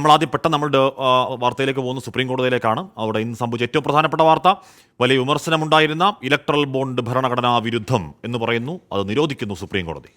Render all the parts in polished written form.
നമ്മളാദ്യം പെട്ടെന്ന് നമ്മളുടെ വാർത്തയിലേക്ക് പോകുന്ന സുപ്രീം കോടതിയിലേക്കാണ്. അവിടെ ഇന്ന് സംഭവിച്ച ഏറ്റവും പ്രധാനപ്പെട്ട വാർത്ത, വലിയ വിമർശനമുണ്ടായിരുന്ന ഇലക്ട്രൽ ബോണ്ട് ഭരണഘടനാ വിരുദ്ധം എന്ന് പറയുന്നു. അത് നിരോധിക്കുന്നു സുപ്രീം കോടതി.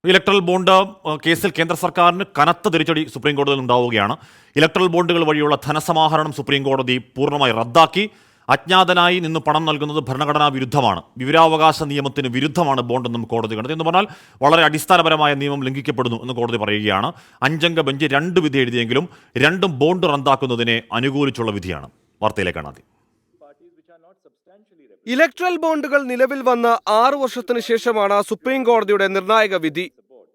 ഇലക്ട്രൽ ബോണ്ട് കേസിൽ കേന്ദ്ര സർക്കാരിന് കനത്ത തിരിച്ചടി സുപ്രീം കോടതിയിൽ ഉണ്ടാവുകയാണ്. ഇലക്ട്രൽ ബോണ്ടുകൾ വഴിയുള്ള ധനസമാഹരണം സുപ്രീം കോടതി പൂർണ്ണമായി റദ്ദാക്കി. അജ്ഞാതനായി നിന്ന് പണം നൽകുന്നത് ഭരണഘടനാ വിരുദ്ധമാണ്, വിവരാവകാശ നിയമത്തിന് വിരുദ്ധമാണ് ബോണ്ടെന്നും കോടതി കണ്ടത്. എന്ന് പറഞ്ഞാൽ വളരെ അടിസ്ഥാനപരമായ നിയമം ലംഘിക്കപ്പെടുന്നു എന്ന് കോടതി പറയുകയാണ്. 5 അംഗ ബെഞ്ച് 2 വിധി എഴുതിയെങ്കിലും രണ്ടും ബോണ്ട് റദ്ദാക്കുന്നതിനെ അനുകൂലിച്ചുള്ള വിധിയാണ്. വാർത്തയിലേക്കാണ് ആദ്യം. ഇലക്ട്രൽ ബോണ്ടുകൾ നിലവിൽ വന്ന 6 വർഷത്തിനു ശേഷമാണ് സുപ്രീം കോടതിയുടെ നിർണായക വിധി.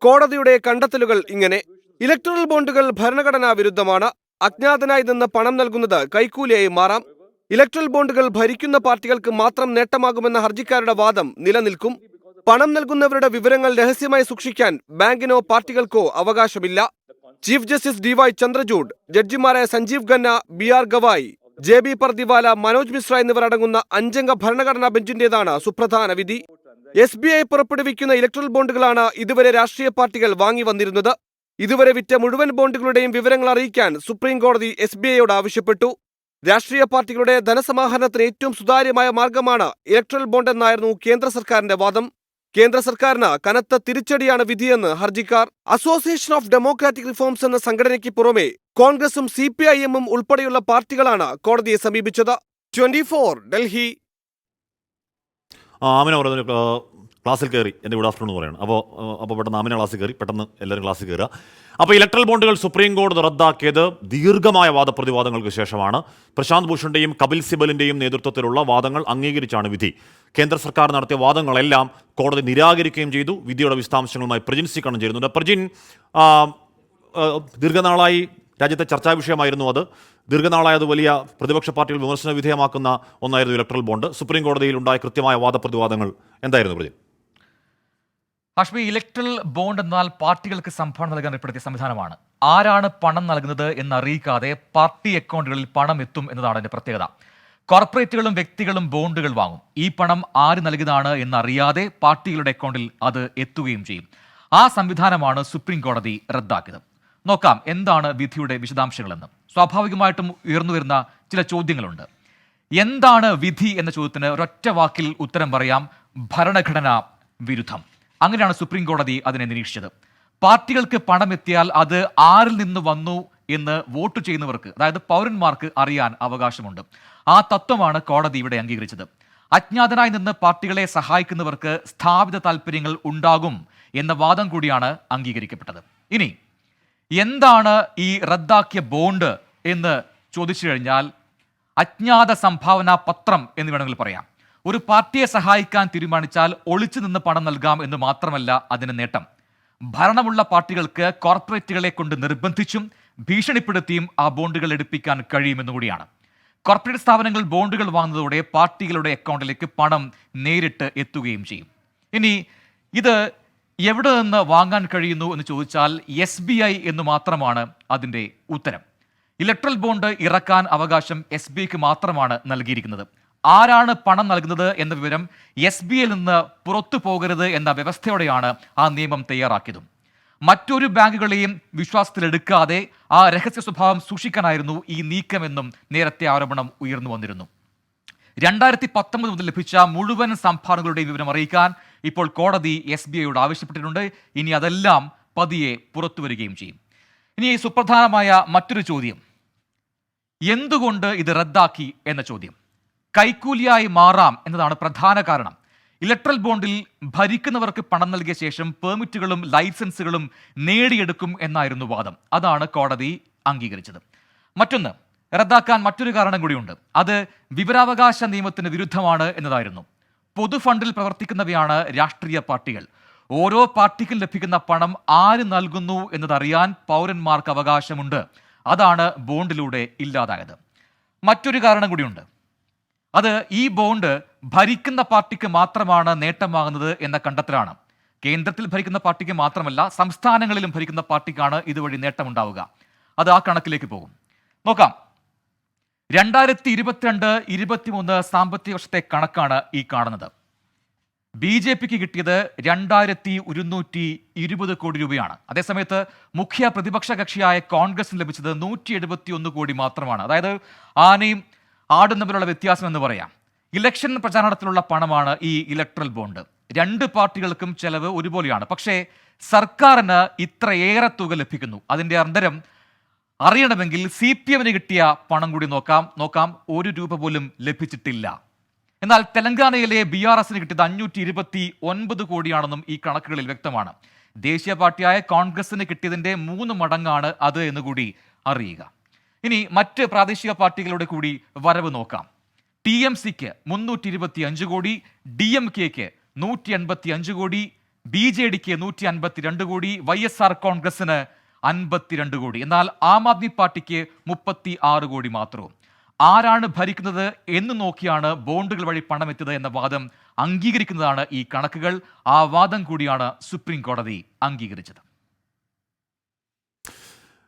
കോടതിയുടെ കണ്ടെത്തലുകൾ ഇങ്ങനെ: ഇലക്ട്രൽ ബോണ്ടുകൾ ഭരണഘടനാ വിരുദ്ധമാണ്. അജ്ഞാതനായി നിന്ന് പണം നൽകുന്നത് കൈക്കൂലിയായി മാറാം. ഇലക്ട്രൽ ബോണ്ടുകൾ ഭരിക്കുന്ന പാർട്ടികൾക്ക് മാത്രം നേട്ടമാകുമെന്ന ഹർജിക്കാരുടെ വാദം നിലനിൽക്കും. പണം നൽകുന്നവരുടെ വിവരങ്ങൾ രഹസ്യമായി സൂക്ഷിക്കാൻ ബാങ്കിനോ പാർട്ടികൾക്കോ അവകാശമില്ല. ചീഫ് ജസ്റ്റിസ് DY ചന്ദ്രചൂഡ്, ജഡ്ജിമാരായ സഞ്ജീവ് ഖന്ന, BR ഗവായി, JB പർദിവാല, മനോജ് മിശ്ര എന്നിവർ അടങ്ങുന്ന 5 അംഗ ഭരണഘടനാ ബെഞ്ചിന്റേതാണ് സുപ്രധാന വിധി. SBI പുറപ്പെടുവിക്കുന്ന ഇലക്ട്രൽ ബോണ്ടുകളാണ് ഇതുവരെ രാഷ്ട്രീയ പാർട്ടികൾ വാങ്ങി വന്നിരുന്നത്. ഇതുവരെ വിറ്റ മുഴുവൻ ബോണ്ടുകളുടെയും വിവരങ്ങൾ അറിയിക്കാൻ സുപ്രീം കോടതി SBIയോട് ആവശ്യപ്പെട്ടു. രാഷ്ട്രീയ പാർട്ടികളുടെ ധനസമാഹരണത്തിന് ഏറ്റവും സുതാര്യമായ മാർഗമാണ് ഇലക്ട്രൽ ബോണ്ട് എന്നായിരുന്നു കേന്ദ്ര സർക്കാരിന്റെ വാദം. കേന്ദ്ര സർക്കാരിന് കനത്ത തിരിച്ചടിയാണ് വിധിയെന്ന് ഹർജിക്കാർ. അസോസിയേഷൻ ഓഫ് ഡെമോക്രാറ്റിക് റിഫോംസ് എന്ന സംഘടനയ്ക്ക് പുറമെ കോൺഗ്രസും CPIM ഉൾപ്പെടെയുള്ള പാർട്ടികളാണ് കോടതിയെ സമീപിച്ചത്. 24 ഡൽഹി. ആമിന പറയുന്നത് ക്ലാസ്സിൽ കയറി എൻ്റെ ഗുഡ് ആഫ്റ്റർനൂൺ പറയണം. അപ്പോൾ പെട്ടെന്ന് ആമിന ക്ലാസ്സിൽ കയറി, പെട്ടെന്ന് എല്ലാവരും ക്ലാസ്സിൽ കയറുക. അപ്പോൾ ഇലക്ട്രൽ ബോണ്ടുകൾ സുപ്രീം കോടതി റദ്ദാക്കിയത് ദീർഘമായ വാദപ്രതിവാദങ്ങൾക്ക് ശേഷമാണ്. പ്രശാന്ത് ഭൂഷണിൻ്റെയും കപിൽ സിബലിൻ്റെയും നേതൃത്വത്തിലുള്ള വാദങ്ങൾ അംഗീകരിച്ചാണ് വിധി. കേന്ദ്ര സർക്കാർ നടത്തിയ വാദങ്ങളെല്ലാം കോടതി നിരാകരിക്കുകയും ചെയ്തു. വിധിയുടെ വിശദാംശങ്ങളുമായി പ്രജിൻ സി കണ്ണൻ ചേരുന്നുണ്ട്. പ്രജിൻ, ദീർഘനാളായി രാജ്യത്തെ ചർച്ചാ വിഷയമായിരുന്നു അത്. ദീർഘനാളായത് വലിയ പ്രതിപക്ഷ പാർട്ടികൾ വിമർശന വിധേയമാക്കുന്ന ഒന്നായിരുന്നു ഇലക്ട്രൽ ബോണ്ട്. സുപ്രീം കോടതിയിൽ ഉണ്ടായ കൃത്യമായ വാദപ്രതിവാദങ്ങൾ എന്തായിരുന്നു പ്രജിൻ? ഹാഷ്മി, ഇലക്ട്രൽ ബോണ്ട് എന്നാൽ പാർട്ടികൾക്ക് സംഭാവന നൽകാൻ ഏർപ്പെടുത്തിയ സംവിധാനമാണ്. ആരാണ് പണം നൽകുന്നത് എന്നറിയിക്കാതെ പാർട്ടി അക്കൗണ്ടുകളിൽ പണം എത്തും എന്നതാണ് അതിന്റെ പ്രത്യേകത. കോർപ്പറേറ്റുകളും വ്യക്തികളും ബോണ്ടുകൾ വാങ്ങും. ഈ പണം ആര് നൽകിയതാണ് എന്നറിയാതെ പാർട്ടികളുടെ അക്കൗണ്ടിൽ അത് എത്തുകയും ചെയ്യും. ആ സംവിധാനമാണ് സുപ്രീം കോടതി റദ്ദാക്കിയത്. നോക്കാം എന്താണ് വിധിയുടെ വിശദാംശങ്ങളെന്ന്. സ്വാഭാവികമായിട്ടും ഉയർന്നു വരുന്ന ചില ചോദ്യങ്ങളുണ്ട്. എന്താണ് വിധി എന്ന ചോദ്യത്തിന് ഒരൊറ്റ വാക്കിൽ ഉത്തരം പറയാം: ഭരണഘടനാ വിരുദ്ധം. അങ്ങനെയാണ് സുപ്രീം കോടതി അതിനെ നിരീക്ഷിച്ചത്. പാർട്ടികൾക്ക് പണം എത്തിയാൽ അത് ആരിൽ നിന്ന് വന്നു എന്ന് വോട്ട് ചെയ്യുന്നവർക്ക്, അതായത് പൗരന്മാർക്ക് അറിയാൻ അവകാശമുണ്ട്. ആ തത്വമാണ് കോടതി ഇവിടെ അംഗീകരിച്ചത്. അജ്ഞാതനായി നിന്ന് പാർട്ടികളെ സഹായിക്കുന്നവർക്ക് സ്ഥാപിത താല്പര്യങ്ങൾ ഉണ്ടാകും എന്ന വാദം കൂടിയാണ് അംഗീകരിക്കപ്പെട്ടത്. ഇനി എന്താണ് ഈ റദ്ദാക്കിയ ബോണ്ട് എന്ന് ചോദിച്ചു കഴിഞ്ഞാൽ അജ്ഞാത സംഭാവനാ പത്രം എന്ന് വേണമെങ്കിൽ പറയാം. ഒരു പാർട്ടിയെ സഹായിക്കാൻ തീരുമാനിച്ചാൽ ഒളിച്ചു നിന്ന് പണം നൽകാം എന്ന് മാത്രമല്ല അതിന് നേട്ടം. ഭരണമുള്ള പാർട്ടികൾക്ക് കോർപ്പറേറ്റുകളെ കൊണ്ട് നിർബന്ധിച്ചും ഭീഷണിപ്പെടുത്തിയും ആ ബോണ്ടുകൾ എടുപ്പിക്കാൻ കഴിയുമെന്നുകൂടിയാണ്. കോർപ്പറേറ്റ് സ്ഥാപനങ്ങൾ ബോണ്ടുകൾ വാങ്ങുന്നതോടെ പാർട്ടികളുടെ അക്കൗണ്ടിലേക്ക് പണം നേരിട്ട് എത്തുകയും ചെയ്യും. ഇനി ഇത് എവിടെ നിന്ന് വാങ്ങാൻ കഴിയുന്നു എന്ന് ചോദിച്ചാൽ SBI എന്ന് മാത്രമാണ് അതിൻ്റെ ഉത്തരം. ഇലക്ട്രൽ ബോണ്ട് ഇറക്കാൻ അവകാശം SBIക്ക് മാത്രമാണ് നൽകിയിരിക്കുന്നത്. ആരാണ് പണം നൽകുന്നത് എന്ന വിവരം SBIയിൽ നിന്ന് പുറത്തു പോകരുത് എന്ന വ്യവസ്ഥയോടെയാണ് ആ നിയമം തയ്യാറാക്കിയതും. മറ്റൊരു ബാങ്കുകളെയും വിശ്വാസത്തിലെടുക്കാതെ ആ രഹസ്യ സ്വഭാവം സൂക്ഷിക്കാനായിരുന്നു ഈ നീക്കമെന്നും നേരത്തെ ആരോപണം ഉയർന്നു വന്നിരുന്നു. 2019 മുതൽ ലഭിച്ച മുഴുവൻ സംഭാവനകളുടെയും വിവരം അറിയിക്കാൻ ഇപ്പോൾ കോടതി SBIയോട് ആവശ്യപ്പെട്ടിട്ടുണ്ട്. ഇനി അതെല്ലാം പതിയെ പുറത്തു വരികയും ചെയ്യും. ഇനി സുപ്രധാനമായ മറ്റൊരു ചോദ്യം: എന്തുകൊണ്ട് ഇത് റദ്ദാക്കി എന്ന ചോദ്യം. കൈക്കൂലിയായി മാറാം എന്നതാണ് പ്രധാന കാരണം. ഇലക്ട്രൽ ബോണ്ടിൽ ഭരിക്കുന്നവർക്ക് പണം നൽകിയ ശേഷം പെർമിറ്റുകളും ലൈസൻസുകളും നേടിയെടുക്കും എന്നായിരുന്നു വാദം. അതാണ് കോടതി അംഗീകരിച്ചത്. മറ്റൊന്ന്, റദ്ദാക്കാൻ മറ്റൊരു കാരണം കൂടിയുണ്ട്. അത് വിവരാവകാശ നിയമത്തിന് വിരുദ്ധമാണ് എന്നതായിരുന്നു. പൊതുഫണ്ടിൽ പ്രവർത്തിക്കുന്നവയാണ് രാഷ്ട്രീയ പാർട്ടികൾ. ഓരോ പാർട്ടിക്കും ലഭിക്കുന്ന പണം ആര് നൽകുന്നു എന്നതറിയാൻ പൗരന്മാർക്ക് അവകാശമുണ്ട്. അതാണ് ബോണ്ടിലൂടെ ഇല്ലാതായത്. മറ്റൊരു കാരണം കൂടിയുണ്ട്. അത് ഈ ബോണ്ട് ഭരിക്കുന്ന പാർട്ടിക്ക് മാത്രമാണ് നേട്ടമാകുന്നത് എന്ന കണ്ടെത്തലാണ്. കേന്ദ്രത്തിൽ ഭരിക്കുന്ന പാർട്ടിക്ക് മാത്രമല്ല, സംസ്ഥാനങ്ങളിലും ഭരിക്കുന്ന പാർട്ടിക്കാണ് ഇതുവഴി നേട്ടമുണ്ടാവുക. അത് ആ കണക്കിലേക്ക് പോകും. നോക്കാം. 2022-23 സാമ്പത്തിക വർഷത്തെ കണക്കാണ് ഈ കാണുന്നത്. BJP കിട്ടിയത് 2120 കോടി രൂപയാണ്. അതേസമയത്ത് മുഖ്യ പ്രതിപക്ഷ കക്ഷിയായ കോൺഗ്രസിന് ലഭിച്ചത് 171 കോടി മാത്രമാണ്. അതായത് ആനയും ആടും തമ്മിലുള്ള വ്യത്യാസം എന്ന് പറയാം. ഇലക്ഷൻ പ്രചാരണത്തിലുള്ള പണമാണ് ഈ ഇലക്ട്രൽ ബോണ്ട്. രണ്ട് പാർട്ടികൾക്കും ചെലവ് ഒരുപോലെയാണ്. പക്ഷേ സർക്കാരിന് ഇത്രയേറെ തുക ലഭിക്കുന്നു. അതിന്റെ അന്തരം അറിയണമെങ്കിൽ CPM-ന് കിട്ടിയ പണം കൂടി നോക്കാം. 1 രൂപ പോലും ലഭിച്ചിട്ടില്ല. എന്നാൽ തെലങ്കാനയിലെ BRS-ന് കിട്ടിയത് 529 കോടിയാണെന്നും ഈ കണക്കുകളിൽ വ്യക്തമാണ്. ദേശീയ പാർട്ടിയായ കോൺഗ്രസിന് കിട്ടിയതിന്റെ 3 മടങ്ങാണ് അത് എന്നുകൂടി അറിയുക. ഇനി മറ്റ് പ്രാദേശിക പാർട്ടികളുടെ കൂടി വരവ് നോക്കാം. TMC-ക്ക് 325 കോടി, DMK-ക്ക് 185 കോടി, BJD-ക്ക് 152 കോടി, YSR കോൺഗ്രസിന് 52 കോടി. എന്നാൽ ആം ആദ്മി പാർട്ടിക്ക് 36 കോടി മാത്രവും. ആരാണ് ഭരിക്കുന്നത് എന്ന് നോക്കിയാണ് ബോണ്ടുകൾ വഴി പണം എത്തിയത് എന്ന വാദം അംഗീകരിക്കുന്നതാണ് ഈ കണക്കുകൾ. ആ വാദം കൂടിയാണ് സുപ്രീം കോടതി അംഗീകരിച്ചത്.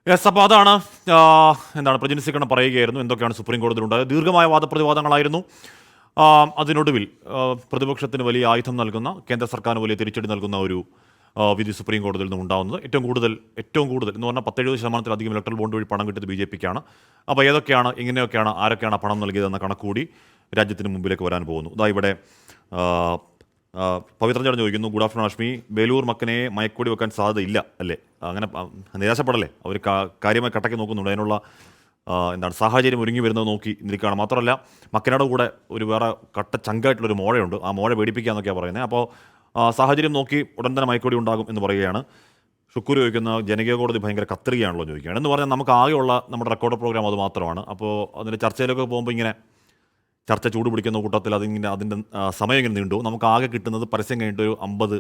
യെസ്, അപ്പോൾ അതാണ് എന്താണ് പ്രജനസിക്കണം പറയുകയായിരുന്നു എന്തൊക്കെയാണ് സുപ്രീം കോടതിയിൽ ഉണ്ടായത്. ദീർഘമായ വാദപ്രതിവാദങ്ങളായിരുന്നു. അതിനൊടുവിൽ പ്രതിപക്ഷത്തിന് വലിയ ആയുധം നൽകുന്ന, കേന്ദ്ര സർക്കാരിന് വലിയ തിരിച്ചടി നൽകുന്ന ഒരു വിധി സുപ്രീം കോടതിയിൽ നിന്ന് ഉണ്ടാകുന്നത്. ഏറ്റവും കൂടുതൽ എന്ന് പറഞ്ഞാൽ 70% ഇലക്ട്രൽ ബോണ്ട് വഴി പണം കിട്ടിയത് BJP-ക്കാണ്. അപ്പോൾ ഏതൊക്കെയാണ്, ഇങ്ങനെയൊക്കെയാണ്, ആരൊക്കെയാണ് പണം നൽകിയതെന്ന കണക്കുകൂടി രാജ്യത്തിന് മുമ്പിലേക്ക് വരാൻ പോകുന്നു. ഇതാ ഇവിടെ പവിത്രൻ ചേട്ടൻ ചോദിക്കുന്നു, ഗുഡ് ആഫ്റ്റർനൂൺ അഷ്മി, ബേലൂർ മക്കനെ മയക്കൂടി വെക്കാൻ സാധ്യതയില്ല അല്ലേ? അങ്ങനെ നിരാശപ്പെടല്ലേ? അവർ കാര്യമായി കട്ടക്കി നോക്കുന്നുണ്ട്. അതിനുള്ള സാഹചര്യം ഒരുങ്ങി വരുന്നത് നോക്കി നിൽക്കുകയാണ്. മാത്രമല്ല മക്കനയുടെ കൂടെ ഒരു വേറെ കട്ട ചങ്കായിട്ടുള്ളൊരു മോഴയുണ്ട്. ആ മോഴ പേടിപ്പിക്കാന്നൊക്കെയാണ് പറയുന്നത്. അപ്പോൾ സാഹചര്യം നോക്കി ഉടൻ തന്നെ മയക്കൂടി ഉണ്ടാകും എന്ന് പറയുകയാണ്. ഷുക്കൂർ ചോദിക്കുന്ന ജനകീയ കോടതി ഭയങ്കര കത്രികയാണല്ലോ ചോദിക്കുകയാണ്. എന്ന് പറഞ്ഞാൽ നമുക്ക് ആകെയുള്ള നമ്മുടെ റെക്കോർഡ് പ്രോഗ്രാം അത് മാത്രമാണ്. അപ്പോൾ അതിൻ്റെ ചർച്ചയിലൊക്കെ പോകുമ്പോൾ ഇങ്ങനെ ചർച്ച ചൂട് പിടിക്കുന്ന കൂട്ടത്തിൽ അതിൻ്റെ സമയം ഇങ്ങനെ നീണ്ടു. നമുക്ക് ആകെ കിട്ടുന്നത് പരസ്യം കഴിഞ്ഞിട്ട് ഒരു 50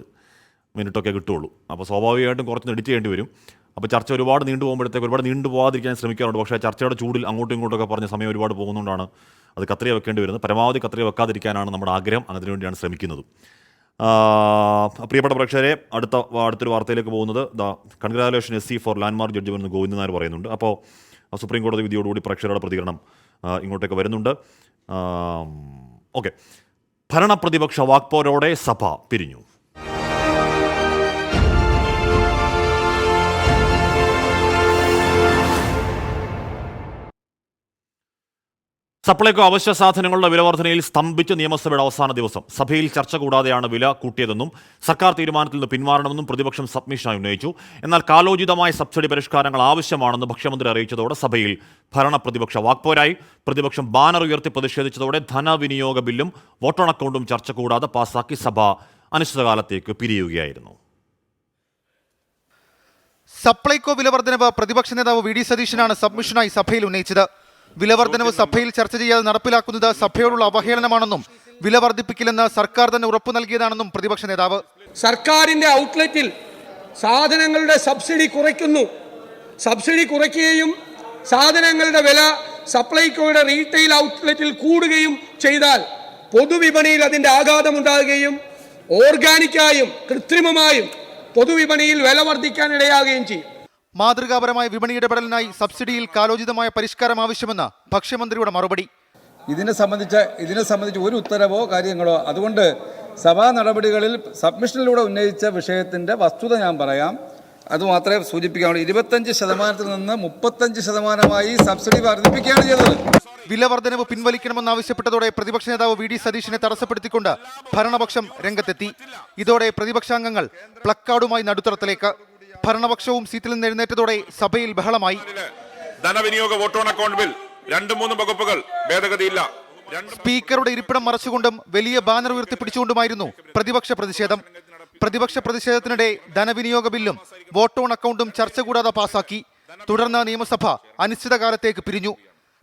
മിനിറ്റൊക്കെ കിട്ടുള്ളൂ. അപ്പോൾ സ്വാഭാവികമായിട്ടും കുറച്ച് എഡിറ്റ് ചെയ്യേണ്ടി വരും. അപ്പോൾ ചർച്ച ഒരുപാട് നീണ്ടു പോകുമ്പോഴത്തേക്ക് ഒരുപാട് നീണ്ടു പോകാതിരിക്കാൻ ശ്രമിക്കാറുണ്ട്. പക്ഷേ ചർച്ചയുടെ ചൂടിൽ അങ്ങോട്ടും ഇങ്ങോട്ടൊക്കെ പറഞ്ഞ സമയം ഒരുപാട് പോകുന്നതുകൊണ്ടാണ് അത് കത്രിക വെക്കേണ്ടി വരുന്നത്. പരമാവധി കത്രിക വെക്കാതിരിക്കാനാണ് നമ്മുടെ ആഗ്രഹം. അതിനുവേണ്ടിയാണ് ശ്രമിക്കുന്നത്. പ്രിയപ്പെട്ട പ്രേക്ഷകരെ, അടുത്തൊരു വാർത്തയിലേക്ക് പോകുന്നത് congratulation SC for landmark judgment എന്ന് ഗോവിന്ദൻ നായർ പറയുന്നുണ്ട്. അപ്പോൾ സുപ്രീം കോടതി വിധിയോടുകൂടി പ്രേക്ഷകരുടെ പ്രതികരണം ഇങ്ങോട്ടേക്ക് വരുന്നുണ്ട്. ഓക്കെ, ഭരണപ്രതിപക്ഷ വാക്പോരോടെ സഭ പിരിഞ്ഞു. സപ്ലൈകോ അവശ്യ സാധനങ്ങളുടെ വിലവർധനയിൽ സ്തംഭിച്ച് നിയമസഭയുടെ അവസാന ദിവസം. സഭയിൽ ചർച്ച കൂടാതെയാണ് വില കൂട്ടിയതെന്നും സർക്കാർ തീരുമാനത്തിൽ നിന്ന് പിന്മാറണമെന്നും പ്രതിപക്ഷം സബ്മിഷനായി ഉന്നയിച്ചു. എന്നാൽ കാലോചിതമായ സബ്സിഡി പരിഷ്കാരങ്ങൾ ആവശ്യമാണെന്ന് ഭക്ഷ്യമന്ത്രി അറിയിച്ചതോടെ സഭയിൽ ഭരണപ്രതിപക്ഷ വാക്പോരായി. പ്രതിപക്ഷം ബാനർ ഉയർത്തി പ്രതിഷേധിച്ചതോടെ ധനവിനിയോഗ ബില്ലും വോട്ട് അക്കൗണ്ടും ചർച്ച കൂടാതെ പാസാക്കി സഭ അനിശ്ചിതകാലത്തേക്ക് പിരിയുകയായിരുന്നു. സപ്ലൈകോ വിലവർധനവ് പ്രതിപക്ഷ നേതാവ് VD സതീശനാണ് സബ്മിഷനായി സഭയിൽ ഉന്നയിച്ചത്. വിലവർധനവ് സഭയിൽ ചർച്ച ചെയ്യാതെ നടപ്പിലാക്കുന്നത് സഭയോടുള്ള അവഹേളനമാണെന്നും വില വർദ്ധിപ്പിക്കില്ലെന്ന് സർക്കാർ തന്നെ ഉറപ്പു നൽകിയതാണെന്നും പ്രതിപക്ഷ നേതാവ്. സർക്കാരിന്റെ ഔട്ട്ലെറ്റിൽ സാധനങ്ങളുടെ സബ്സിഡി കുറയ്ക്കുന്നു. സബ്സിഡി കുറയ്ക്കുകയും സാധനങ്ങളുടെ വില സപ്ലൈകോയുടെ റീറ്റെയിൽ ഔട്ട്ലെറ്റിൽ കൂടുകയും ചെയ്താൽ പൊതുവിപണിയിൽ അതിന്റെ ആഘാതമുണ്ടാകുകയും ഓർഗാനിക്കായും കൃത്രിമമായും പൊതുവിപണിയിൽ വില വർദ്ധിക്കാൻ ഇടയാകുകയും ചെയ്യും. മാതൃകാപരമായ വിപണി ഇടപെടലിനായി സബ്സിഡിയിൽ കാലോചിതമായ പരിഷ്കാരം ആവശ്യമെന്ന് ഭക്ഷ്യമന്ത്രിയുടെ മറുപടി. ഇതിനെ സംബന്ധിച്ച് ഒരു ഉത്തരവോ കാര്യങ്ങളോ, അതുകൊണ്ട് സഭാ നടപടികളിൽ സബ്മിഷനിലൂടെ ഉന്നയിച്ച വിഷയത്തിൻ്റെ വസ്തുത ഞാൻ പറയാം. അതുമാത്രമേ സൂചിപ്പിക്കാനുള്ളൂ. 25% നിന്ന് 35% സബ്സിഡി വർദ്ധിപ്പിക്കുകയാണ് ചെയ്തത്. വില വർധനവ് പിൻവലിക്കണമെന്നാവശ്യപ്പെട്ടതോടെ പ്രതിപക്ഷ നേതാവ് VD സതീശനെ തടസ്സപ്പെടുത്തിക്കൊണ്ട് ഭരണപക്ഷം രംഗത്തെത്തി. ഇതോടെ പ്രതിപക്ഷാംഗങ്ങൾ പ്ലക്കാർഡുമായി നടുത്തളത്തിലേക്ക്. ഭരണപക്ഷവും സീറ്റിൽ നിന്ന് എഴുന്നേറ്റതോടെ സഭയിൽ ബഹളമായി. ധനവിനിയോഗ വോട്ട് ഓൺ അക്കൗണ്ട് ബിൽ 2-3 വകുപ്പുകൾ ഭേദഗതിയില്ല. സ്പീക്കറുടെ ഇരിപ്പിടം മറച്ചുകൊണ്ടും വലിയ ബാനർ ഉയർത്തിപ്പിടിച്ചുകൊണ്ടുമായിരുന്നു പ്രതിപക്ഷ പ്രതിഷേധം. പ്രതിപക്ഷ പ്രതിഷേധത്തിനിടെ ധനവിനിയോഗ ബില്ലും വോട്ട് ഓൺ അക്കൗണ്ടും ചർച്ച കൂടാതെ പാസാക്കി. തുടർന്ന് നിയമസഭ അനിശ്ചിതകാലത്തേക്ക് പിരിഞ്ഞു.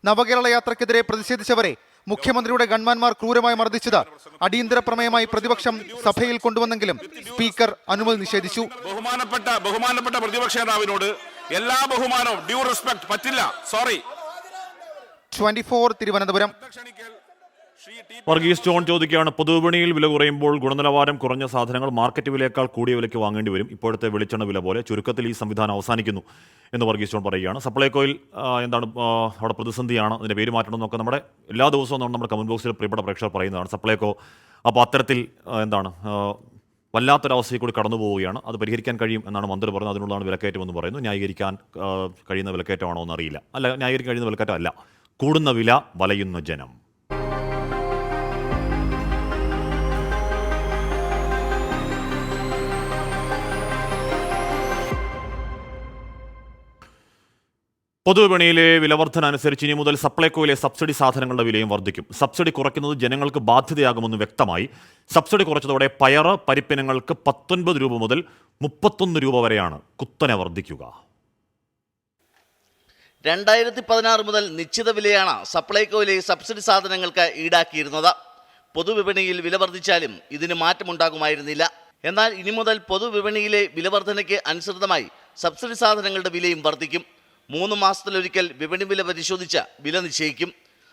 നവകേരള യാത്രക്കെതിരെ പ്രതിഷേധിച്ചവരെ മുഖ്യമന്ത്രിയുടെ ഗൺമാൻമാർ ക്രൂരമായി മർദ്ദിച്ചത് അടിയന്തര പ്രമേയമായി പ്രതിപക്ഷം സഭയിൽ കൊണ്ടുവന്നെങ്കിലും സ്പീക്കർ അനുമതി നിഷേധിച്ചു. ബഹുമാനപ്പെട്ട പ്രതിപക്ഷ നേതാവിനോട് എല്ലാ ബഹുമാനവും, ഡ്യൂ റെസ്പെക്ട് പറ്റില്ല. സോറി. 24 തിരുവനന്തപുരം. വർഗീസ് ജോൺ ചോദിക്കുകയാണ്, പൊതുവിപണിയിൽ വില കുറയുമ്പോൾ ഗുണനിലവാരം കുറഞ്ഞ സാധനങ്ങൾ മാർക്കറ്റ് വിലയേക്കാൾ കൂടിയ വിലയ്ക്ക് വാങ്ങേണ്ടി വരും. ഇപ്പോഴത്തെ വെളിച്ചെണ്ണ വില പോലെ ചുരുക്കത്തിൽ ഈ സംവിധാനം അവസാനിക്കുന്നു എന്ന് വർഗീസ് ജോൺ പറയുകയാണ്. സപ്ലൈകോയിൽ എന്താണ് അവിടെ പ്രതിസന്ധിയാണ്, അതിൻ്റെ പേര് മാറ്റണം എന്നൊക്കെ നമ്മുടെ എല്ലാ ദിവസവും നമ്മുടെ കമന്റ് ബോക്സിൽ പ്രിയപ്പെട്ട പ്രേക്ഷകർ പറയുന്നതാണ്. സപ്ലൈകോ അപ്പോൾ അത്തരത്തിൽ വല്ലാത്തൊരവസ്ഥയിൽ കൂടി കടന്നു പോവുകയാണ്. അത് പരിഹരിക്കാൻ കഴിയും എന്നാണ് മന്ത്രി പറഞ്ഞത്. അതിനുള്ളതാണ് വിലക്കയറ്റമെന്ന് പറയുന്നു. ന്യായീകരിക്കാൻ കഴിയുന്ന വിലക്കയറ്റമാണോ എന്നറിയില്ല. അല്ല, ന്യായീകരിക്കാൻ കഴിയുന്ന വിലക്കയറ്റം അല്ല. കൂടുന്ന വില വലയുന്ന ജനം. പൊതുവിപണിയിലെ വിലവർധന അനുസരിച്ച് ഇനി മുതൽ സപ്ലൈകോയിലെ സബ്സിഡി സാധനങ്ങളുടെ വിലയും വർദ്ധിക്കും. സബ്സിഡി കുറയ്ക്കുന്നത് ജനങ്ങൾക്ക് ബാധ്യതയാകുമെന്ന് വ്യക്തമായി. സബ്സിഡി കുറച്ചതോടെ പയറ്, പരിപ്പിനങ്ങൾക്ക് 19 രൂപ മുതൽ 31 രൂപ വരെയാണ് കുത്തനെ വർദ്ധിക്കുക. 2016 മുതൽ നിശ്ചിത വിലയാണ് സപ്ലൈകോയിലെ സബ്സിഡി സാധനങ്ങൾക്ക് ഈടാക്കിയിരുന്നത്. പൊതുവിപണിയിൽ വില വർദ്ധിച്ചാലും ഇതിന് മാറ്റമുണ്ടാകുമായിരുന്നില്ല. എന്നാൽ ഇനി മുതൽ പൊതുവിപണിയിലെ വിലവർധനയ്ക്ക് അനുസൃതമായി സബ്സിഡി സാധനങ്ങളുടെ വിലയും വർദ്ധിക്കും. 3 മാസത്തിലൊരിക്കൽ വിപണി വില പരിശോധിച്ച് വില നിശ്ചയിക്കും.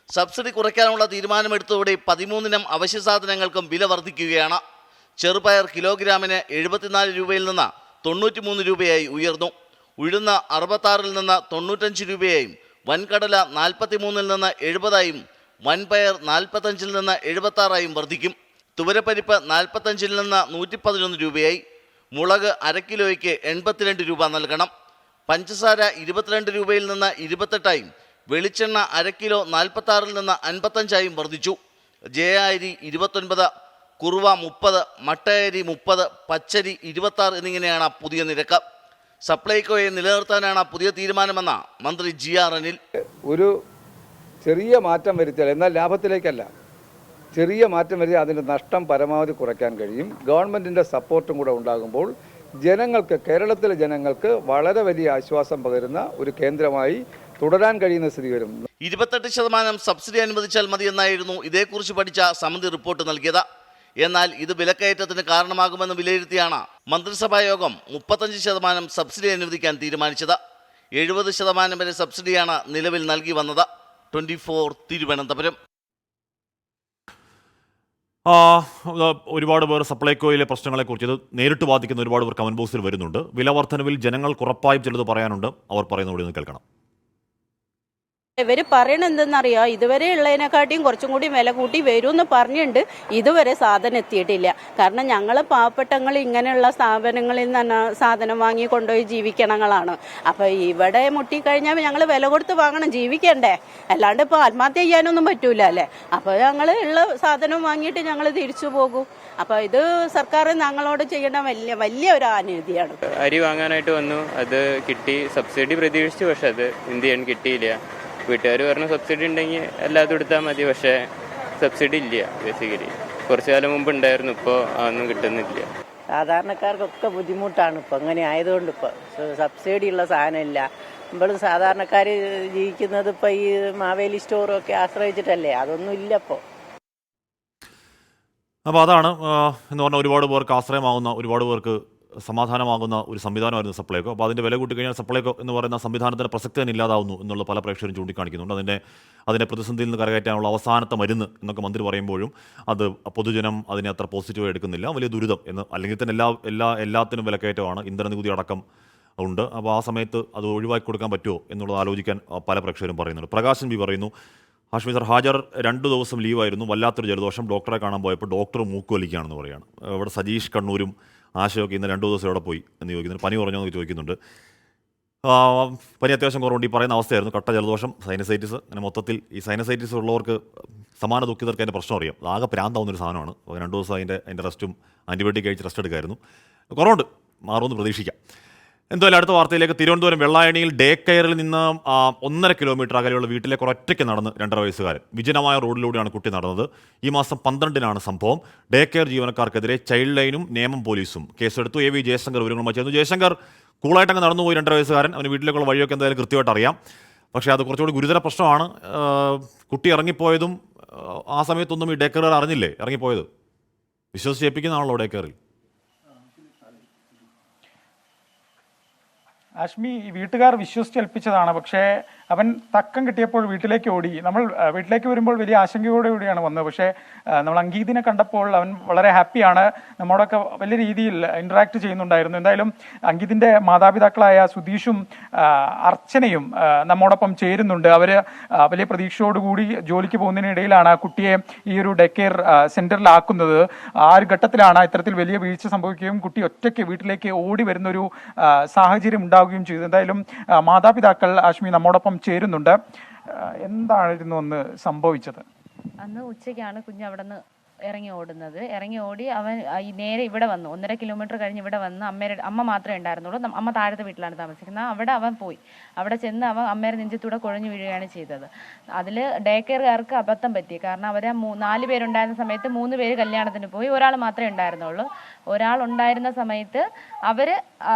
സബ്സിഡി കുറയ്ക്കാനുള്ള തീരുമാനമെടുത്തതോടെ 13 അവശ്യ സാധനങ്ങൾക്കും വില വർദ്ധിക്കുകയാണ്. ചെറുപയർ കിലോഗ്രാമിന് 74 രൂപയിൽ നിന്ന് 93 രൂപയായി ഉയർന്നു. ഉഴുന്ന് 66 നിന്ന് 95 രൂപയായും വൻകടല 43 നിന്ന് 70ആയും വൻപയർ 45 നിന്ന് 76ആയും വർദ്ധിക്കും. തുവരപ്പരിപ്പ് 45 നിന്ന് 111 രൂപയായി. മുളക് അര കിലോയ്ക്ക് 82 രൂപ നൽകണം. പഞ്ചസാര 22 രൂപയിൽ നിന്ന് 28ആയും വെളിച്ചെണ്ണ അര കിലോ 46 നിന്ന് 55ആയും വർദ്ധിച്ചു. ജയ അരി 29, കുറുവ 30, മട്ടയരി 30, പച്ചരി 26 എന്നിങ്ങനെയാണ് പുതിയ നിരക്ക്. സപ്ലൈകോയെ നിലനിർത്താനാണ് പുതിയ തീരുമാനമെന്ന മന്ത്രി GR അനിൽ. ഒരു ചെറിയ മാറ്റം വരുത്തിയാൽ, എന്നാൽ ലാഭത്തിലേക്കല്ല, ചെറിയ മാറ്റം വരുത്തിയാൽ അതിൻ്റെ നഷ്ടം പരമാവധി കുറയ്ക്കാൻ കഴിയും. ഗവൺമെൻറ്റിൻ്റെ സപ്പോർട്ടും കൂടെ ഉണ്ടാകുമ്പോൾ ജനങ്ങൾക്ക്, കേരളത്തിലെ ജനങ്ങൾക്ക് വളരെ വലിയ ആശ്വാസം പകരുന്ന ഒരു കേന്ദ്രമായി തുടരാൻ കഴിയുന്ന സ്ഥിതി വരും. 28% സബ്സിഡി അനുവദിച്ചാൽ മതിയെന്നായിരുന്നു ഇതേക്കുറിച്ച് പഠിച്ച സമിതി റിപ്പോർട്ട് നൽകിയത്. എന്നാൽ ഇത് വിലക്കയറ്റത്തിന് കാരണമാകുമെന്ന് വിലയിരുത്തിയാണ് മന്ത്രിസഭാ യോഗം 35% സബ്സിഡി അനുവദിക്കാൻ തീരുമാനിച്ചത്. 70% വരെ സബ്സിഡിയാണ് നിലവിൽ നൽകി വന്നത്. 24 തിരുവനന്തപുരം. ഒരുപാട് പേർ സപ്ലൈകോയിലെ പ്രശ്നങ്ങളെക്കുറിച്ച് ഇത് നേരിട്ട് ബാധിക്കുന്ന ഒരുപാട് പേർ കമന്റ് ബോക്സിൽ വരുന്നുണ്ട്. വില വർധനവിൽ ജനങ്ങൾക്ക് ഉറപ്പായും ചിലത് പറയാനുണ്ട്. അവർ പറയുന്നതോടെ ഒന്ന് കേൾക്കണം. ഇവർ പറയണ എന്തെന്നറിയോ, ഇതുവരെ ഉള്ളതിനെക്കാട്ടിയും കുറച്ചും കൂടി വില കൂട്ടി വരുമെന്ന് പറഞ്ഞിട്ടുണ്ട്. ഇതുവരെ സാധനം എത്തിയിട്ടില്ല. കാരണം ഞങ്ങൾ പാവപ്പെട്ടങ്ങൾ ഇങ്ങനെയുള്ള സ്ഥാപനങ്ങളിൽ നിന്ന് സാധനം വാങ്ങി കൊണ്ടുപോയി ജീവിക്കണങ്ങളാണ്. അപ്പോൾ ഇവിടെ മുട്ടിക്കഴിഞ്ഞാൽ ഞങ്ങൾ വില കൊടുത്ത് വാങ്ങണം, ജീവിക്കണ്ടേ. അല്ലാണ്ട് ഇപ്പോൾ ആത്മഹത്യ ചെയ്യാനൊന്നും പറ്റൂല അല്ലേ. അപ്പോൾ ഞങ്ങൾ ഉള്ള സാധനം വാങ്ങിയിട്ട് ഞങ്ങൾ തിരിച്ചു പോകും. അപ്പോൾ ഇത് സർക്കാർ ഞങ്ങളോട് ചെയ്യേണ്ട വലിയ ഒരു അനീതിയാണ്. അരി വാങ്ങാനായിട്ട് വന്നു, അത് കിട്ടി. സബ്സിഡി പ്രതീക്ഷിച്ചു, പക്ഷെ അത് എന്ത് ചെയ്യാൻ കിട്ടിയില്ല. വീട്ടുകാർ പറഞ്ഞു സബ്സിഡി ഉണ്ടെങ്കിൽ എല്ലാതും എടുത്താൽ മതി, പക്ഷേ സബ്സിഡി ഇല്ല. ബേസിക്കലി കുറച്ചു കാലം മുമ്പ് ഉണ്ടായിരുന്നു, ഇപ്പോൾ അതൊന്നും കിട്ടുന്നില്ല. സാധാരണക്കാർക്കൊക്കെ ബുദ്ധിമുട്ടാണ് ഇപ്പോൾ അങ്ങനെ ആയതുകൊണ്ട്. ഇപ്പോൾ സബ്സിഡി ഉള്ള സാധനമില്ല. ഇപ്പോഴും സാധാരണക്കാർ ജീവിക്കുന്നത് ഇപ്പോൾ ഈ മാവേലി സ്റ്റോറൊക്കെ ആശ്രയിച്ചിട്ടല്ലേ, അതൊന്നും ഇല്ല ഇപ്പോൾ. അപ്പോൾ അതാണ് എന്ന് പറഞ്ഞാൽ ഒരുപാട് പേർക്ക് ആശ്രയമാകുന്ന, ഒരുപാട് പേർക്ക് സമാധാനമാകുന്ന ഒരു സംവിധാനമായിരുന്നു സപ്ലൈകോ. അപ്പോൾ അതിൻ്റെ വില കൂട്ടിക്കഴിഞ്ഞാൽ സപ്ലൈകോ എന്ന് പറയുന്ന സംവിധാനത്തിൻ്റെ പ്രസക്തി തന്നെ ഇല്ലാതാവുന്നു എന്നുള്ള പല പ്രേക്ഷകരും ചൂണ്ടിക്കാണിക്കുന്നുണ്ട്. അതിൻ്റെ പ്രതിസന്ധിയിൽ നിന്ന് കരകയറ്റാനുള്ള അവസാനത്തെ മരുന്ന് എന്നൊക്കെ മന്ത്രി പറയുമ്പോഴും അത് പൊതുജനം അതിനെ അത്ര പോസിറ്റീവായി എടുക്കുന്നില്ല. വലിയ ദുരിതം എന്ന്, അല്ലെങ്കിൽ തന്നെ എല്ലാത്തിനും വിലക്കയറ്റമാണ്. ഇന്ധന നികുതി അടക്കം ഉണ്ട്. അപ്പോൾ ആ സമയത്ത് അത് ഒഴിവാക്കി കൊടുക്കാൻ പറ്റുമോ എന്നുള്ളത് ആലോചിക്കാൻ പല പ്രേക്ഷകരും പറയുന്നുണ്ട്. പ്രകാശൻ ബി പറയുന്നു, ഹാഷ്മി സർ, ഹാജർ 2 ദിവസം ലീവായിരുന്നു, വല്ലാത്തൊരു ജലദോഷം, ഡോക്ടറെ കാണാൻ പോയപ്പോൾ ഡോക്ടർ മൂക്കുവലിക്കുകയാണെന്ന് പറയുകയാണ്. ഇവിടെ സജീഷ് കണ്ണൂരും ആശയൊക്കെ ഇന്ന് 2 ദിവസം ഇവിടെ പോയി എന്ന് ചോദിക്കുന്നുണ്ട്. പനി കുറഞ്ഞോ എന്ന് ചോദിക്കുന്നുണ്ട്. പനി അത്യാവശ്യം കുറവുണ്ട്. ഈ പറയുന്ന അവസ്ഥയായിരുന്നു, കട്ട ജലദോഷം, സൈനസൈറ്റിസ്. അങ്ങനെ മൊത്തത്തിൽ ഈ സൈനസൈറ്റിസ് ഉള്ളവർക്ക് സമാന ദുഃഖിതർക്ക് അതിൻ്റെ പ്രശ്നം അറിയാം. ആകെ പ്രാന്താവുന്നൊരു സാധനമാണ്. 2 ദിവസം അതിൻ്റെ റെസ്റ്റും ആൻറ്റിബയോട്ടിക് കഴിച്ച് റെസ്റ്റ് എടുക്കായിരുന്നു. കുറവുണ്ട്, മാറുമെന്ന് പ്രതീക്ഷിക്കാം. എന്തായാലും അടുത്ത വാർത്തയിലേക്ക്. തിരുവനന്തപുരം വെള്ളായണിയിൽ ഡേ കെയറിൽ നിന്ന് 1.5 കിലോമീറ്റർ അകലെയുള്ള വീട്ടിലേക്ക് ഒറ്റയ്ക്ക് നടന്ന് 2.5 വയസ്സുകാരൻ. വിജനമായ റോഡിലൂടെയാണ് കുട്ടി നടന്നത്. ഈ മാസം 12-നാണ് സംഭവം. ഡേ കെയർ ജീവനക്കാർക്കെതിരെ ചൈൽഡ് ലൈനും നേമം പോലീസും കേസെടുത്തു. AV ജയശങ്കർ വിവരങ്ങളുമായി ചേർന്നു. ജയശങ്കർ, കൂളായിട്ടങ്ങ് നടന്നുപോയി 2.5 വയസ്സുകാരൻ. അവന് വീട്ടിലേക്കുള്ള വഴിയൊക്കെ എന്തായാലും കൃത്യമായിട്ട് അറിയാം. പക്ഷേ അത് കുറച്ചുകൂടി ഗുരുതര പ്രശ്നമാണ്. കുട്ടി ഇറങ്ങിപ്പോയതും ആ സമയത്തൊന്നും ഈ ഡേ കെയർ അറിഞ്ഞില്ലേ ഇറങ്ങിപ്പോയത്? വിശ്വസിച്ച് ഏൽപ്പിക്കുന്നതാണല്ലോ ഡേ കെയറിൽ. ആഷ്മി ഈ വീട്ടുകാർ വിശ്വസിച്ചേൽപ്പിച്ചതാണ്. പക്ഷേ അവൻ തക്കം കിട്ടിയപ്പോൾ വീട്ടിലേക്ക് ഓടി. നമ്മൾ വീട്ടിലേക്ക് വരുമ്പോൾ വലിയ ആശങ്കയോടുകൂടിയാണ് വന്നത്. പക്ഷേ നമ്മൾ അങ്കീതിനെ കണ്ടപ്പോൾ അവൻ വളരെ ഹാപ്പിയാണ്, നമ്മോടൊക്കെ വലിയ രീതിയിൽ ഇന്ററാക്ട് ചെയ്യുന്നുണ്ടായിരുന്നു. എന്തായാലും അങ്കീതിന്റെ മാതാപിതാക്കളായ സുധീഷും അർച്ചനയും നമ്മോടൊപ്പം ചേരുന്നുണ്ട്. അവർ വലിയ പ്രതീക്ഷയോടുകൂടി ജോലിക്ക് പോകുന്നതിനിടയിലാണ് കുട്ടിയെ ഈ ഒരു ഡേ കെയർ സെന്ററിലാക്കുന്നത്. ആ ഒരു ഘട്ടത്തിലാണ് ഇത്തരത്തിൽ വലിയ വീഴ്ച സംഭവിക്കുകയും കുട്ടി ഒറ്റയ്ക്ക് വീട്ടിലേക്ക് ഓടി വരുന്നൊരു സാഹചര്യം ഉണ്ടാവുകയും ചെയ്തു. എന്തായാലും മാതാപിതാക്കൾ ആഷ്മി നമ്മോടൊപ്പം ചേരുന്നുണ്ട്. എന്തായിരുന്നു അന്ന് സംഭവിച്ചത്? അന്ന് ഉച്ചയ്ക്കാണ് കുഞ്ഞ് അവിടെ നിന്ന് ഇറങ്ങി ഓടി അവൻ നേരെ ഇവിടെ വന്നു. 1.5 കിലോമീറ്റർ കഴിഞ്ഞ് ഇവിടെ വന്ന് അമ്മ മാത്രമേ ഉണ്ടായിരുന്നുള്ളൂ. അമ്മ താഴത്തെ വീട്ടിലാണ് താമസിക്കുന്നത്. അവിടെ അവൻ പോയി. അവിടെ ചെന്ന് അവൻ അമ്മയുടെ നെഞ്ചത്തൂടെ കുഴഞ്ഞു വീഴുകയാണ് ചെയ്തത്. അതിൽ ഡേ കെയറുകാർക്ക് അബദ്ധം പറ്റി. കാരണം അവർ 4 പേരുണ്ടായിരുന്ന സമയത്ത് 3 പേര് കല്യാണത്തിന് പോയി, ഒരാൾ മാത്രമേ ഉണ്ടായിരുന്നുള്ളൂ. ഒരാൾ ഉണ്ടായിരുന്ന സമയത്ത് അവർ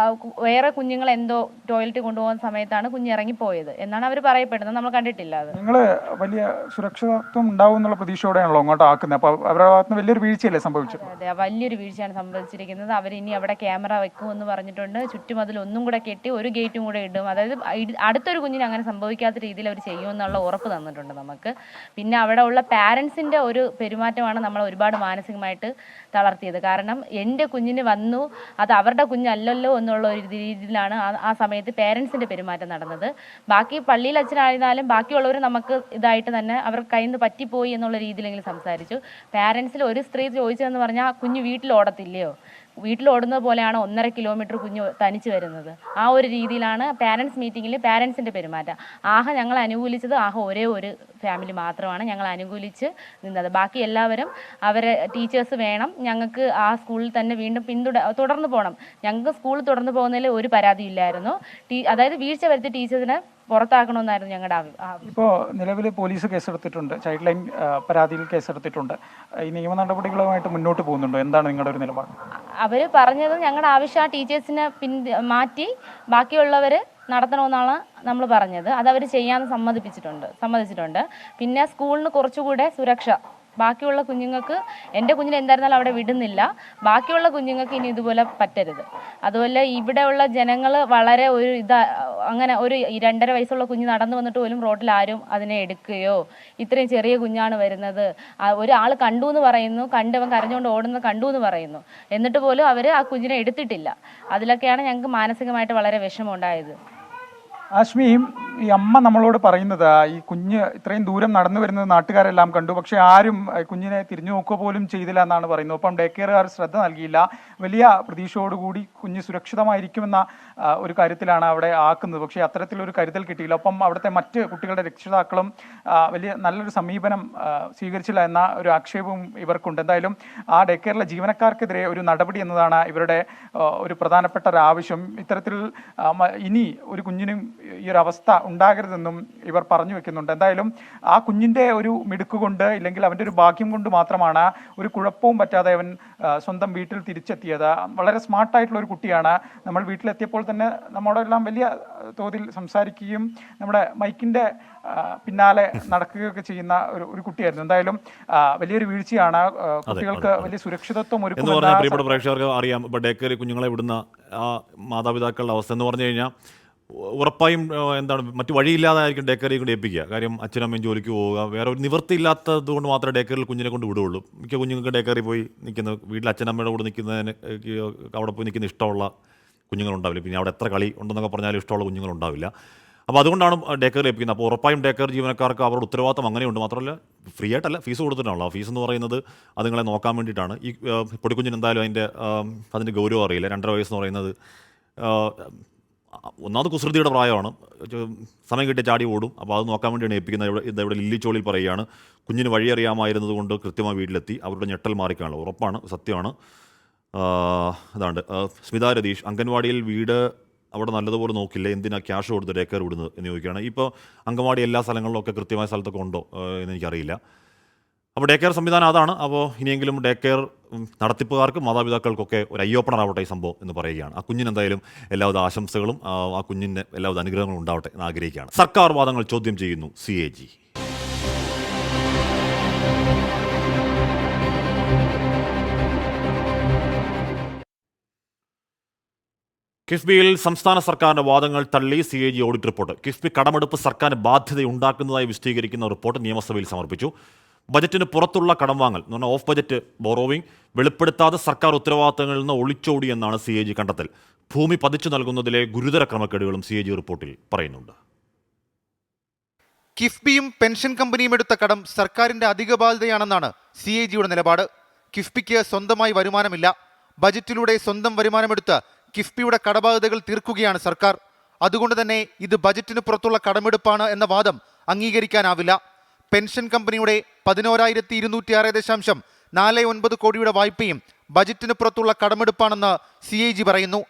വേറെ കുഞ്ഞുങ്ങൾ എന്തോ ടോയ്ലറ്റിൽ കൊണ്ടുപോകുന്ന സമയത്താണ് കുഞ്ഞ് ഇറങ്ങിപ്പോയത് എന്നാണ് അവർ പറയപ്പെടുന്നത്. നമ്മൾ കണ്ടിട്ടില്ല. അത് നിങ്ങൾ വലിയ സുരക്ഷിതത്വം ഉണ്ടാവും എന്നുള്ള പ്രതീക്ഷയോടെയാണല്ലോ അങ്ങോട്ട് ആക്കുന്നത്. അപ്പോൾ അവരുടെ ഭാഗത്ത് വലിയൊരു വീഴ്ചയല്ലേ സംഭവിച്ചത്? അതെ, വലിയൊരു വീഴ്ചയാണ് സംഭവിച്ചിരിക്കുന്നത്. അവരിനി അവിടെ ക്യാമറ വെക്കുമെന്ന് പറഞ്ഞിട്ടുണ്ട്. ചുറ്റുമതിൽ ഒന്നും കൂടെ കെട്ടി ഒരു ഗേറ്റും കൂടെ ഇടും. അതായത് അടുത്തൊരു കുഞ്ഞിന് അങ്ങനെ സംഭവിക്കാത്ത രീതിയിൽ അവർ ചെയ്യുമെന്നുള്ള ഉറപ്പ് തന്നിട്ടുണ്ട് നമുക്ക്. പിന്നെ അവിടെ ഉള്ള പാരൻസിൻ്റെ ഒരു പെരുമാറ്റമാണ് നമ്മളെ ഒരുപാട് മാനസികമായിട്ട് തളർത്തിയത്. കാരണം എൻ്റെ കുഞ്ഞിന് വന്നു, അത് അവരുടെ കുഞ്ഞല്ലല്ലോ എന്നുള്ള ഒരു രീതിയിലാണ് ആ സമയത്ത് പേരൻസിൻ്റെ പെരുമാറ്റം നടന്നത്. ബാക്കി പള്ളിയിൽ അച്ഛനായിരുന്നാലും ബാക്കിയുള്ളവർ നമുക്ക് ഇതായിട്ട് തന്നെ അവർ കയ്യിൽ നിന്ന് പറ്റിപ്പോയി എന്നുള്ള രീതിയിലെങ്കിലും സംസാരിച്ചു. പാരൻസിൽ ഒരു സ്ത്രീ ചോദിച്ചതെന്ന് പറഞ്ഞാൽ കുഞ്ഞ് വീട്ടിൽ ഓടത്തില്ലയോ, വീട്ടിൽ ഓടുന്നത് പോലെയാണ് 1.5 കിലോമീറ്റർ കുഞ്ഞ് തനിച്ച് വരുന്നത്. ആ ഒരു രീതിയിലാണ് പാരൻസ് മീറ്റിങ്ങിൽ പാരൻസിൻ്റെ പെരുമാറ്റം. ഞങ്ങൾ അനുകൂലിച്ചത് ഒരേ ഒരു ഫാമിലി മാത്രമാണ് ഞങ്ങൾ അനുകൂലിച്ച് നിന്നത്. ബാക്കി എല്ലാവരും അവരെ ടീച്ചേഴ്സ് വേണം, ഞങ്ങൾക്ക് ആ സ്കൂളിൽ തന്നെ വീണ്ടും തുടർന്ന് പോകണം. ഞങ്ങൾക്ക് സ്കൂളിൽ തുടർന്ന് പോകുന്നതിൽ ഒരു പരാതിയില്ലായിരുന്നു. അതായത് വീഴ്ച വരുത്തിയ ടീച്ചേഴ്സിനെ പുറത്താക്കണമെന്നായിരുന്നു ഞങ്ങളുടെ ഇപ്പോൾ നിലവിൽ പോലീസ് കേസെടുത്തിട്ടുണ്ട്, ചൈൽഡ് ലൈൻ പരാതിയിൽ കേസെടുത്തിട്ടുണ്ട്. ഈ നിയമ നടപടികളുമായിട്ട് മുന്നോട്ട് പോകുന്നുണ്ടോ? എന്താണ് നിങ്ങളുടെ ഒരു നിലപാട്? അവർ പറഞ്ഞത് ഞങ്ങളുടെ ആവശ്യം ആ ടീച്ചേഴ്സിനെ മാറ്റി ബാക്കിയുള്ളവർ നടത്തണമെന്നാണ് നമ്മൾ പറഞ്ഞത്. അതവർ ചെയ്യാൻ സമ്മതിച്ചിട്ടുണ്ട്. പിന്നെ സ്കൂളിന് കുറച്ചുകൂടെ സുരക്ഷ ബാക്കിയുള്ള കുഞ്ഞുങ്ങൾക്ക്, എൻ്റെ കുഞ്ഞിന് എന്തായിരുന്നാലും അവിടെ വിടുന്നില്ല, ബാക്കിയുള്ള കുഞ്ഞുങ്ങൾക്ക് ഇനി ഇതുപോലെ പറ്റരുത്. അതുപോലെ ഇവിടെയുള്ള ജനങ്ങൾ വളരെ അങ്ങനെ ഒരു 2.5 വയസ്സുള്ള കുഞ്ഞ് നടന്നു വന്നിട്ട് പോലും റോഡിൽ ആരും അതിനെ എടുക്കുകയോ, ഇത്രയും ചെറിയ കുഞ്ഞാണ് വരുന്നത്, ഒരാൾ കണ്ടു എന്ന് പറയുന്നു, കണ്ടവൻ കരഞ്ഞുകൊണ്ട് ഓടുന്നത് കണ്ടു എന്ന് പറയുന്നു, എന്നിട്ട് പോലും അവർ ആ കുഞ്ഞിനെ എടുത്തിട്ടില്ല. അതിലൊക്കെയാണ് ഞങ്ങൾക്ക് മാനസികമായിട്ട് വളരെ വിഷമമുണ്ടായത്. ആഷ്മി, ഈ അമ്മ നമ്മളോട് പറയുന്നത് ഈ കുഞ്ഞ് ഇത്രയും ദൂരം നടന്നു വരുന്നത് നാട്ടുകാരെല്ലാം കണ്ടു, പക്ഷെ ആരും കുഞ്ഞിനെ തിരിഞ്ഞു നോക്കുക പോലും ചെയ്തില്ല എന്നാണ് പറയുന്നത്. ഒപ്പം ഡേ കെയറുകാർ ശ്രദ്ധ നൽകിയില്ല. വലിയ പ്രതീക്ഷയോടുകൂടി കുഞ്ഞ് സുരക്ഷിതമായിരിക്കുമെന്ന ഒരു കാര്യത്തിലാണ് അവിടെ ആക്കുന്നത്. പക്ഷേ അത്തരത്തിലൊരു കരുതൽ കിട്ടിയില്ല. ഒപ്പം അവിടുത്തെ മറ്റ് കുട്ടികളുടെ രക്ഷിതാക്കളും വലിയ നല്ലൊരു സമീപനം സ്വീകരിച്ചില്ല എന്ന ഒരു ആക്ഷേപവും ഇവർക്കുണ്ട്. എന്തായാലും ആ ഡേ കെയറിലെ ജീവനക്കാർക്കെതിരെ ഒരു നടപടി എന്നതാണ് ഇവരുടെ ഒരു പ്രധാനപ്പെട്ട ഒരു ആവശ്യം. ഇത്തരത്തിൽ ഇനി ഒരു കുഞ്ഞിനും ഈ ഒരു അവസ്ഥ ഉണ്ടാകരുതെന്നും ഇവർ പറഞ്ഞു വെക്കുന്നുണ്ട്. എന്തായാലും ആ കുഞ്ഞിൻ്റെ ഒരു മിടുക്ക് കൊണ്ട്, ഇല്ലെങ്കിൽ അവൻ്റെ ഒരു ഭാഗ്യം കൊണ്ട് മാത്രമാണ് ഒരു കുഴപ്പവും പറ്റാതെ അവൻ സ്വന്തം വീട്ടിൽ തിരിച്ചെത്തിയത്. വളരെ സ്മാർട്ടായിട്ടുള്ള ഒരു കുട്ടിയാണ്. നമ്മൾ വീട്ടിലെത്തിയപ്പോൾ തന്നെ നമ്മോടെല്ലാം വലിയ തോതിൽ സംസാരിക്കുകയും നമ്മുടെ മൈക്കിൻ്റെ പിന്നാലെ നടക്കുകയൊക്കെ ചെയ്യുന്ന ഒരു കുട്ടിയായിരുന്നു. എന്തായാലും വലിയൊരു വീഴ്ചയാണ്. കുട്ടികൾക്ക് വലിയ സുരക്ഷിതത്വം ഒരുക്കുമെന്ന് പ്രിയപ്പെട്ട പ്രേക്ഷകർക്ക് അറിയാം. ഇപ്പോൾ ഡേ കെയർ കുഞ്ഞുങ്ങളെ വിടുന്ന ആ മാതാപിതാക്കളുടെ അവസ്ഥ എന്ന് പറഞ്ഞു കഴിഞ്ഞാൽ ഉറപ്പായും മറ്റു വഴിയില്ലാതായിരിക്കും ഡേ കെയറിൽ കൊണ്ട് ഏൽപ്പിക്കുക. കാര്യം അച്ഛനമ്മയും ജോലിക്ക് പോവുക, വേറെ ഒരു നിവൃത്തിയില്ലാത്തത് കൊണ്ട് മാത്രമേ ഡേ കെയറിൽ കുഞ്ഞിനെ കൊണ്ട് വിടുകയുള്ളൂ. മിക്ക കുഞ്ഞുങ്ങൾക്ക് ഡേ കെയറിൽ പോയി നിൽക്കുന്ന, വീട്ടിൽ അച്ഛനമ്മയുടെ കൂടെ നിൽക്കുന്നതിന് അവിടെ പോയി നിൽക്കുന്ന ഇഷ്ടമുള്ള കുഞ്ഞുങ്ങളുണ്ടാവില്ല. പിന്നെ അവിടെ എത്ര കളി ഉണ്ടെന്നൊക്കെ പറഞ്ഞാലും ഇഷ്ടമുള്ള കുഞ്ഞുങ്ങളുണ്ടാവില്ല. അപ്പോൾ അതുകൊണ്ടാണ് ഡേ കെയർ ഏൽപ്പിക്കുന്നത്. അപ്പോൾ ഉറപ്പായും ഡേ കെയർ ജീവനക്കാർക്ക് അവരുടെ ഉത്തരവാദിത്തം അങ്ങനെയുണ്ട്. മാത്രമല്ല ഫ്രീ ആയിട്ടല്ല, ഫീസ് കൊടുത്തിട്ടാണല്ലോ. ഫീസ് എന്ന് പറയുന്നത് അതുങ്ങളെ നോക്കാൻ വേണ്ടിയിട്ടാണ്. ഈ പൊടിക്കുഞ്ഞിന് എന്തായാലും അതിൻ്റെ ഗൗരവം അറിയില്ല. 2.5 വയസ്സെന്ന് പറയുന്നത് ഒന്നാമത് കുസൃതിയുടെ പ്രായമാണ്, സമയം കിട്ടിയ ചാടി ഓടും. അപ്പോൾ അത് നോക്കാൻ വേണ്ടിയാണ് ഏൽപ്പിക്കുന്നത്. ഇവിടെ ലില്ലിച്ചോളിൽ പറയുകയാണ്, കുഞ്ഞിന് വഴി അറിയാമായിരുന്നത് കൊണ്ട് കൃത്യമായി വീട്ടിലെത്തി. അവരുടെ ഞെട്ടൽ മാറിക്കാണല്ലോ, ഉറപ്പാണ്, സത്യമാണ്. അതാണ്ട് സ്മിത രതീഷ്, അംഗൻവാടിയിൽ വീട് അവിടെ നല്ലതുപോലെ നോക്കില്ല, എന്തിനാ ക്യാഷ് കൊടുത്ത് ഡേ കെയർ വിടുന്നത് എന്ന് ചോദിക്കുകയാണ്. ഇപ്പോൾ അംഗൻവാടി എല്ലാ സ്ഥലങ്ങളിലൊക്കെ കൃത്യമായ സ്ഥലത്തൊക്കെ ഉണ്ടോ എന്ന് എനിക്കറിയില്ല. അപ്പോൾ ഡേ കെയർ സംവിധാനം അതാണ്. അപ്പോൾ ഇനിയെങ്കിലും ഡേ കെയർ നടത്തിപ്പുകാർക്കും മാതാപിതാക്കൾക്കൊക്കെ ഒരു ഐ-ഓപ്പണർ ആവട്ടെ ഈ സംഭവം എന്ന് പറയുകയാണ്. ആ കുഞ്ഞിന് എന്തായാലും എല്ലാവിധ ആശംസകളും ആ കുഞ്ഞിന് എല്ലാവിധ അനുഗ്രഹങ്ങളും ഉണ്ടാവട്ടെ എന്ന് ആഗ്രഹിക്കുകയാണ്. സർക്കാർ വാദങ്ങൾ ചോദ്യം ചെയ്യുന്നു CAG. കിഫ്ബിയിൽ സംസ്ഥാന സർക്കാരിന്റെ വാദങ്ങൾ തള്ളി CAG ഓഡിറ്റ് റിപ്പോർട്ട്. കിഫ്ബി കടമെടുപ്പ് സർക്കാരിന് ബാധ്യതയുണ്ടാക്കുന്നതായി വിശദീകരിക്കുന്ന റിപ്പോർട്ട് നിയമസഭയിൽ സമർപ്പിച്ചു. ബജറ്റിന് പുറത്തുള്ള കടം വാങ്ങൽ എന്ന് പറഞ്ഞാൽ ഓഫ് ബജറ്റ് ബോറോവിംഗ് വെളിപ്പെടുത്താതെ സർക്കാർ ഉത്തരവാദിത്തങ്ങളിൽ നിന്ന് ഒളിച്ചോടി എന്നാണ് CAG കണ്ടെത്തൽ. ഭൂമി പതിച്ചു നൽകുന്നതിലെ ഗുരുതര ക്രമക്കേടുകളും CAG റിപ്പോർട്ടിൽ പറയുന്നുണ്ട്. കിഫ്ബിയും പെൻഷൻ കമ്പനിയും എടുത്ത കടം സർക്കാരിന്റെ അധിക ബാധ്യതയാണെന്നാണ് CAGയുടെ നിലപാട്. കിഫ്ബിക്ക് സ്വന്തമായി വരുമാനമില്ല. ബജറ്റിലൂടെ സ്വന്തം വരുമാനമെടുത്ത് കിഫ്ബിയുടെ കടബാധ്യതകൾ തീർക്കുകയാണ് സർക്കാർ. അതുകൊണ്ട് തന്നെ ഇത് ബജറ്റിന് പുറത്തുള്ള കടമെടുപ്പാണ് എന്ന വാദം അംഗീകരിക്കാനാവില്ല. പെൻഷൻ കമ്പനിയുടെ 11,206.49 കോടിയുടെ വായ്പയും ബജറ്റിന് പുറത്തുള്ള കടമെടുപ്പാണെന്ന് CAG പറയുന്നു.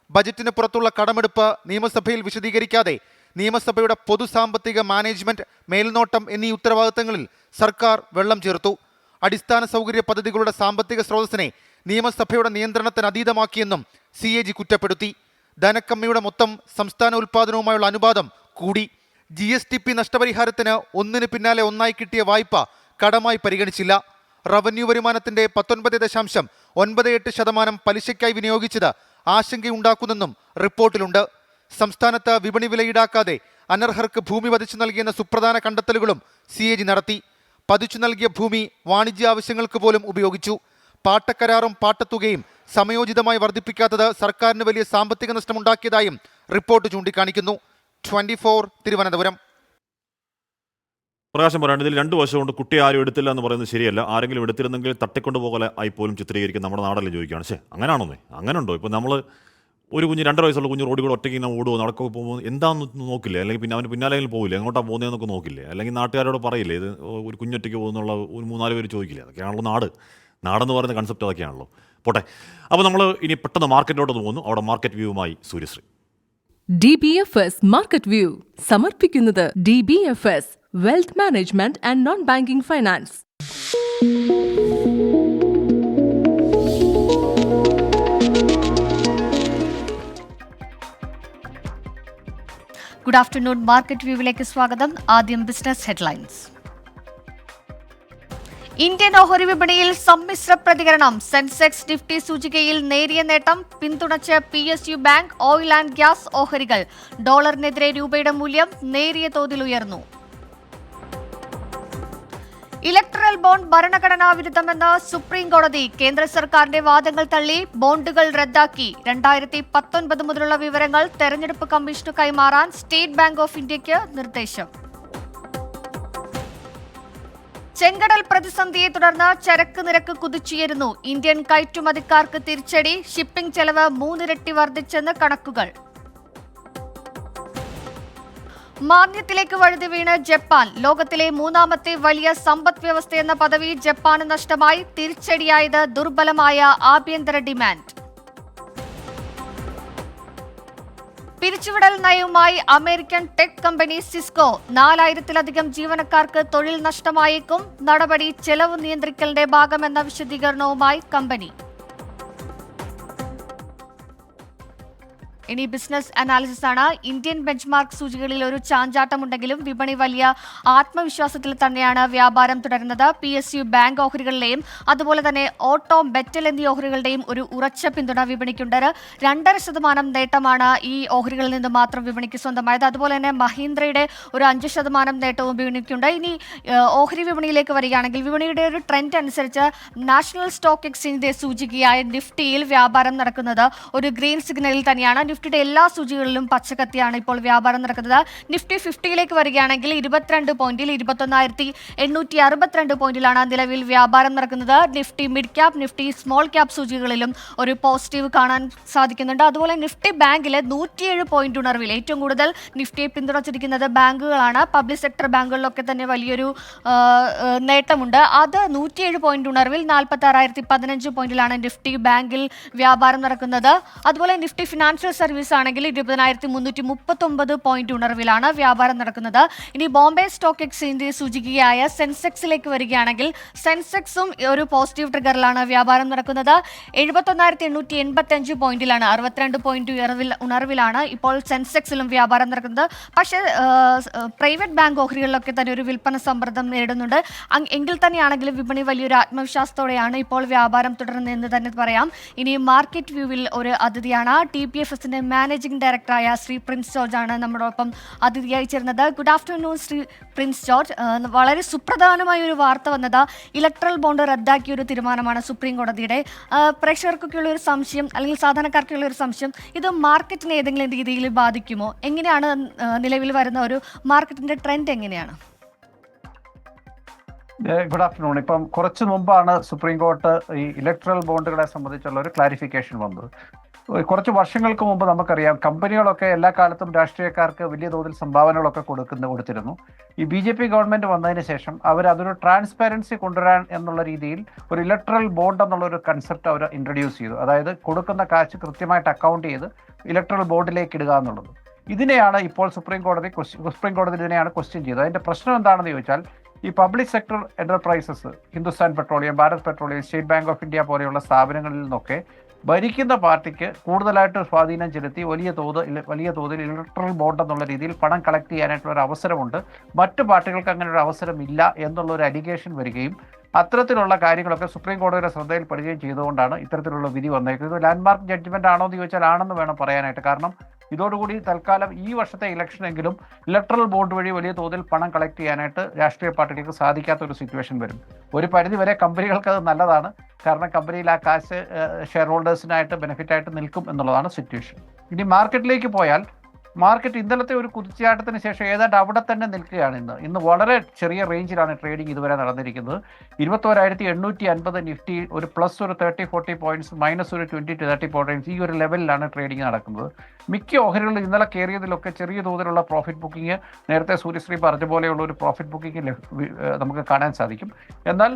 ബജറ്റിന് പുറത്തുള്ള കടമെടുപ്പ് നിയമസഭയിൽ വിശദീകരിക്കാതെ നിയമസഭയുടെ പൊതുസാമ്പത്തിക മാനേജ്മെന്റ്, മേൽനോട്ടം എന്നീ ഉത്തരവാദിത്തങ്ങളിൽ സർക്കാർ വെള്ളം ചേർത്തു. അടിസ്ഥാന സൗകര്യ പദ്ധതികളുടെ സാമ്പത്തിക സ്രോതസ്സിനെ നിയമസഭയുടെ നിയന്ത്രണത്തിന് അതീതമാക്കിയെന്നും CAG കുറ്റപ്പെടുത്തി. ധനക്കമ്മിയുടെ മൊത്തം സംസ്ഥാന ഉൽപ്പാദനവുമായുള്ള അനുപാതം കൂടി. GSTP നഷ്ടപരിഹാരത്തിന് ഒന്നിന് പിന്നാലെ ഒന്നായി കിട്ടിയ വായ്പ കടമായി പരിഗണിച്ചില്ല. റവന്യൂ വരുമാനത്തിന്റെ 19.98% പലിശയ്ക്കായി വിനിയോഗിച്ചത് ആശങ്കയുണ്ടാക്കുന്നെന്നും റിപ്പോർട്ടിലുണ്ട്. സംസ്ഥാനത്ത് വിപണി വില ഈടാക്കാതെ അനർഹർക്ക് ഭൂമി പതിച്ചു നൽകിയെന്ന സുപ്രധാന കണ്ടെത്തലുകളും CAG നടത്തി. പതിച്ചു നൽകിയ ഭൂമി വാണിജ്യ ആവശ്യങ്ങൾക്ക് പോലും ഉപയോഗിച്ചു. പാട്ടക്കരാറും പാട്ടത്തുകയും സമയോചിതമായി വർദ്ധിപ്പിക്കാത്തത് സർക്കാരിന് വലിയ സാമ്പത്തിക നഷ്ടമുണ്ടാക്കിയതായും റിപ്പോർട്ട് ചൂണ്ടിക്കാണിക്കുന്നു. 24 തിരുവനന്തപുരം. പ്രകാശം പറയുന്നത് ഇതിൽ രണ്ട് വശമുണ്ട്. കുട്ടി ആരും എടുത്തില്ല എന്ന് പറയുന്നത് ശരിയല്ല. ആരെങ്കിലും എടുത്തിരുന്നെങ്കിൽ തട്ടിക്കൊണ്ടുപോകലെ ആയി പോലും ചിത്രീകരിക്കും നമ്മുടെ നാടല്ലേ ചോദിക്കുകയാണ്. അങ്ങനെയാണോന്നേ? അങ്ങനെ ഉണ്ടോ? ഇപ്പോൾ നമ്മൾ ഒരു കുഞ്ഞ് 2.5 വയസ്സുള്ള കുഞ്ഞ് റോഡിൽ കൂടെ ഒറ്റയ്ക്ക് ഇങ്ങനെ ഓടുമോ നടക്കുക പോകുമ്പോൾ എന്താണെന്ന് നോക്കില്ലേ? അല്ലെങ്കിൽ പിന്നെ അവന് പിന്നാലെങ്കിലും പോകില്ലേ? എങ്ങോട്ടാണ് പോകുന്നതെന്നൊക്കെ നോക്കില്ലേ? അല്ലെങ്കിൽ നാട്ടുകാരോട് പറയില്ലേ ഇത് ഒരു കുഞ്ഞൊറ്റയ്ക്ക് പോകുന്നുള്ള ഒരു 3-4 പേര് ചോദിക്കില്ലേ? അതൊക്കെയാണല്ലോ നാടെന്ന് പറയുന്ന കൺസെപ്റ്റ് അതൊക്കെയാണല്ലോ. പോട്ടെ. അപ്പോൾ നമ്മൾ ഇനി പെട്ടെന്ന് മാർക്കറ്റിലോട്ട് പോകുന്നു. അവിടെ മാർക്കറ്റ് വ്യൂവുമായി സൂര്യശ്രീ. DBFS മാർക്കറ്റ് വ്യൂ സമർപ്പിക്കുന്നത് DBFS wealth management and non banking finance. Good afternoon. Market വ്യൂവിലേക്ക് സ്വാഗതം. ആദ്യം ബിസിനസ് ഹെഡ്ലൈൻസ്. ഇന്ത്യൻ ഓഹരി വിപണിയിൽ സമ്മിശ്ര പ്രതികരണം. സെൻസെക്സ് നിഫ്റ്റി സൂചികയിൽ നേരിയ നേട്ടം. പിന്തുണച്ച് PSU bank, oil and gas ഓഹരികൾ. ഡോളറിനെതിരെ രൂപയുടെ മൂല്യം നേരിയ തോതിൽ ഉയർന്നു. ഇലക്ട്രൽ ബോണ്ട് ഭരണഘടനാ വിരുദ്ധമെന്ന് സുപ്രീം കോടതി. കേന്ദ്ര സർക്കാരിന്റെ വാദങ്ങൾ തള്ളി ബോണ്ടുകൾ റദ്ദാക്കി. 2019 മുതലുള്ള വിവരങ്ങൾ തെരഞ്ഞെടുപ്പ് കമ്മീഷന് കൈമാറാൻ സ്റ്റേറ്റ് ബാങ്ക് ഓഫ് ഇന്ത്യയ്ക്ക് നിർദ്ദേശം. ചെങ്കടൽ പ്രതിസന്ധിയെ തുടർന്ന് ചരക്ക് നിരക്ക് കുതിച്ചുയരുന്നു. ഇന്ത്യൻ കയറ്റുമതിക്കാർക്ക് തിരിച്ചടി. ഷിപ്പിംഗ് ചെലവ് 3 ഇരട്ടി വർദ്ധിച്ചെന്ന് കണക്കുകൾ. മാന്ദ്യത്തിലേക്ക് വഴുതി വീണ് ജപ്പാൻ. ലോകത്തിലെ 3ാമത്തെ വലിയ സമ്പദ് വ്യവസ്ഥയെന്ന പദവി ജപ്പാന് നഷ്ടമായി. തിരിച്ചടിയായത് ദുർബലമായ ആഭ്യന്തര ഡിമാൻഡ്. പിരിച്ചുവിടൽ നയവുമായി അമേരിക്കൻ ടെക് കമ്പനി സിസ്കോ. 4000-ലധികം ജീവനക്കാർക്ക് തൊഴിൽ നഷ്ടമായേക്കും. നടപടി ചെലവ് നിയന്ത്രിക്കലിന്റെ ഭാഗമെന്ന വിശദീകരണവുമായി കമ്പനി. ഇനി ബിസിനസ് അനാലിസിസ് ആണ്. ഇന്ത്യൻ ബെഞ്ച്മാർക്ക് സൂചികകളിൽ ഒരു ചാഞ്ചാട്ടമുണ്ടെങ്കിലും വിപണി വലിയ ആത്മവിശ്വാസത്തിൽ തന്നെയാണ് വ്യാപാരം തുടരുന്നത്. PSU ബാങ്ക് ഓഹരികളിലെയും അതുപോലെ തന്നെ ഓട്ടോ, ബെറ്റൽ എന്നീ ഓഹരികളുടെയും ഒരു ഉറച്ച പിന്തുണ വിപണിക്കുണ്ട്. 2.5% നേട്ടമാണ് ഈ ഓഹരികളിൽ നിന്ന് മാത്രം വിപണിക്ക് സ്വന്തമായത്. അതുപോലെ തന്നെ മഹീന്ദ്രയുടെ ഒരു 5% നേട്ടവും വിപണിക്കുണ്ട്. ഇനി ഓഹരി വിപണിയിലേക്ക് വരികയാണെങ്കിൽ വിപണിയുടെ ഒരു ട്രെൻഡ് അനുസരിച്ച് നാഷണൽ സ്റ്റോക്ക് എക്സ്ചേഞ്ചിന്റെ സൂചികയായ നിഫ്റ്റിയിൽ വ്യാപാരം നടക്കുന്നത് ഒരു ഗ്രീൻ സിഗ്നലിൽ തന്നെയാണ്. നിഫ്റ്റിയുടെ എല്ലാ സൂചികകളിലും പച്ചക്കത്തിയാണ് ഇപ്പോൾ വ്യാപാരം നടക്കുന്നത്. നിഫ്റ്റി 50യിലേക്ക് വരികയാണെങ്കിൽ 22 പോയിന്റിൽ 21,862 പോയിന്റിലാണ് നിലവിൽ വ്യാപാരം നടക്കുന്നത്. Nifty mid cap, Nifty small cap സൂചികകളിലും ഒരു പോസിറ്റീവ് കാണാൻ സാധിക്കുന്നുണ്ട്. അതുപോലെ നിഫ്റ്റി ബാങ്കിൽ 107 പോയിന്റ് ഉണർവിൽ ഏറ്റവും കൂടുതൽ നിഫ്റ്റിയെ പിന്തുണച്ചിരിക്കുന്നത് ബാങ്കുകളാണ്. പബ്ലിക് സെക്ടർ ബാങ്കുകളിലൊക്കെ തന്നെ വലിയൊരു നേട്ടമുണ്ട്. അത് 107 പോയിന്റ് ഉണർവിൽ 46,015 പോയിന്റിലാണ് നിഫ്റ്റി ബാങ്കിൽ വ്യാപാരം നടക്കുന്നത്. അതുപോലെ നിഫ്റ്റി ഫിനാൻഷ്യൽ സർവീസ് ആണെങ്കിൽ 20,339 പോയിന്റ് ഉണർവിലാണ് വ്യാപാരം നടക്കുന്നത്. ഇനി ബോംബെ സ്റ്റോക്ക് എക്സ്ചേഞ്ച് സൂചികയായ സെൻസെക്സിലേക്ക് വരികയാണെങ്കിൽ സെൻസെക്സും ഒരു പോസിറ്റീവ് ട്രിഗറിലാണ് വ്യാപാരം നടക്കുന്നത്. 71,885 പോയിന്റിലാണ്, 62 പോയിന്റ് ഉണർവിലാണ് ഇപ്പോൾ സെൻസെക്സിലും വ്യാപാരം നടക്കുന്നത്. പക്ഷേ പ്രൈവറ്റ് ബാങ്ക് ഓഹരികളിലൊക്കെ തന്നെ ഒരു വിൽപ്പന സമ്മർദ്ദം നേരിടുന്നുണ്ട്. എങ്കിൽ തന്നെയാണെങ്കിലും വിപണി വലിയൊരു ആത്മവിശ്വാസത്തോടെയാണ് ഇപ്പോൾ വ്യാപാരം തുടരുന്നതെന്ന് തന്നെ പറയാം. ഇനി മാർക്കറ്റ് വ്യൂവിൽ ഒരു അതിഥിയാണ്. TPFS ഫൗണ്ടേഷന്റെ മാനേജിംഗ് ഡയറക്ടറായ ശ്രീ പ്രിൻസ് ജോർജ് ആണ് നമ്മളോടൊപ്പം അതിഥിയായി ചേരുന്നത്. Good afternoon Shri Prince George. വളരെ സുപ്രധാനമായ ഒരു വാർത്ത വന്നത് ഇലക്ട്രൽ ബോണ്ട് റദ്ദാക്കിയ ഒരു തീരുമാനമാണ് സുപ്രീം കോടതിയുടെ. പ്രേക്ഷകർക്കൊക്കെയുള്ള ഒരു സംശയം, അല്ലെങ്കിൽ സാധാരണക്കാർക്കുള്ള ഒരു സംശയം, ഇത് മാർക്കറ്റിനെ ഏതെങ്കിലും രീതിയിൽ ബാധിക്കുമോ? എങ്ങനെയാണ് നിലവിൽ വരുന്ന ഒരു മാർക്കറ്റിന്റെ ട്രെൻഡ് എങ്ങനെയാണ്? Good afternoon. ഇപ്പം കുറച്ച് മുമ്പാണ് സുപ്രീം കോർട്ട് ഈ ഇലക്ട്രൽ ബോണ്ടുകളെ സംബന്ധിച്ചുള്ള ഒരു ക്ലാരിഫിക്കേഷൻ വന്നത്. കുറച്ച് വർഷങ്ങൾക്ക് മുമ്പ് നമുക്കറിയാം, കമ്പനികളൊക്കെ എല്ലാ കാലത്തും രാഷ്ട്രീയക്കാർക്ക് വലിയ തോതിൽ സംഭാവനകളൊക്കെ കൊടുത്തിരുന്നു. ഈ BJP ഗവൺമെന്റ് വന്നതിന് ശേഷം അവർ അതൊരു ട്രാൻസ്പാരൻസി കൊണ്ടുവരാൻ എന്നുള്ള രീതിയിൽ ഒരു ഇലക്ട്രൽ ബോണ്ട് എന്നുള്ള ഒരു കൺസെപ്റ്റ് അവർ ഇൻട്രൊഡ്യൂസ് ചെയ്തു. അതായത് കൊടുക്കുന്ന കാശ് കൃത്യമായിട്ട് അക്കൗണ്ട് ചെയ്ത് ഇലക്ട്രൽ ബോർഡിലേക്ക് ഇടുക എന്നുള്ളത്. ഇതിനെയാണ് ഇപ്പോൾ സുപ്രീം കോടതി ഇതിനെയാണ് ക്വസ്റ്റ്യൻ ചെയ്തത്. അതിന്റെ പ്രശ്നം എന്താണെന്ന് ചോദിച്ചാൽ, ഈ public sector enterprises, Hindustan petroleum, Bharat petroleum, state bank of India പോലെയുള്ള സ്ഥാപനങ്ങളിൽ നിന്നൊക്കെ ഭരിക്കുന്ന പാർട്ടിക്ക് കൂടുതലായിട്ട് സ്വാധീനം ചെലുത്തി വലിയ തോതിൽ ഇലക്ട്രൽ ബോണ്ട് എന്നുള്ള രീതിയിൽ പണം കളക്ട് ചെയ്യാനായിട്ടുള്ള ഒരു അവസരമുണ്ട്. മറ്റു പാർട്ടികൾക്ക് അങ്ങനെ ഒരു അവസരം ഇല്ല എന്നുള്ള ഒരു അലിഗേഷൻ വരികയും അത്തരത്തിലുള്ള കാര്യങ്ങളൊക്കെ സുപ്രീം കോടതിയുടെ ശ്രദ്ധയിൽപ്പെടുകയും ചെയ്തുകൊണ്ടാണ് ഇത്തരത്തിലുള്ള വിധി വന്നേക്കുന്നത്. ലാൻഡ്മാർക്ക് ജഡ്ജ്മെന്റ് ആണോ എന്ന് ചോദിച്ചാൽ ആണെന്ന് വേണം പറയാനായിട്ട്. കാരണം ഇതോടുകൂടി തൽക്കാലം ഈ വർഷത്തെ ഇലക്ഷനെങ്കിലും ഇലക്ട്രൽ ബോണ്ട് വഴി വലിയ തോതിൽ പണം കളക്ട് ചെയ്യാനായിട്ട് രാഷ്ട്രീയ പാർട്ടികൾക്ക് സാധിക്കാത്ത ഒരു സിറ്റുവേഷൻ വരും. ഒരു പരിധി വരെ കമ്പനികൾക്ക് അത് നല്ലതാണ്. കാരണം കമ്പനിയിൽ ആ കാശ് ഷെയർ ഹോൾഡേഴ്സിനായിട്ട് ബെനിഫിറ്റായിട്ട് നിൽക്കും എന്നുള്ളതാണ് സിറ്റുവേഷൻ. ഇനി മാർക്കറ്റിലേക്ക് പോയാൽ, മാർക്കറ്റ് ഇന്നലത്തെ ഒരു കുതിച്ചാട്ടത്തിന് ശേഷം ഏതാണ്ട് അവിടെ തന്നെ നിൽക്കുകയാണ്. ഇന്ന് വളരെ ചെറിയ റേഞ്ചിലാണ് ട്രേഡിംഗ് ഇതുവരെ നടന്നിരിക്കുന്നത്. 21,850 നിഫ്റ്റി ഒരു പ്ലസ് ഒരു 30-40 പോയിന്റ്സ്, മൈനസ് ഒരു 20-30 പോയിന്റ്സ്, ഈ ഒരു ലെവലിലാണ് ട്രേഡിംഗ് നടക്കുന്നത്. മിക്ക ഓഹരികളിലും ഇന്നലെ കയറിയതിലൊക്കെ ചെറിയ തോതിലുള്ള പ്രോഫിറ്റ് ബുക്കിംഗ്, നേരത്തെ സൂര്യശ്രീ പറഞ്ഞ പോലെയുള്ള ഒരു പ്രോഫിറ്റ് ബുക്കിംഗ് നമുക്ക് കാണാൻ സാധിക്കും. എന്നാൽ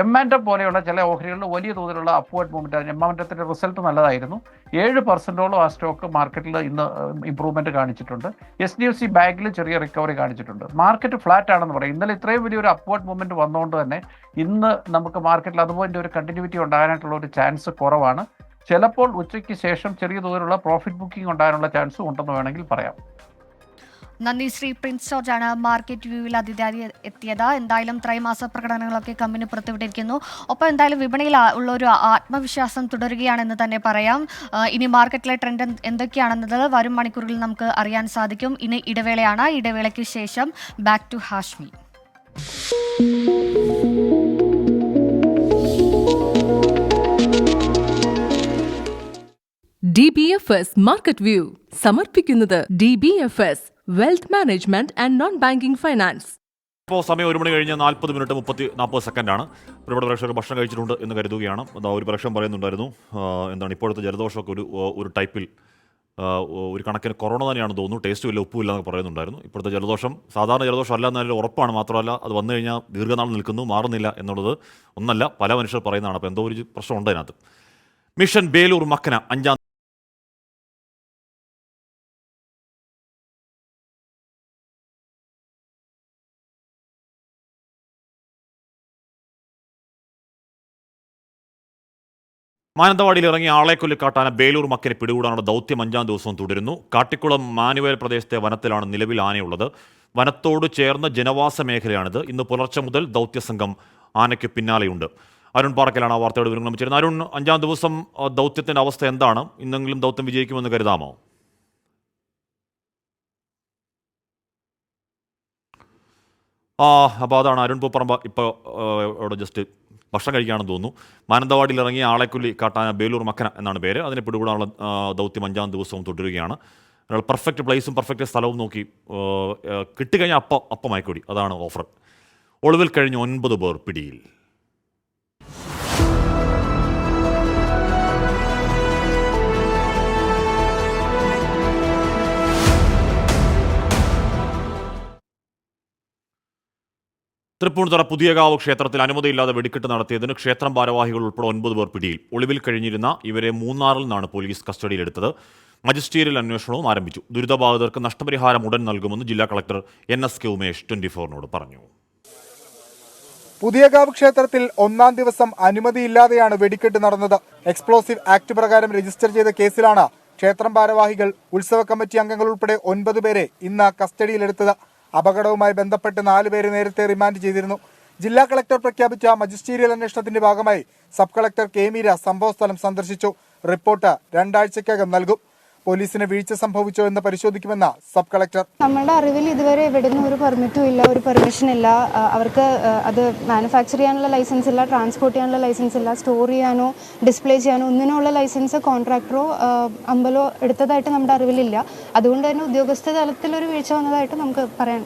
എം&എം പോലെയുള്ള ചില ഓഹരികളിൽ വലിയ തോതിലുള്ള അപ്വേർഡ് മൂവ്മെന്റ്, എം&എത്തിന്റെ റിസൾട്ട് നല്ലതായിരുന്നു. 7% ആ സ്റ്റോക്ക് മാർക്കറ്റിൽ ഇന്ന് ഇംപ്രൂവ്മെന്റ് കാണിച്ചിട്ടുണ്ട്. HDFC ബാങ്കിൽ ചെറിയ റിക്കവറി കാണിച്ചിട്ടുണ്ട്. മാർക്കറ്റ് ഫ്ലാറ്റ് ആണെന്ന് പറയും. ഇന്നലെ ഇത്രയും വലിയൊരു അപ്വേർഡ് മൂവ്മെന്റ് വന്നുകൊണ്ട് തന്നെ ഇന്ന് നമുക്ക് മാർക്കറ്റിൽ അതുപോലെ ഒരു കണ്ടിന്യൂറ്റി ഉണ്ടാകാനായിട്ടുള്ള ഒരു ചാൻസ് കുറവാണ്. ചിലപ്പോൾ ഉച്ചയ്ക്ക് ശേഷം ചെറിയ തോതിലുള്ള പ്രോഫിറ്റ് ബുക്കിംഗ് ഉണ്ടാകാനുള്ള ചാൻസ് ഉണ്ടെന്ന് വേണമെങ്കിൽ പറയാം. നന്ദി ശ്രീ പ്രിൻസ് ജോർജ് ആണ് മാർക്കറ്റ് വ്യൂവിൽ അതിഥിയായി എത്തിയത്. എന്തായാലും ത്രൈമാസ പ്രകടനങ്ങളൊക്കെ കമ്പനി പുറത്തുവിട്ടിരിക്കുന്നു. ഒപ്പം എന്തായാലും വിപണിയിൽ ഉള്ള ഒരു ആത്മവിശ്വാസം തുടരുകയാണെന്ന് തന്നെ പറയാം. ഇനി മാർക്കറ്റിലെ ട്രെൻഡ് എന്തൊക്കെയാണെന്നത് വരും മണിക്കൂറുകളിൽ നമുക്ക് അറിയാൻ സാധിക്കും. ഇനി ഇടവേളയാണ്. ഇടവേളയ്ക്ക് ശേഷം back to Hashmi. DBFS market view സമർപ്പിക്കുന്നത് DBFS wealth management and non banking finance. ഇപ്പോൾ സമയം 1 മണി കഴിഞ്ഞ് 40 സെക്കൻഡാണ്. ഒരുപാട് പ്രേക്ഷകർ ഭക്ഷണം കഴിച്ചിട്ടുണ്ട് എന്ന് കരുതുകയാണ്. അതാ ഒരു പ്രേക്ഷകൻ പറയുന്നുണ്ടായിരുന്നു, എന്താണ് ഇപ്പോഴത്തെ ജലദോഷമൊക്കെ ഒരു ടൈപ്പിൽ ഒരു കണക്കിന് കൊറോണ തന്നെയാണ് തോന്നുന്നു, ടേസ്റ്റും ഇല്ല ഉപ്പും ഇല്ല എന്നൊക്കെ പറയുന്നുണ്ടായിരുന്നു. ഇപ്പോഴത്തെ ജലദോഷം സാധാരണ ജലദോഷം അല്ല എന്നതിൽ ഉറപ്പാണ്. മാത്രമല്ല അത് വന്നു കഴിഞ്ഞാൽ ദീർഘനാൾ നിൽക്കുന്നു, മാറുന്നില്ല എന്നുള്ളത് ഒന്നല്ല, പല മനുഷ്യർ പറയുന്നതാണ്. അപ്പോൾ എന്തോ ഒരു പ്രശ്നമുണ്ട് അതിനകത്ത്. മിഷൻ ബേലൂർ മക്കന 5-ാം മാനന്തവാടിയിൽ ഇറങ്ങിയ ആളെക്കൊല്ലി കാട്ടാന ബേലൂർ മക്കനെ പിടികൂടാനുള്ള ദൗത്യം 5-ാം ദിവസവും തുടരുന്നു. കാട്ടിക്കുളം മാനുവേൽ പ്രദേശത്തെ വനത്തിലാണ് നിലവിൽ ആനയുള്ളത്. വനത്തോട് ചേർന്ന ജനവാസ മേഖലയാണിത്. ഇന്ന് പുലർച്ചെ മുതൽ ദൗത്യസംഘം ആനയ്ക്ക് പിന്നാലെയുണ്ട്. അരുൺ പാറക്കലാണ് ആ വാർത്തയുടെ വിവരങ്ങൾ വെച്ചിരുന്നത്. അരുൺ, 5-ാം ദിവസം ദൗത്യത്തിൻ്റെ അവസ്ഥ എന്താണ്? ഇന്നെങ്കിലും ദൗത്യം വിജയിക്കുമെന്ന് കരുതാമോ? അപ്പോൾ അതാണ് അരുൺ പൂപ്പറമ്പ ഇപ്പോൾ ഇവിടെ ജസ്റ്റ് ഭക്ഷണം കഴിക്കുകയാണെന്ന് തോന്നുന്നു. മാനന്തവാടിയിൽ ഇറങ്ങിയ ആളെക്കൊല്ലി കാട്ടാന ബേലൂർ മക്കന എന്നാണ് പേര്. അതിനെ പിടികൂടാനുള്ള ദൗത്യം 5-ാം ദിവസവും തുടരുകയാണ്. ഒരാൾ പെർഫെക്റ്റ് പ്ലേസും പെർഫെക്റ്റ് സ്ഥലവും നോക്കി കിട്ടിക്കഴിഞ്ഞാൽ അപ്പം മയക്കൊടി, അതാണ് ഓഫർ. ഒളിവിൽ കഴിഞ്ഞ് 9 പേർ പിടിയിൽ. തൃപ്പൂണിത്തുറ പുതിയകാവ് ക്ഷേത്രത്തിൽ അനുമതിയില്ലാതെ വെടിക്കെട്ട് നടത്തിയതിന് ക്ഷേത്രം ഭാരവാഹികൾ ഉൾപ്പെടെ 9 പേർ പിടിയിൽ. ഒളിവിൽ കഴിഞ്ഞിരുന്ന ഇവരെ മൂന്നാറിൽ നിന്നാണ് പോലീസ് കസ്റ്റഡിയിലെടുത്തത്. മജിസ്ട്രിയൽ അന്വേഷണവും ആരംഭിച്ചു. ദുരിതബാധിതർക്ക് നഷ്ടപരിഹാരം ഉടൻ നൽകുമെന്ന് ജില്ലാ കളക്ടർ NSK ഉമേഷ് 24-നോട് പറഞ്ഞു. പുതിയകാവ് ക്ഷേത്രത്തിൽ 1-ാം ദിവസം അനുമതിയില്ലാതെയാണ് വെടിക്കെട്ട് നടന്നത്. എക്സ്പ്ലോസീവ് ആക്ട് പ്രകാരം രജിസ്റ്റർ ചെയ്ത കേസിലാണ് ക്ഷേത്രം ഭാരവാഹികൾ, ഉത്സവ കമ്മിറ്റി അംഗങ്ങൾ ഉൾപ്പെടെ 9 പേരെ ഇന്ന് കസ്റ്റഡിയിലെടുത്തത്. അപകടവുമായി ബന്ധപ്പെട്ട് 4 പേരെ നേരത്തെ റിമാൻഡ് ചെയ്തിരുന്നു. ജില്ലാ കളക്ടർ പ്രഖ്യാപിച്ച മജിസ്റ്റീരിയൽ അന്വേഷണത്തിന്റെ ഭാഗമായി സബ് കളക്ടർ K. മീര സംഭവസ്ഥലം സന്ദർശിച്ചു. റിപ്പോർട്ട് 2 ആഴ്ചക്കകം നൽകും. പോലീസിന് വീഴ്ച സംഭവിച്ചോ എന്ന് പരിശോധിക്കുമെന്ന് സബ് കളക്ടർ. നമ്മുടെ അറിവിൽ ഇതുവരെ എവിടുന്നും ഒരു പെർമിറ്റും ഇല്ല, ഒരു പെർമിഷൻ ഇല്ല. അവർക്ക് അത് മാനുഫാക്ചർ ചെയ്യാനുള്ള ലൈസൻസ് ഇല്ല, ട്രാൻസ്പോർട്ട് ചെയ്യാനുള്ള ലൈസൻസ് ഇല്ല, സ്റ്റോർ ചെയ്യാനോ ഡിസ്പ്ലേ ചെയ്യാനോ ഒന്നിനുള്ള ലൈസൻസ് കോൺട്രാക്ടറോ അമ്പലോ എടുത്തതായിട്ട് നമ്മുടെ അറിവിലില്ല. അതുകൊണ്ട് തന്നെ ഉദ്യോഗസ്ഥ തലത്തിലൊരു വീഴ്ച വന്നതായിട്ട് നമുക്ക് പറയാൻ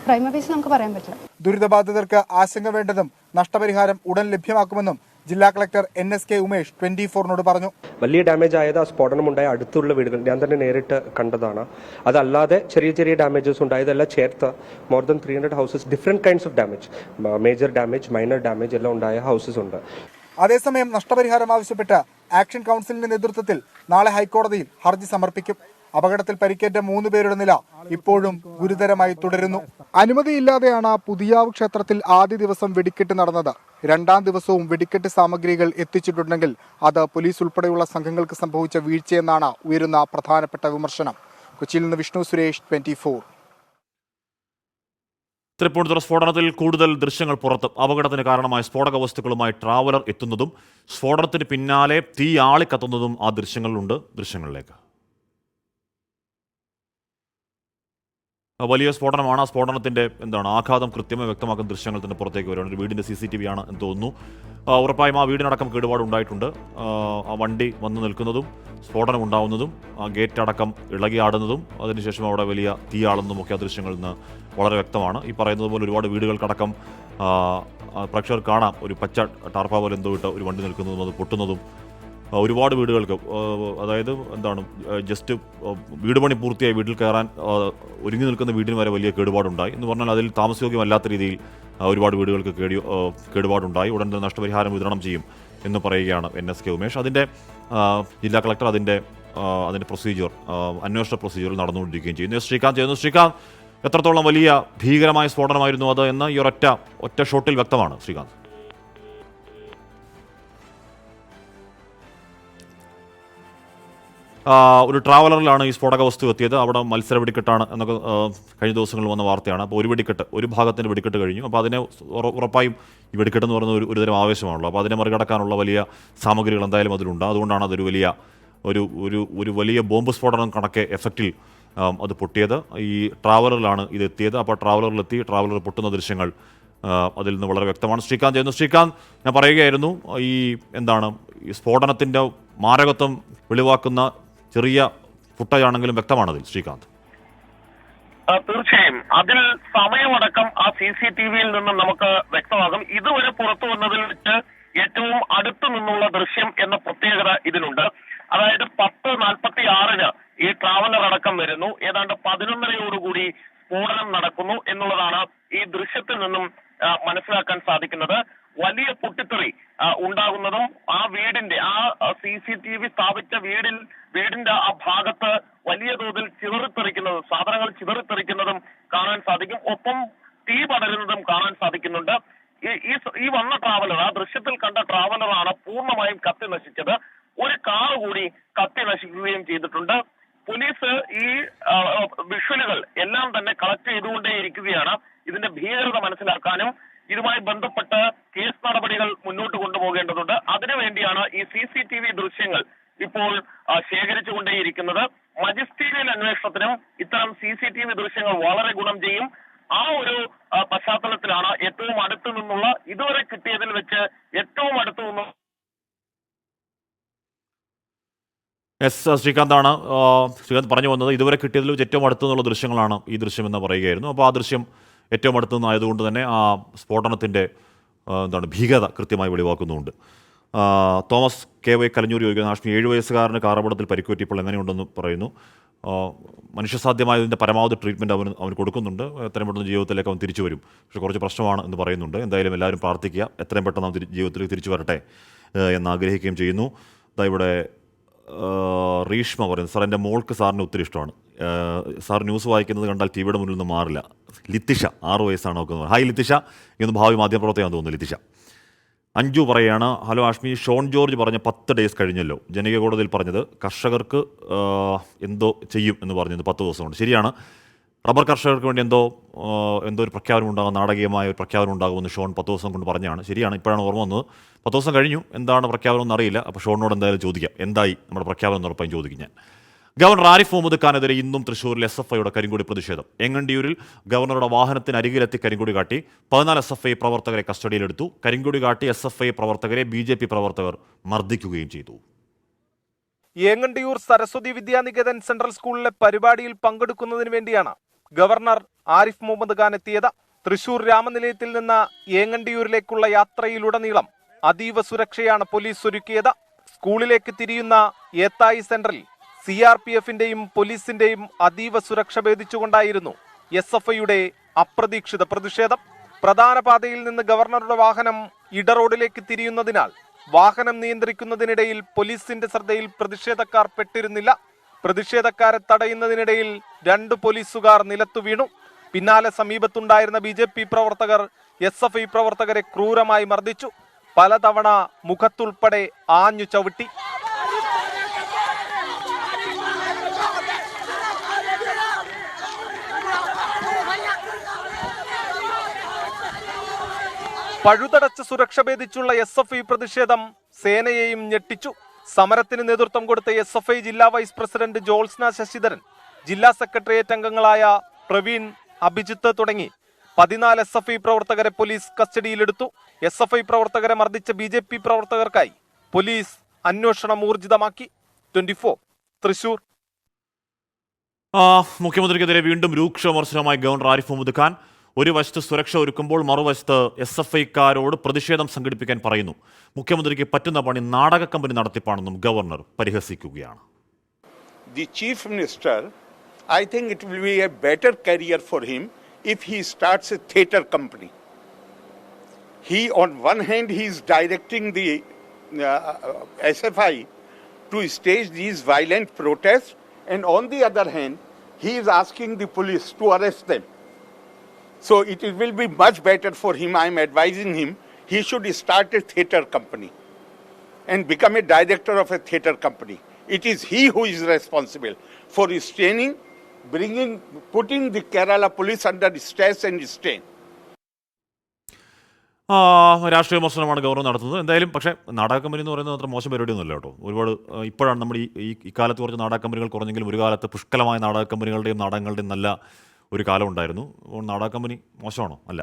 പ്രൈമഫേസി നമുക്ക് പറയാൻ പറ്റില്ല. ദുരിതബാധിതർക്ക് ആശങ്ക വേണ്ടതും നഷ്ടപരിഹാരം ഉടൻ ലഭ്യമാക്കുമെന്നും ജില്ലാ കളക്ടർ NSK ഉമേഷ് 24 പറഞ്ഞു. വലിയ ഡാമേജ് ആയത് ആ സ്ഫോടനമുണ്ടായ അടുത്തുള്ള വീടുകൾ ഞാൻ തന്നെ നേരിട്ട് കണ്ടതാണ്. അതല്ലാതെ ചെറിയ ചെറിയ ഡാമേജസ് ഉണ്ടായതെല്ലാം ചേർത്ത് more than 300 houses different kinds of damage, major damage, minor damage എല്ലാം ഉണ്ടായ ഹൗസസ് ഉണ്ട്. അതേസമയം നഷ്ടപരിഹാരം ആവശ്യപ്പെട്ട് ആക്ഷൻ കൗൺസിലിന്റെ നേതൃത്വത്തിൽ നാളെ ഹൈക്കോടതിയിൽ ഹർജി സമർപ്പിക്കും. അപകടത്തിൽ പരിക്കേറ്റ 3 പേരുടെ നില ഇപ്പോഴും ഗുരുതരമായി തുടരുന്നു. അനുമതിയില്ലാതെയാണ് പുതിയാവ് ക്ഷേത്രത്തിൽ ആദ്യ ദിവസം വെടിക്കെട്ട് നടന്നത്. 2ാം ദിവസവും വെടിക്കെട്ട് സാമഗ്രികൾ എത്തിച്ചിട്ടുണ്ടെങ്കിൽ അത് പോലീസ് ഉൾപ്പെടെയുള്ള സംഘങ്ങൾക്ക് സംഭവിച്ച വീഴ്ചയെന്നാണ് ഉയരുന്ന പ്രധാനപ്പെട്ട വിമർശനം. കൊച്ചിയിൽ നിന്ന് വിഷ്ണു സുരേഷ്, 24. തൃപ്പൂണിത്തുറ സ്ഫോടനത്തിൽ കൂടുതൽ ദൃശ്യങ്ങൾ പുറത്ത്. അപകടത്തിന് കാരണമായ സ്ഫോടക വസ്തുക്കളുമായി ട്രാവലർ എത്തുന്നതും സ്ഫോടനത്തിന് പിന്നാലെ തീ ആളിക്കത്തുന്നതും ആ ദൃശ്യങ്ങളിലുണ്ട്. ദൃശ്യങ്ങളിലേക്ക്. വലിയ സ്ഫോടനമാണ്. ആ സ്ഫോടനത്തിൻ്റെ ആഘാതം കൃത്യമായി വ്യക്തമാക്കുന്ന ദൃശ്യങ്ങൾ തന്നെ പുറത്തേക്ക് വരുവാണ്. ഒരു വീടിൻ്റെ CCTV ആണ് എന്ന് തോന്നുന്നു. ഉറപ്പായും ആ വീടിനടക്കം കേടുപാടുണ്ടായിട്ടുണ്ട്. ആ വണ്ടി വന്ന് നിൽക്കുന്നതും സ്ഫോടനം ഉണ്ടാവുന്നതും ആ ഗേറ്റ് അടക്കം ഇളകിയാടുന്നതും അതിനുശേഷം അവിടെ വലിയ തീയാളുന്നതും ഒക്കെ ആ ദൃശ്യങ്ങളിൽ നിന്ന് വളരെ വ്യക്തമാണ്. ഈ പറയുന്നത് പോലെ ഒരുപാട് വീടുകൾക്കടക്കം പ്രേക്ഷകർ കാണാം ഒരു പച്ച ടാർപ്പ പോലെ എന്തോ ഇട്ട് ഒരു വണ്ടി നിൽക്കുന്നതും അത് പൊട്ടുന്നതും. ഒരുപാട് വീടുകൾക്ക് അതായത് ജസ്റ്റ് വീട് പണി പൂർത്തിയായി വീട്ടിൽ കയറാൻ ഒരുങ്ങി നിൽക്കുന്ന വീടിന് വരെ വലിയ കേടുപാടുണ്ടായി എന്ന് പറഞ്ഞാൽ അതിൽ താമസയോഗ്യമല്ലാത്ത രീതിയിൽ ഒരുപാട് വീടുകൾക്ക് കേടുപാടുണ്ടായി. ഉടൻ തന്നെ നഷ്ടപരിഹാരം വിതരണം ചെയ്യും എന്ന് പറയുകയാണ് NSK ഉമേഷ്. അതിൻ്റെ ജില്ലാ കളക്ടർ അതിൻ്റെ പ്രൊസീജിയർ അന്വേഷണ പ്രൊസീജിയറിൽ നടന്നുകൊണ്ടിരിക്കുകയും ചെയ്യുന്നു. ശ്രീകാന്ത്, എത്രത്തോളം വലിയ ഭീകരമായ സ്ഫോടനമായിരുന്നു അത് എന്ന് ഈ ഒറ്റ ഷോട്ടിൽ വ്യക്തമാണ്. ശ്രീകാന്ത്, ഒരു ട്രാവലറിലാണ് ഈ സ്ഫോടക വസ്തു എത്തിയത്. അവിടെ മത്സര വെടിക്കെട്ടാണ് എന്നൊക്കെ കഴിഞ്ഞ ദിവസങ്ങളിൽ വന്ന വാർത്തയാണ്. അപ്പോൾ ഒരു ഭാഗത്തിൻ്റെ വെടിക്കെട്ട് കഴിഞ്ഞു. അപ്പോൾ അതിനെ ഉറപ്പായും ഈ വെടിക്കെട്ട് എന്ന് പറയുന്നത് ഒരുതരം ആവേശമാണല്ലോ. അപ്പോൾ അതിനെ മറികടക്കാനുള്ള വലിയ സാമഗ്രികൾ എന്തായാലും അതിലുണ്ട്. അതുകൊണ്ടാണ് അതൊരു വലിയ ബോംബ് സ്ഫോടനം കണക്കെ എഫക്റ്റിൽ അത് പൊട്ടിയത്. ഈ ട്രാവലറിലാണ് ഇത് എത്തിയത്. അപ്പോൾ ട്രാവലറിലെത്തി ട്രാവലർ പൊട്ടുന്ന ദൃശ്യങ്ങൾ അതിൽ നിന്ന് വളരെ വ്യക്തമാണ്. ശ്രീകാന്ത്, ഞാൻ പറയുകയായിരുന്നു ഈ സ്ഫോടനത്തിൻ്റെ മാരകത്വം വെളിവാക്കുന്ന ചെറിയ ഫുട്ടേജാണെങ്കിലും വ്യക്തമാണതിൽ. ശ്രീകാന്ത്, തീർച്ചയായും അതിൽ സമയമടക്കം ആ CCTVയിൽ നിന്നും നമുക്ക് വ്യക്തമാകും. ഇതുവരെ പുറത്തു വന്നതിൽ വെച്ച് ഏറ്റവും അടുത്തു നിന്നുള്ള ദൃശ്യം എന്ന പ്രത്യേകത ഇതിനുണ്ട്. അതായത് 10:46 ഈ ട്രാവലർ അടക്കം വരുന്നു. ഏതാണ്ട് 11:00 സ്ഫോടനം നടക്കുന്നു എന്നുള്ളതാണ് ഈ ദൃശ്യത്തിൽ നിന്നും മനസ്സിലാക്കാൻ സാധിക്കുന്നത്. വലിയ പൊട്ടിത്തെറി ഉണ്ടാകുന്നതും ആ വീടിന്റെ CCTV സ്ഥാപിച്ച വീടിന്റെ ആ ഭാഗത്ത് വലിയ തോതിൽ സാധനങ്ങൾ ചിതറിത്തെറിക്കുന്നതും കാണാൻ സാധിക്കും. ഒപ്പം തീ പടരുന്നതും കാണാൻ സാധിക്കുന്നുണ്ട്. ഈ വന്ന ട്രാവലർ, ആ ദൃശ്യത്തിൽ കണ്ട ട്രാവലറാണ് പൂർണ്ണമായും കത്തി നശിച്ചത്. ഒരു കാർ കൂടി കത്തി നശിക്കുകയും ചെയ്തിട്ടുണ്ട്. പോലീസ് ഈ വിഷ്വലുകൾ എല്ലാം തന്നെ കളക്ട് ചെയ്തുകൊണ്ടേയിരിക്കുകയാണ്. ഇതിന്റെ ഭീകരത മനസ്സിലാക്കാനും ഇതുമായി ബന്ധപ്പെട്ട് കേസ് നടപടികൾ മുന്നോട്ട് കൊണ്ടുപോകേണ്ടതുണ്ട്. അതിനുവേണ്ടിയാണ് ഈ CCTV ദൃശ്യങ്ങൾ ഇപ്പോൾ ശേഖരിച്ചുകൊണ്ടേയിരിക്കുന്നത്. മജിസ്ട്രേറ്റ് അന്വേഷണത്തിനും ഇത്തരം CCTV ദൃശ്യങ്ങൾ വളരെ ഗുണം ചെയ്യും. ആ ഒരു പശ്ചാത്തലത്തിലാണ് ഏറ്റവും അടുത്തു നിന്നുള്ള ഇതുവരെ കിട്ടിയതിൽ വെച്ച് ഏറ്റവും അടുത്തു നിന്നുള്ള ശ്രീകാന്ത് പറഞ്ഞു വന്നത് ഇതുവരെ കിട്ടിയതിൽ വെച്ച് ഏറ്റവും അടുത്തു നിന്നുള്ള ദൃശ്യങ്ങളാണ് ഈ ദൃശ്യം എന്ന് പറയുകയായിരുന്നു. അപ്പോൾ ആ ദൃശ്യം ഏറ്റവും അടുത്തു നിന്നായതുകൊണ്ട് തന്നെ ആ സ്ഫോടനത്തിൻ്റെ ഭീകരത കൃത്യമായി വെളിവാക്കുന്നുമുണ്ട്. തോമസ് KY കലഞ്ഞൂർ ചോദിക്കുന്ന ഹാഷ്മി, 7 വയസ്സുകാരന് കാറപകടത്തിൽ പരിക്കേറ്റിയപ്പോൾ എങ്ങനെയുണ്ടെന്ന് പറയുന്നു. മനുഷ്യസാധ്യമായതിൻ്റെ പരമാവധി ട്രീറ്റ്മെൻറ്റ് അവന് കൊടുക്കുന്നുണ്ട്. എത്രയും പെട്ടെന്ന് ജീവിതത്തിലേക്ക് അവൻ തിരിച്ചു വരും. പക്ഷേ കുറച്ച് പ്രശ്നമാണ് എന്ന് പറയുന്നുണ്ട്. എന്തായാലും എല്ലാവരും പ്രാർത്ഥിക്കുക, എത്രയും പെട്ടെന്ന് അവൻ ജീവിതത്തിലേക്ക് തിരിച്ചു വരട്ടെ എന്നാഗ്രഹിക്കുകയും ചെയ്യുന്നു. ഇവിടെ റീഷ്മ പറയുന്നത്, സാർ എൻ്റെ മോൾക്ക് സാറിന് ഒത്തിരി ഇഷ്ടമാണ്. സാർ ന്യൂസ് വായിക്കുന്നത് കണ്ടാൽ ടിവിയുടെ മുന്നിൽ നിന്ന് മാറില്ല. ലിത്തിഷ 6 വയസ്സാണ് നോക്കുന്നത്. ഹായ് ലിത്തിഷ, ഇന്ന് ഭാവി മാധ്യമപ്രവർത്തകയാണെന്ന് തോന്നുന്നു ലിത്തിഷ. അഞ്ജു പറയാണ്, ഹലോ ആഷ്മി, ഷോൺ ജോർജ് പറഞ്ഞ 10 ഡേയ്സ് കഴിഞ്ഞല്ലോ. ജനകീയ കോടതിയിൽ പറഞ്ഞത് കർഷകർക്ക് എന്തോ ചെയ്യും എന്ന് പറഞ്ഞത് 10 ദിവസം കൊണ്ട്. ശരിയാണ്, റബ്ബർ കർഷകർക്ക് വേണ്ടി എന്തോ ഒരു പ്രഖ്യാപനം ഉണ്ടാകും, നാടകീയമായ ഒരു പ്രഖ്യാപനം ഉണ്ടാകുമെന്ന് ഷോൺ 10 ദിവസം കൊണ്ട് പറഞ്ഞാണ്. ശരിയാണ്, ഇപ്പോഴാണ് ഓർമ്മ വന്നത്. 10 ദിവസം കഴിഞ്ഞു, എന്താണ് പ്രഖ്യാപനം എന്നറിയില്ല. അപ്പോൾ ഷോണിനോട് എന്തായാലും ചോദിക്കാം, എന്തായി നമ്മുടെ പ്രഖ്യാപനം എന്ന് ഉറപ്പായും ചോദിക്കും ഞാൻ. ഗവർണർ ആരിഫ് മുഹമ്മദ് ഖാനെതിരെ ഇന്നും തൃശൂരിൽ SFIയുടെ കരിങ്കൊടി പ്രതിഷേധം. എങ്ങണ്ടിയൂരിൽ ഗവർണറുടെ വാഹനത്തിന് അരികിലെത്തി കരിങ്കൊടി കാട്ടി 14 SFI പ്രവർത്തകരെ കസ്റ്റഡിയിലെടുത്തു. കരിങ്കൊടി കാട്ടി SFI പ്രവർത്തകരെ BJP പ്രവർത്തകർ മർദ്ദിക്കുകയും ചെയ്തു. ഏങ്ങണ്ടിയൂർ സരസ്വതി വിദ്യാനികേതൻ സെൻട്രൽ സ്കൂളിലെ പരിപാടിയിൽ പങ്കെടുക്കുന്നതിന് വേണ്ടിയാണ് ഗവർണർ ആരിഫ് മുഹമ്മദ് ഖാൻ എത്തിയത്. തൃശൂർ രാമനിലയത്തിൽ നിന്ന് ഏങ്ങണ്ടിയൂരിലേക്കുള്ള യാത്രയിലുടനീളം അതീവ സുരക്ഷയാണ് പോലീസ് ഒരുക്കിയത്. സ്കൂളിലേക്ക് തിരിയുന്ന ഏത്തായി സെന്ററിൽ CRPFന്റെയും പോലീസിന്റെയും അതീവ സുരക്ഷ ഭേദിച്ചുകൊണ്ടായിരുന്നു SFIയുടെ അപ്രതീക്ഷിത പ്രതിഷേധം. പ്രധാന പാതയിൽ നിന്ന് ഗവർണറുടെ വാഹനം ഇടറോഡിലേക്ക് തിരിയുന്നതിനാൽ വാഹനം നിയന്ത്രിക്കുന്നതിനിടയിൽ പോലീസിന്റെ ശ്രദ്ധയിൽ പ്രതിഷേധക്കാർ പെട്ടിരുന്നില്ല. പ്രതിഷേധക്കാരെ തടയുന്നതിനിടയിൽ 2 പോലീസുകാർ നിലത്തു വീണു. പിന്നാലെ സമീപത്തുണ്ടായിരുന്ന BJP പ്രവർത്തകർ SFI പ്രവർത്തകരെ ക്രൂരമായി മർദ്ദിച്ചു. പലതവണ മുഖത്തുൾപ്പെടെ ആഞ്ഞു ചവിട്ടി. പഴുതടച്ച സുരക്ഷ ഭേദിച്ചുള്ള SFI പ്രതിഷേധം സേനയെയും ഞെട്ടിച്ചു. സമരത്തിന് നേതൃത്വം കൊടുത്ത SFI ജില്ലാ വൈസ് പ്രസിഡന്റ് ജോൾസ്ന ശശിധരൻ, ജില്ലാ സെക്രട്ടേറിയറ്റ് അംഗങ്ങളായ പ്രവീൺ, അഭിജിത്ത് തുടങ്ങി 14 SFI പ്രവർത്തകരെ പോലീസ് കസ്റ്റഡിയിലെടുത്തു. SFI പ്രവർത്തകരെ മർദ്ദിച്ച BJP പ്രവർത്തകർക്കായി പോലീസ് അന്വേഷണം ഊർജിതമാക്കി. 24 തൃശൂർ. മുഖ്യമന്ത്രിക്കെതിരെ വീണ്ടും രൂക്ഷ വിമർശനവുമായി ഗവർണർ ആരിഫ് മുഹമ്മദ് ഖാൻ. ഒരു വശത്ത് സുരക്ഷ ഒരുക്കുമ്പോൾ മറുവശത്ത് SFIക്കാരോട് പ്രതിഷേധം സംഘടിപ്പിക്കാൻ പറയുന്നു. മുഖ്യമന്ത്രിക്ക് പറ്റുന്ന പണി നാടക കമ്പനി നടത്തിപ്പാണെന്നും ഗവർണർ പരിഹസിക്കുകയാണ്. The chief minister, I think it will be a better career for him if he starts a theatre company. He, on one hand, he is directing the SFI to stage these violent protests, and on the other hand, he is asking the police to arrest them. So it will be much better for him. I am advising him, he should start a theatre company and become a director of a theatre company. It is he who is responsible for restraining, putting the Kerala police under stress and strain. രാഷ്ട്രീയ വിമർശനമാണ് governor നടത്തുന്നത്. എന്തായാലും പക്ഷേ നാടക company എന്ന് പറയുന്നത് അത്ര മോശം പരിപാടിയൊന്നുമല്ല കേട്ടോ. ഒരുപാട് ഇപ്പോഴാണ് നമ്മൾ ഈ കാലത്ത് കുറച്ച് നാടക കമ്പനികൾ കുറഞ്ഞെങ്കിലും ഒരു കാലത്ത് പുഷ്കലമായ നാടക കമ്പനികളുടെയും നാടകങ്ങളുടെയും നല്ല ഒരു കാലം ഉണ്ടായിരുന്നു. നാടക കമ്പനി മോശമാണോ? അല്ല.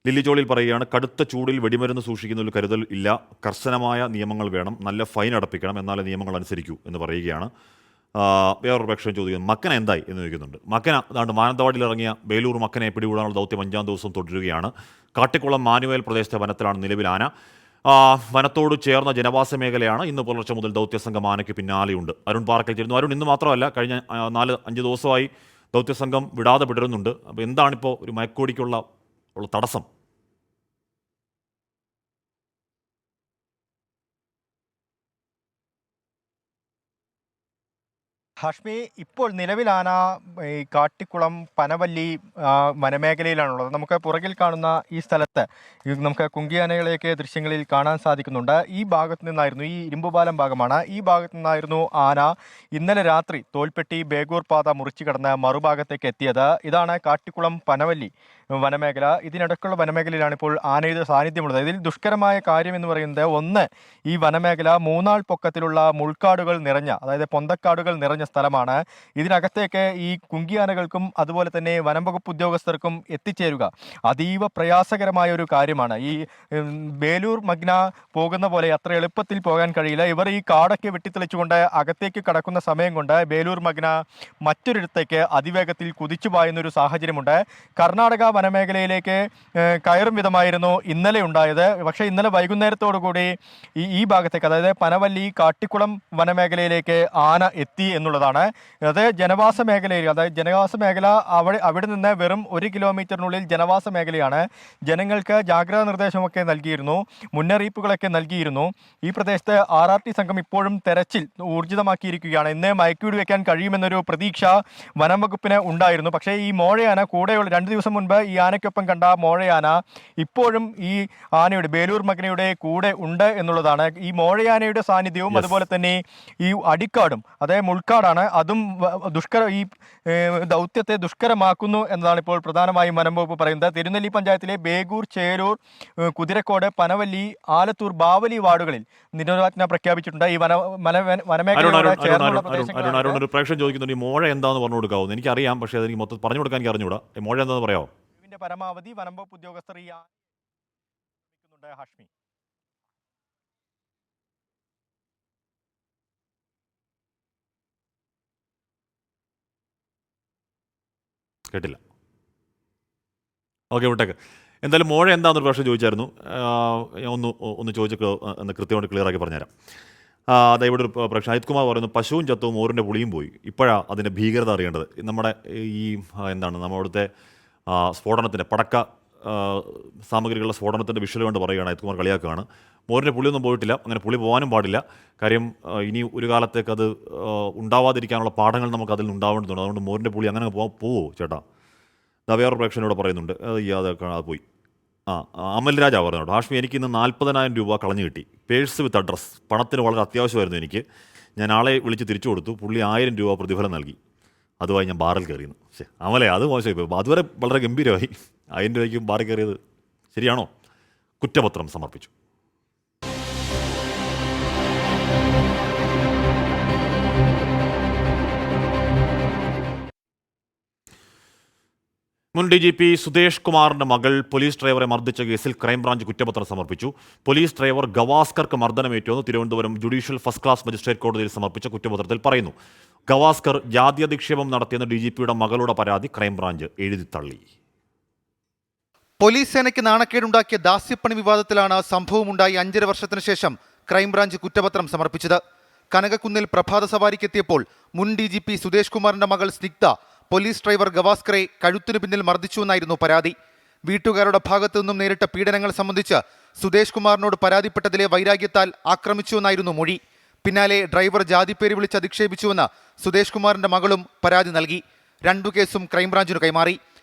ലില്ലി ജോളിൽ പറയുകയാണ്, കടുത്ത ചൂടിൽ വെടിമരുന്ന് സൂക്ഷിക്കുന്നതിൽ കരുതൽ ഇല്ല, കർശനമായ നിയമങ്ങൾ വേണം, നല്ല ഫൈൻ അടപ്പിക്കണം, എന്നാലേ നിയമങ്ങൾ അനുസരിക്കൂ എന്ന് പറയുകയാണ്. വേറൊരു പക്ഷം ചോദിക്കുന്നു, മക്കന എന്തായി എന്ന് ചോദിക്കുന്നുണ്ട്. മക്കന അതാണ്ട് മാനന്തവാടിയിൽ ഇറങ്ങിയ ബേലൂർ മക്കനെ പിടികൂടാനുള്ള ദൗത്യം 5-ാം ദിവസം തുടരുകയാണ്. കാട്ടിക്കുളം മാനുവേൽ പ്രദേശത്തെ വനത്തിലാണ് നിലവിൽ ആന. വനത്തോട് ചേർന്ന ജനവാസ മേഖലയാണ്. ഇന്ന് പുലർച്ചെ മുതൽ ദൗത്യസംഘം ആനയ്ക്ക് പിന്നാലെയുണ്ട്. അരുൺ പാറക്കൽ ചേരുന്നു. അരുൺ, ഇന്ന് മാത്രമല്ല കഴിഞ്ഞ 4-5 ദിവസമായി ദൗത്യസംഘം വിടാതെ വിടരുന്നുണ്ട്. അപ്പോൾ എന്താണിപ്പോൾ ഒരു മയക്കോടിക്കുള്ള തടസ്സം? ഹാഷ്മി, ഇപ്പോൾ നിലവിൽ ആന ഈ കാട്ടിക്കുളം പനവല്ലി വനമേഖലയിലാണുള്ളത്. നമുക്ക് പുറകിൽ കാണുന്ന ഈ സ്ഥലത്ത് നമുക്ക് കുങ്കിയാനകളെയൊക്കെ ദൃശ്യങ്ങളിൽ കാണാൻ സാധിക്കുന്നുണ്ട്. ഈ ഭാഗത്ത് നിന്നായിരുന്നു, ഈ ഇരുമ്പുപാലം ഭാഗമാണ്, ഈ ഭാഗത്ത് നിന്നായിരുന്നു ആന ഇന്നലെ രാത്രി തോൽപ്പെട്ടി ബേഗൂർ പാത മുറിച്ചു കടന്ന് മറുഭാഗത്തേക്ക് എത്തിയത്. ഇതാണ് കാട്ടിക്കുളം പനവല്ലി വനമേഖല. ഇതിനിടയ്ക്കുള്ള വനമേഖലയിലാണ് ഇപ്പോൾ ആനയുടെ സാന്നിധ്യമുള്ളത്. ഇതിൽ ദുഷ്കരമായ കാര്യം എന്ന് പറയുന്നത്, ഒന്ന്, ഈ വനമേഖല 3 ആൾ പൊക്കത്തിലുള്ള മുൾക്കാടുകൾ നിറഞ്ഞ, അതായത് പൊന്തക്കാടുകൾ നിറഞ്ഞ സ്ഥലമാണ്. ഇതിനകത്തേക്ക് ഈ കുങ്കിയാനകൾക്കും അതുപോലെ തന്നെ വനം വകുപ്പ് ഉദ്യോഗസ്ഥർക്കും എത്തിച്ചേരുക അതീവ പ്രയാസകരമായ ഒരു കാര്യമാണ്. ഈ ബേലൂർ മഗ്ന പോകുന്ന പോലെ അത്ര എളുപ്പത്തിൽ പോകാൻ കഴിയില്ല. ഇവർ ഈ കാടൊക്കെ വെട്ടിത്തെളിച്ചുകൊണ്ട് അകത്തേക്ക് കടക്കുന്ന സമയം കൊണ്ട് ബേലൂർ മഗ്ന മറ്റൊരിടത്തേക്ക് അതിവേഗത്തിൽ കുതിച്ചു പായുന്നൊരു സാഹചര്യമുണ്ട്. കർണാടക വനമേഖലയിലേക്ക് കയറും വിധമായിരുന്നു ഇന്നലെ ഉണ്ടായത്. പക്ഷേ ഇന്നലെ വൈകുന്നേരത്തോടുകൂടി ഈ ഭാഗത്തേക്ക്, അതായത് പനവല്ലി കാട്ടിക്കുളം വനമേഖലയിലേക്ക് ആന എത്തി എന്നുള്ളതാണ്. അത് ജനവാസ മേഖലയിൽ, അതായത് ജനവാസ മേഖല അവിടെ നിന്ന് വെറും 1 കിലോമീറ്ററിനുള്ളിൽ ജനവാസ മേഖലയാണ്. ജനങ്ങൾക്ക് ജാഗ്രതാ നിർദ്ദേശമൊക്കെ നൽകിയിരുന്നു, മുന്നറിയിപ്പുകളൊക്കെ നൽകിയിരുന്നു. ഈ പ്രദേശത്ത് RRT സംഘം ഇപ്പോഴും തെരച്ചിൽ ഊർജിതമാക്കിയിരിക്കുകയാണ്. ഇന്ന് മയക്കുവെടി വെക്കാൻ കഴിയുമെന്നൊരു പ്രതീക്ഷ വനം വകുപ്പിന് ഉണ്ടായിരുന്നു. പക്ഷേ ഈ മോഴയാന കൂടെയുള്ള 2 ദിവസം മുൻപ് ഈ ആനയ്ക്കൊപ്പം കണ്ട മോഴയാന ഇപ്പോഴും ഈ ആനയുടെ ബേലൂർ മകനയുടെ കൂടെ ഉണ്ട് എന്നുള്ളതാണ്. ഈ മോഴയാനയുടെ സാന്നിധ്യവും അതുപോലെ തന്നെ ഈ അടിക്കാടും അതായത് മുൾക്കാടാണ്, അതും ഈ ദൗത്യത്തെ ദുഷ്കരമാക്കുന്നു എന്നതാണ് ഇപ്പോൾ പ്രധാനമായും വനം വകുപ്പ് പറയുന്നത്. തിരുനെല്ലി പഞ്ചായത്തിലെ ബേഗൂർ, ചേരൂർ, കുതിരക്കോട്, പനവല്ലി, ആലത്തൂർ, ബാവലി വാർഡുകളിൽ നിരോധനാജ്ഞ പ്രഖ്യാപിച്ചിട്ടുണ്ട്. ഈ വനമേഖലയോട് ചേർന്നുള്ള പ്രദേശങ്ങൾ ഒരു പ്രേക്ഷകൻ ചോദിക്കുന്നുണ്ട് ഈ മോഴ എന്താന്ന് പറഞ്ഞു കൊടുക്കാവുന്നു. എനിക്കറിയാം, പക്ഷേ അതെനിക്ക് മൊത്തം പറഞ്ഞു കൊടുക്കാൻ എനിക്ക് അറിഞ്ഞൂടാ. മോഴ എന്താന്ന് പറയാമോ? പരമാവധി വനം വകുപ്പ് ഉദ്യോഗസ്ഥർ ഈ ഹാഷ്മി. കേട്ടില്ല. ഓക്കെ, വിട്ടേക്ക്. എന്തായാലും മോഴ എന്താണെന്നൊരു പ്രശ്നം ചോദിച്ചായിരുന്നു. ഒന്ന് ചോദിച്ച് കൃത്യമായിട്ട് ക്ലിയർ ആക്കി പറഞ്ഞുതരാം. അതായത് ഇവിടെ ഒരു പ്രശ്നം അജിത് കുമാർ പറയുന്നു, പശുവും ചത്തവും മോറിൻ്റെ പുളിയും പോയി. ഇപ്പോഴാണ് അതിൻ്റെ ഭീകരത അറിയേണ്ടത്. നമ്മുടെ ഈ നമ്മുടെ സ്ഫോടനത്തിൻ്റെ പടക്ക സാമഗ്രികളുടെ സ്ഫോടനത്തിൻ്റെ വിഷ്വൽ കൊണ്ട് പറയുകയാണ്. അജിത് കുമാർ കളിയാക്കുകയാണ്. മോറിൻ്റെ പുളിയൊന്നും പോയിട്ടില്ല, അങ്ങനെ പുളി പോകാനും പാടില്ല. കാര്യം ഇനി ഒരു കാലത്തേക്ക് അത് ഉണ്ടാവാതിരിക്കാനുള്ള പാഠങ്ങൾ നമുക്ക് അതിൽ ഉണ്ടാവേണ്ടതുണ്ട്. അതുകൊണ്ട് മോറിൻ്റെ പുളി അങ്ങനെ പോവോ ചേട്ടാ? വേറൊരു പ്രേക്ഷകനോട് പറയുന്നുണ്ട്, അത് പോയി. അമൽ രാജാ പറഞ്ഞോട്ടോ, ഹാഷ്മി എനിക്ക് ഇന്ന് 40,000 രൂപ കളഞ്ഞു കിട്ടി. പേഴ്സ് വിത്ത് അഡ്രസ്സ്. പണത്തിന് വളരെ അത്യാവശ്യമായിരുന്നു എനിക്ക്. ഞാൻ ആളെ വിളിച്ച് തിരിച്ചു കൊടുത്തു. പുള്ളി 1000 രൂപ പ്രതിഫലം നൽകി. അതുമായി ഞാൻ ബാറിൽ കയറിയിരുന്നു. അമലെ, അത് മോശമായി. അതുവരെ വളരെ ഗംഭീരമായി. 1000 രൂപയ്ക്കും ബാറിൽ കയറിയത് ശരിയാണോ? കുറ്റപത്രം സമർപ്പിച്ചു. മുൻ DGP സുദേശ് കുമാറിന്റെ മകൾ പോലീസ് ഡ്രൈവറെ മർദ്ദിച്ച കേസിൽ ക്രൈംബ്രാഞ്ച് കുറ്റപത്രം സമർപ്പിച്ചു. പോലീസ് ഡ്രൈവർ ഗവാസ്കർക്ക് മർദ്ദനമേറ്റുവെന്ന് Thiruvananthapuram judicial first class magistrate കോടതിയിൽ സമർപ്പിച്ച കുറ്റപത്രത്തിൽ പറയുന്നു. ഗവാസ്കർ ജാതീയാധിക്ഷേപം നടത്തിയെന്ന DGPയുടെ മകളുടെ പരാതി ക്രൈംബ്രാഞ്ച് എഴുതിത്തള്ളി. പോലീസ് സേനയ്ക്ക് നാണക്കേടുണ്ടാക്കിയ ദാസ്യപ്പണി വിവാദത്തിലാണ് സംഭവമുണ്ടായി 5.5 വർഷത്തിനു ശേഷം ക്രൈംബ്രാഞ്ച് കുറ്റപത്രം സമർപ്പിച്ചത്. കനകക്കുന്നിൽ പ്രഭാത സവാരിക്കെത്തിയപ്പോൾ മുൻ DGP സുദേശ് കുമാറിന്റെ മകൾ സ്നിഗ്ധ പോലീസ് ഡ്രൈവർ ഗവാസ്കറെ കഴുത്തിനു പിന്നിൽ മർദ്ദിച്ചുവെന്നായിരുന്നു പരാതി. വീട്ടുകാരുടെ ഭാഗത്തു നിന്നും നേരിട്ട പീഡനങ്ങൾ സംബന്ധിച്ച് സുദേശ് കുമാറിനോട് പരാതിപ്പെട്ടതിലെ വൈരാഗ്യത്താൽ ആക്രമിച്ചുവെന്നായിരുന്നു മൊഴി. പിന്നാലെ ഡ്രൈവർ ജാതിപ്പേര് വിളിച്ച് അധിക്ഷേപിച്ചുവെന്ന് സുദേശ് കുമാറിന്റെ മകളും പരാതി നൽകി. 2 കേസും ക്രൈംബ്രാഞ്ചിന് കൈമാറി.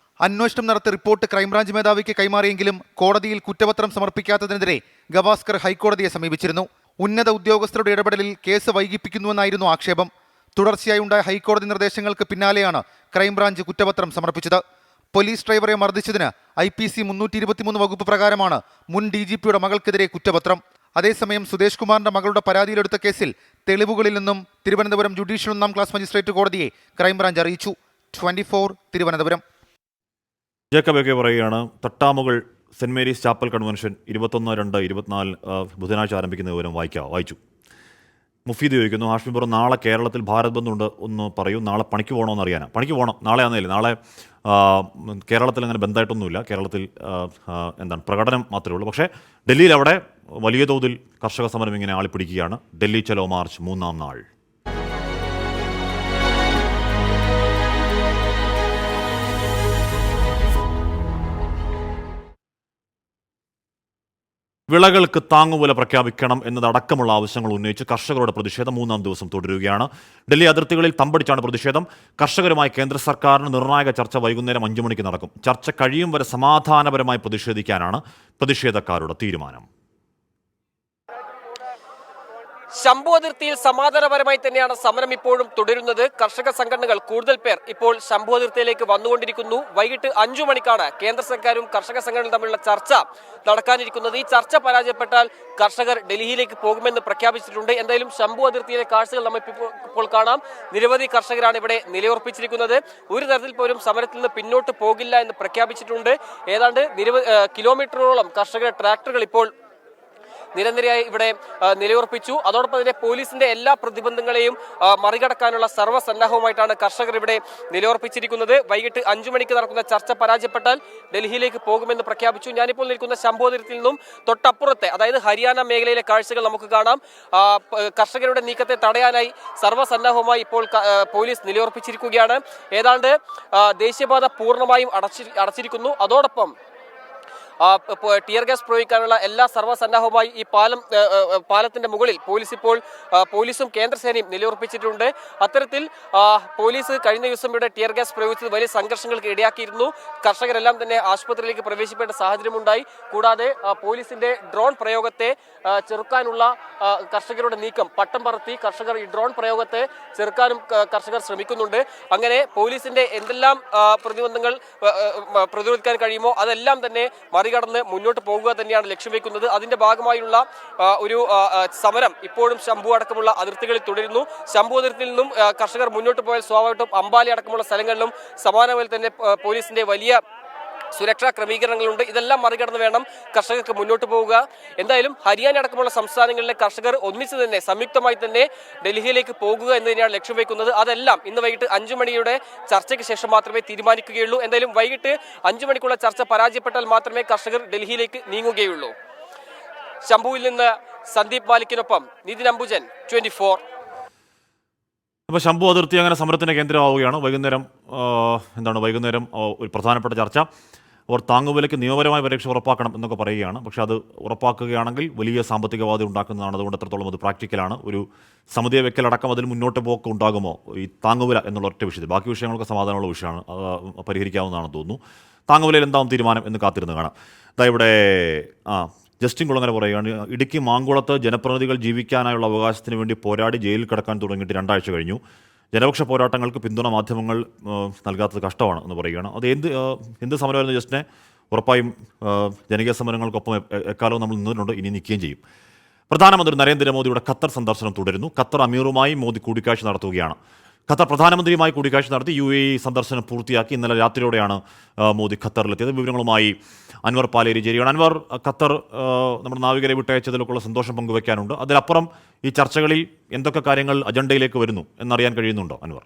അന്വേഷണം നടത്തി റിപ്പോർട്ട് ക്രൈംബ്രാഞ്ച് മേധാവിക്ക് കൈമാറിയെങ്കിലും കോടതിയിൽ കുറ്റപത്രം സമർപ്പിക്കാത്തതിനെതിരെ ഗവാസ്കർ ഹൈക്കോടതിയെ സമീപിച്ചിരുന്നു. ഉന്നത ഉദ്യോഗസ്ഥരുടെ ഇടപെടലിൽ കേസ് വൈകിപ്പിക്കുന്നുവെന്നായിരുന്നു ആക്ഷേപം. തുടർച്ചയായി ഉണ്ടായ ഹൈക്കോടതി നിർദ്ദേശങ്ങൾക്ക് പിന്നാലെയാണ് ക്രൈംബ്രാഞ്ച് കുറ്റപത്രം സമർപ്പിച്ചത്. പോലീസ് ഡ്രൈവറെ മർദ്ദിച്ചതിന് IPC 323 വകുപ്പ് പ്രകാരമാണ് മുൻ DGPയുടെ മകൾക്കെതിരെ കുറ്റപത്രം. അതേസമയം സുദേശ് കുമാറിന്റെ മകളുടെ പരാതിയിലെടുത്ത കേസിൽ തെളിവുകളിൽ നിന്നും തിരുവനന്തപുരം ജുഡീഷ്യൽ 1ാം ക്ലാസ് മജിസ്ട്രേറ്റ് കോടതിയെ ക്രൈംബ്രാഞ്ച് അറിയിച്ചു. 24 തിരുവനന്തപുരം. ജേക്കബ് പറയുകയാണ്, തട്ടാമുകൾ സെന്റ് മേരീസ് ചാപ്പൽ കൺവെൻഷൻ 21/2/24 ബുധനാഴ്ച ആരംഭിക്കുന്ന വിവരം വായിച്ചു. മുഫീദ് ചോദിക്കുന്നു, ഹാഷ്മി പുറം നാളെ കേരളത്തിൽ ഭാരത് ബന്ദ് ഉണ്ട്, ഒന്ന് പറയൂ. നാളെ പണിക്ക് പോകണമെന്ന് അറിയാനാണ്. പണിക്ക് പോകണം. നാളെ ആണെന്നില്ല, നാളെ കേരളത്തിൽ അങ്ങനെ ബന്ധായിട്ടൊന്നുമില്ല. കേരളത്തിൽ പ്രകടനം മാത്രമേ ഉള്ളൂ. പക്ഷേ ഡൽഹിയിൽ അവിടെ വലിയ തോതിൽ കർഷക സമരം ഇങ്ങനെ ആളിപ്പിടിക്കുകയാണ്. ഡൽഹി ചലോ മാർച്ച് 3ാം നാൾ. വിളകൾക്ക് താങ്ങുവില പ്രഖ്യാപിക്കണം എന്നതടക്കമുള്ള ആവശ്യങ്ങൾ ഉന്നയിച്ച് കർഷകരുടെ പ്രതിഷേധം 3ാം ദിവസം തുടരുകയാണ്. ഡൽഹി അതിർത്തികളിൽ തമ്പടിച്ചാണ് പ്രതിഷേധം. കർഷകരുമായി കേന്ദ്ര സർക്കാരിന് നിർണായക ചർച്ച വൈകുന്നേരം 5 മണിക്ക് നടക്കും. ചർച്ച കഴിയും വരെ സമാധാനപരമായി പ്രതിഷേധിക്കാനാണ് പ്രതിഷേധക്കാരുടെ തീരുമാനം. ശംഭു അതിർത്തിയിൽ സമാധാനപരമായി തന്നെയാണ് സമരം ഇപ്പോഴും തുടരുന്നത്. കർഷക സംഘടനകൾ കൂടുതൽ പേർ ഇപ്പോൾ ശംഭു അതിർത്തിയിലേക്ക് വന്നുകൊണ്ടിരിക്കുന്നു. വൈകിട്ട് 5 മണിക്കാണ് കേന്ദ്ര സർക്കാരും കർഷക സംഘടനകളും തമ്മിലുള്ള ചർച്ച നടക്കാനിരിക്കുന്നത്. ഈ ചർച്ച പരാജയപ്പെട്ടാൽ കർഷകർ ഡൽഹിയിലേക്ക് പോകുമെന്ന് പ്രഖ്യാപിച്ചിട്ടുണ്ട്. എന്തായാലും ശംഭു അതിർത്തിയിലെ കാഴ്ചകൾ ഇപ്പോൾ കാണാം. നിരവധി കർഷകരാണ് ഇവിടെ നിലയുറപ്പിച്ചിരിക്കുന്നത്. ഒരു തരത്തിൽ പോലും സമരത്തിൽ നിന്ന് പിന്നോട്ട് പോകില്ല എന്ന് പ്രഖ്യാപിച്ചിട്ടുണ്ട്. ഏതാണ്ട് കിലോമീറ്ററോളം കർഷകരുടെ ട്രാക്ടറുകൾ ഇപ്പോൾ നിരന്തരമായി ഇവിടെ നിലയുറപ്പിച്ചു. അതോടൊപ്പം തന്നെ പോലീസിന്റെ എല്ലാ പ്രതിബന്ധങ്ങളെയും മറികടക്കാനുള്ള സർവ്വസന്നാഹവുമായിട്ടാണ് കർഷകർ ഇവിടെ നിലയുറപ്പിച്ചിരിക്കുന്നത്. വൈകിട്ട് 5 മണിക്ക് നടക്കുന്ന ചർച്ച പരാജയപ്പെട്ടാൽ ഡൽഹിയിലേക്ക് പോകുമെന്ന് പ്രഖ്യാപിച്ചു. ഞാനിപ്പോൾ നിൽക്കുന്ന ശംഭു അതിർത്തിയിൽ നിന്നും തൊട്ടപ്പുറത്തെ, അതായത് ഹരിയാന മേഖലയിലെ കാഴ്ചകൾ നമുക്ക് കാണാം. കർഷകരുടെ നീക്കത്തെ തടയാനായി സർവ്വസന്നാഹവുമായി ഇപ്പോൾ പോലീസ് നിലയുറപ്പിച്ചിരിക്കുകയാണ്. ഏതാണ്ട് ദേശീയപാത പൂർണ്ണമായും അടച്ചിരിക്കുന്നു. അതോടൊപ്പം ടിയർ ഗ്യാസ് പ്രയോഗിക്കാനുള്ള എല്ലാ സർവ്വസന്നാഹവുമായി ഈ പാലത്തിന്റെ മുകളിൽ പോലീസും കേന്ദ്രസേനയും നിലയുറപ്പിച്ചിട്ടുണ്ട്. അത്തരത്തിൽ പോലീസ് കഴിഞ്ഞ ദിവസം ഇവിടെ ടിയർ ഗ്യാസ് പ്രയോഗിച്ചത് വലിയ സംഘർഷങ്ങൾക്ക് ഇടയാക്കിയിരുന്നു. കർഷകരെല്ലാം തന്നെ ആശുപത്രിയിലേക്ക് പ്രവേശിക്കേണ്ട സാഹചര്യമുണ്ടായി. കൂടാതെ പോലീസിന്റെ ഡ്രോൺ പ്രയോഗത്തെ ചെറുക്കാനുള്ള കർഷകരുടെ നീക്കം പട്ടം പറത്തി കർഷകർ ഈ ഡ്രോൺ പ്രയോഗത്തെ ചെറുക്കാനും കർഷകർ ശ്രമിക്കുന്നുണ്ട്. അങ്ങനെ പോലീസിന്റെ എന്തെല്ലാം പ്രതിബന്ധങ്ങൾ പ്രതിരോധിക്കാൻ കഴിയുമോ അതെല്ലാം തന്നെ മറികടന്ന് മുന്നോട്ട് പോകുക തന്നെയാണ് ലക്ഷ്യം വെക്കുന്നത്. അതിന്റെ ഭാഗമായുള്ള ഒരു സമരം ഇപ്പോഴും ശംഭു അടക്കമുള്ള അതിർത്തികളിൽ തുടരുന്നു. ശംഭു അതിർത്തിയിൽ നിന്നും കർഷകർ മുന്നോട്ട് പോയാൽ സ്വാഭാവികമായിട്ടും അമ്പാലി അടക്കമുള്ള സ്ഥലങ്ങളിലും സമാനമായി തന്നെ പോലീസിന്റെ വലിയ സുരക്ഷാ ക്രമീകരണങ്ങളുണ്ട്. ഇതെല്ലാം മറികടന്ന് വേണം കർഷകർക്ക് മുന്നോട്ട് പോവുക. എന്തായാലും ഹരിയാന അടക്കമുള്ള സംസ്ഥാനങ്ങളിലെ കർഷകർ ഒന്നിച്ച് തന്നെ സംയുക്തമായി തന്നെ ഡൽഹിയിലേക്ക് പോകുക എന്ന് തന്നെയാണ് ലക്ഷ്യം വെക്കുന്നത്. അതെല്ലാം ഇന്ന് വൈകിട്ട് 5 മണിയുടെ ചർച്ചയ്ക്ക് ശേഷം മാത്രമേ തീരുമാനിക്കുകയുള്ളൂ. എന്തായാലും വൈകിട്ട് 5 മണിക്കുള്ള ചർച്ച പരാജയപ്പെട്ടാൽ മാത്രമേ കർഷകർ ഡൽഹിയിലേക്ക് നീങ്ങുകയുള്ളൂ. ശംഭുവിൽ നിന്ന് സന്ദീപ് മാലിക്കിനൊപ്പം നിതിൻ അംബുജൻ, 24. അപ്പോൾ ശംഭു അതിർത്തി അങ്ങനെ സമരത്തിന് കേന്ദ്രമാവുകയാണ്. വൈകുന്നേരം ഒരു പ്രധാനപ്പെട്ട ചർച്ച. അവർ താങ്ങുവിലയ്ക്ക് നിയമപരമായ പരീക്ഷ ഉറപ്പാക്കണം എന്നൊക്കെ പറയുകയാണ്. പക്ഷേ അത് ഉറപ്പാക്കുകയാണെങ്കിൽ വലിയ സാമ്പത്തിക ബാധ്യത ഉണ്ടാക്കുന്നതാണ്. അതുകൊണ്ട് എത്രത്തോളം അത് പ്രാക്ടിക്കലാണ്. ഒരു സമിതിയെ വെക്കലടക്കം അതിൽ മുന്നോട്ട് പോക്ക് ഉണ്ടാകുമോ ഈ താങ്ങുവില എന്നുള്ള ഒറ്റ വിഷയത്തിൽ? ബാക്കി വിഷയങ്ങളൊക്കെ സമാധാനമുള്ള വിഷയമാണ്, പരിഹരിക്കാവുന്നതാണെന്ന് തോന്നുന്നു. താങ്ങുവിലയിൽ എന്താവും തീരുമാനം എന്ന് കാത്തിരുന്ന് കാണാം. ഇവിടെ ജസ്റ്റിൻ കുളങ്ങര പറയുകയാണ്, ഇടുക്കി മാങ്കുളത്ത് ജനപ്രതിനിധികൾ ജീവിക്കാനായുള്ള അവകാശത്തിന് വേണ്ടി പോരാടി ജയിലിൽ കിടക്കാൻ തുടങ്ങിയിട്ട് 2 ആഴ്ച കഴിഞ്ഞു. ജനപക്ഷ പോരാട്ടങ്ങൾക്ക് പിന്തുണ മാധ്യമങ്ങൾ നൽകാത്തത് കഷ്ടമാണ് എന്ന് പറയുകയാണ്. അത് എന്ത് സമരമായിരുന്നു ജസ്റ്റിനെ? ഉറപ്പായും ജനകീയ സമരങ്ങൾക്കൊപ്പം എക്കാലവും നമ്മൾ നിന്നിട്ടുണ്ട്, ഇനി നിൽക്കുകയും ചെയ്യും. പ്രധാനമന്ത്രി നരേന്ദ്രമോദിയുടെ ഖത്തർ സന്ദർശനം തുടരുന്നു. ഖത്തർ അമീറുമായി മോദി കൂടിക്കാഴ്ച നടത്തുകയാണ്. ഖത്തർ പ്രധാനമന്ത്രിയുമായി കൂടിക്കാഴ്ച നടത്തി UAE സന്ദർശനം പൂർത്തിയാക്കി. ഇന്നലെ രാത്രിയോടെയാണ് മോദി ഖത്തറിലെത്തിയത്. വിവരങ്ങളുമായി അൻവർ പാലേരി ചേരുകയാണ്. അൻവർ, ഖത്തർ നമ്മുടെ നാവികരെ വിട്ടയച്ചതിലൊക്കെയുള്ള സന്തോഷം പങ്കുവയ്ക്കാനുണ്ട്. അതിലപ്പുറം ഈ ചർച്ചകളിൽ എന്തൊക്കെ കാര്യങ്ങൾ അജണ്ടയിലേക്ക് വരുന്നു എന്നറിയാൻ കഴിയുന്നുണ്ടോ അൻവർ?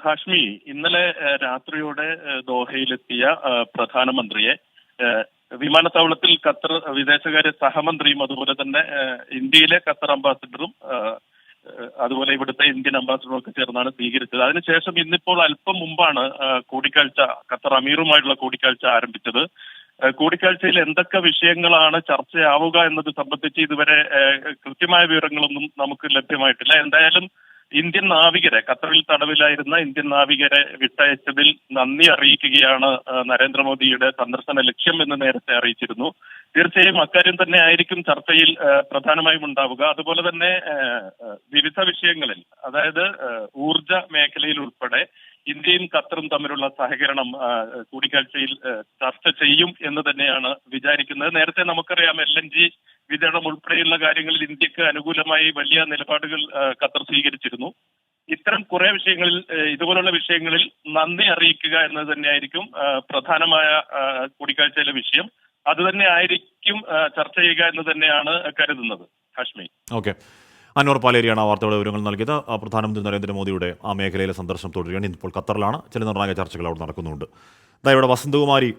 ഹാഷ്മി, ഇന്നലെ രാത്രിയോടെ ദോഹയിലെത്തിയ പ്രധാനമന്ത്രിയെ വിമാനത്താവളത്തിൽ ഖത്തർ വിദേശകാര്യ സഹമന്ത്രിയും അതുപോലെ തന്നെ ഇന്ത്യയിലെ ഖത്തർ അംബാസിഡറും അതുപോലെ ഇവിടുത്തെ ഇന്ത്യൻ അംബാസിഡറും ഒക്കെ ചേർന്നാണ് സ്വീകരിച്ചത്. അതിനുശേഷം ഇന്നിപ്പോൾ അല്പം മുമ്പാണ് കൂടിക്കാഴ്ച, ഖത്തർ അമീറുമായിട്ടുള്ള കൂടിക്കാഴ്ച ആരംഭിച്ചത്. കൂടിക്കാഴ്ചയിൽ എന്തൊക്കെ വിഷയങ്ങളാണ് ചർച്ചയാവുക എന്നത് സംബന്ധിച്ച് ഇതുവരെ കൃത്യമായ വിവരങ്ങളൊന്നും നമുക്ക് ലഭ്യമായിട്ടില്ല. എന്തായാലും ഇന്ത്യൻ നാവികരെ, ഖത്തറിൽ തടവിലായിരുന്ന ഇന്ത്യൻ നാവികരെ വിട്ടയച്ചതിൽ നന്ദി അറിയിക്കുകയാണ് നരേന്ദ്രമോദിയുടെ സന്ദർശന ലക്ഷ്യം എന്ന് നേരത്തെ അറിയിച്ചിരുന്നു. തീർച്ചയായും അക്കാര്യം തന്നെ ആയിരിക്കും ചർച്ചയിൽ പ്രധാനമായും ഉണ്ടാവുക. അതുപോലെ തന്നെ വിവിധ വിഷയങ്ങളിൽ, അതായത് ഊർജ മേഖലയിൽ ഉൾപ്പെടെ ഇന്ത്യയും ഖത്തറും തമ്മിലുള്ള സഹകരണം കൂടിക്കാഴ്ചയിൽ ചർച്ച ചെയ്യും എന്ന് തന്നെയാണ് വിചാരിക്കുന്നത്. നേരത്തെ നമുക്കറിയാം, LNG വിതരണം ഉൾപ്പെടെയുള്ള കാര്യങ്ങളിൽ ഇന്ത്യക്ക് അനുകൂലമായി വലിയ നിലപാടുകൾ ഖത്തർ സ്വീകരിച്ചിരുന്നു. ഇത്തരം കുറെ വിഷയങ്ങളിൽ, ഇതുപോലുള്ള വിഷയങ്ങളിൽ നന്ദി അറിയിക്കുക എന്നത് തന്നെയായിരിക്കും പ്രധാനമായ കൂടിക്കാഴ്ചയിലെ വിഷയം. അത് തന്നെ ആയിരിക്കും ചർച്ച ചെയ്യുക എന്ന് തന്നെയാണ് കരുതുന്നത്. ഹാഷ്മി. ഓക്കെ, അൻവർ പാലേരിയാണ് ആ വാർത്തയുടെ വിവരങ്ങൾ നൽകിയത്. പ്രധാനമന്ത്രി നരേന്ദ്രമോദിയുടെ ആ മേഖലയിലെ സന്ദർശനം തുടരുകയാണ്. ഇപ്പോൾ ഖത്തറിലാണ്. ചില നിർണായക ചർച്ചകൾ അവിടെ നടക്കുന്നുണ്ട്. ഇവിടെ വസന്തകുമാരി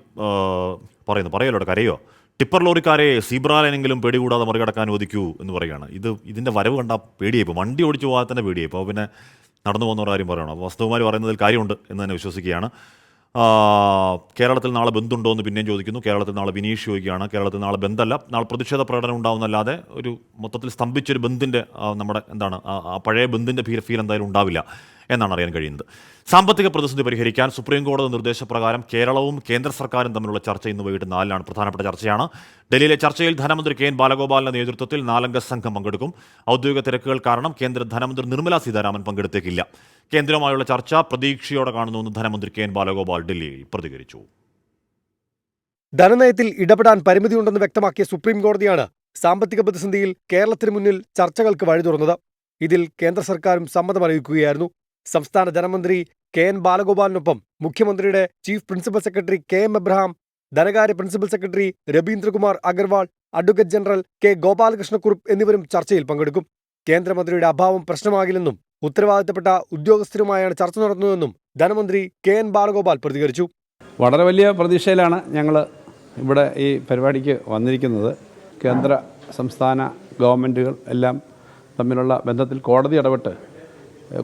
പറയലോടെ കരയോ, ടിപ്പർ ലോറിക്കാരെ സീബ്ര ലൈനെങ്കിലും പേടികൂടാതെ മറികടക്കാൻ അനുവദിക്കൂ എന്ന് പറയുകയാണ്. ഇതിൻ്റെ വരവ് കണ്ടാൽ പേടിയായിപ്പോൾ, വണ്ടി ഓടിച്ചു പോകാൻ തന്നെ പേടിയായിപ്പോൾ, പിന്നെ നടന്നു പോകുന്നവരുടെ കാര്യം പറയണം. അപ്പോൾ വസന്തകുമാരി പറയുന്നതിൽ കാര്യമുണ്ട് എന്ന് തന്നെ വിശ്വസിക്കുകയാണ്. കേരളത്തിൽ നാളെ ബന്ധുണ്ടോ എന്ന് പിന്നെയും ചോദിക്കുന്നു. കേരളത്തിൽ നാളെ ബിനീഷ് ചോദിക്കുകയാണ്. കേരളത്തിൽ നാളെ ബന്ധല്ല, നാളെ പ്രതിഷേധ പ്രകടനം ഉണ്ടാവുന്നല്ലാതെ ഒരു മൊത്തത്തിൽ സ്തംഭിച്ചൊരു ബന്ധിൻ്റെ നമ്മുടെ ആ പഴയ ബന്ധിൻ്റെ ഫീൽ എന്തായാലും ഉണ്ടാവില്ല എന്നാണ് അറിയാൻ കഴിയുന്നത്. സാമ്പത്തിക പ്രതിസന്ധി പരിഹരിക്കാൻ സുപ്രീം കോടതി നിർദ്ദേശപ്രകാരം കേരളവും കേന്ദ്ര സർക്കാരും തമ്മിലുള്ള ചർച്ച ഇന്ന് വൈകിട്ട് 4-ാണ്. പ്രധാനപ്പെട്ട ചർച്ചയാണ്. ഡൽഹിയിലെ ചർച്ചയിൽ ധനമന്ത്രി KN ബാലഗോപാലിന്റെ നേതൃത്വത്തിൽ 4-അംഗ സംഘം പങ്കെടുക്കും. ഔദ്യോഗിക തിരക്കുകൾ കാരണം കേന്ദ്ര ധനമന്ത്രി നിർമ്മല സീതാരാമൻ പങ്കെടുത്തേക്കില്ല. കേന്ദ്രവുമായുള്ള ചർച്ച പ്രതീക്ഷയോടെ കാണുന്നുവെന്ന് ധനമന്ത്രി KN ബാലഗോപാൽ ഡൽഹിയിൽ പ്രതികരിച്ചു. ധനനയത്തിൽ ഇടപെടാൻ പരിമിതിയുണ്ടെന്ന് വ്യക്തമാക്കിയ സുപ്രീം കോടതിയാണ് സാമ്പത്തിക പ്രതിസന്ധിയിൽ കേരളത്തിന് മുന്നിൽ ചർച്ചകൾക്ക് വഴി തുറന്നത്. ഇതിൽ കേന്ദ്ര സർക്കാരും സമ്മതമറിയിക്കുകയായിരുന്നു. സംസ്ഥാന ധനമന്ത്രി KN ബാലഗോപാലിനൊപ്പം മുഖ്യമന്ത്രിയുടെ chief principal secretary KM Abraham, ധനകാര്യ principal secretary Ravindrakumar Agarwal, advocate general K Gopalakrishnakurup എന്നിവരും ചർച്ചയിൽ പങ്കെടുക്കും. കേന്ദ്രമന്ത്രിയുടെ അഭാവം പ്രശ്നമാകില്ലെന്നും ഉത്തരവാദിത്തപ്പെട്ട ഉദ്യോഗസ്ഥരുമായാണ് ചർച്ച നടത്തുന്നതെന്നും ധനമന്ത്രി KN ബാലഗോപാൽ പ്രതികരിച്ചു. വളരെ വലിയ പ്രതീക്ഷയിലാണ് ഞങ്ങൾ ഇവിടെ ഈ പരിപാടിക്ക് വന്നിരിക്കുന്നത്. കേന്ദ്ര സംസ്ഥാന ഗവൺമെൻറ്റുകൾ എല്ലാം തമ്മിലുള്ള ബന്ധത്തിൽ കോടതി ഇടപെട്ട്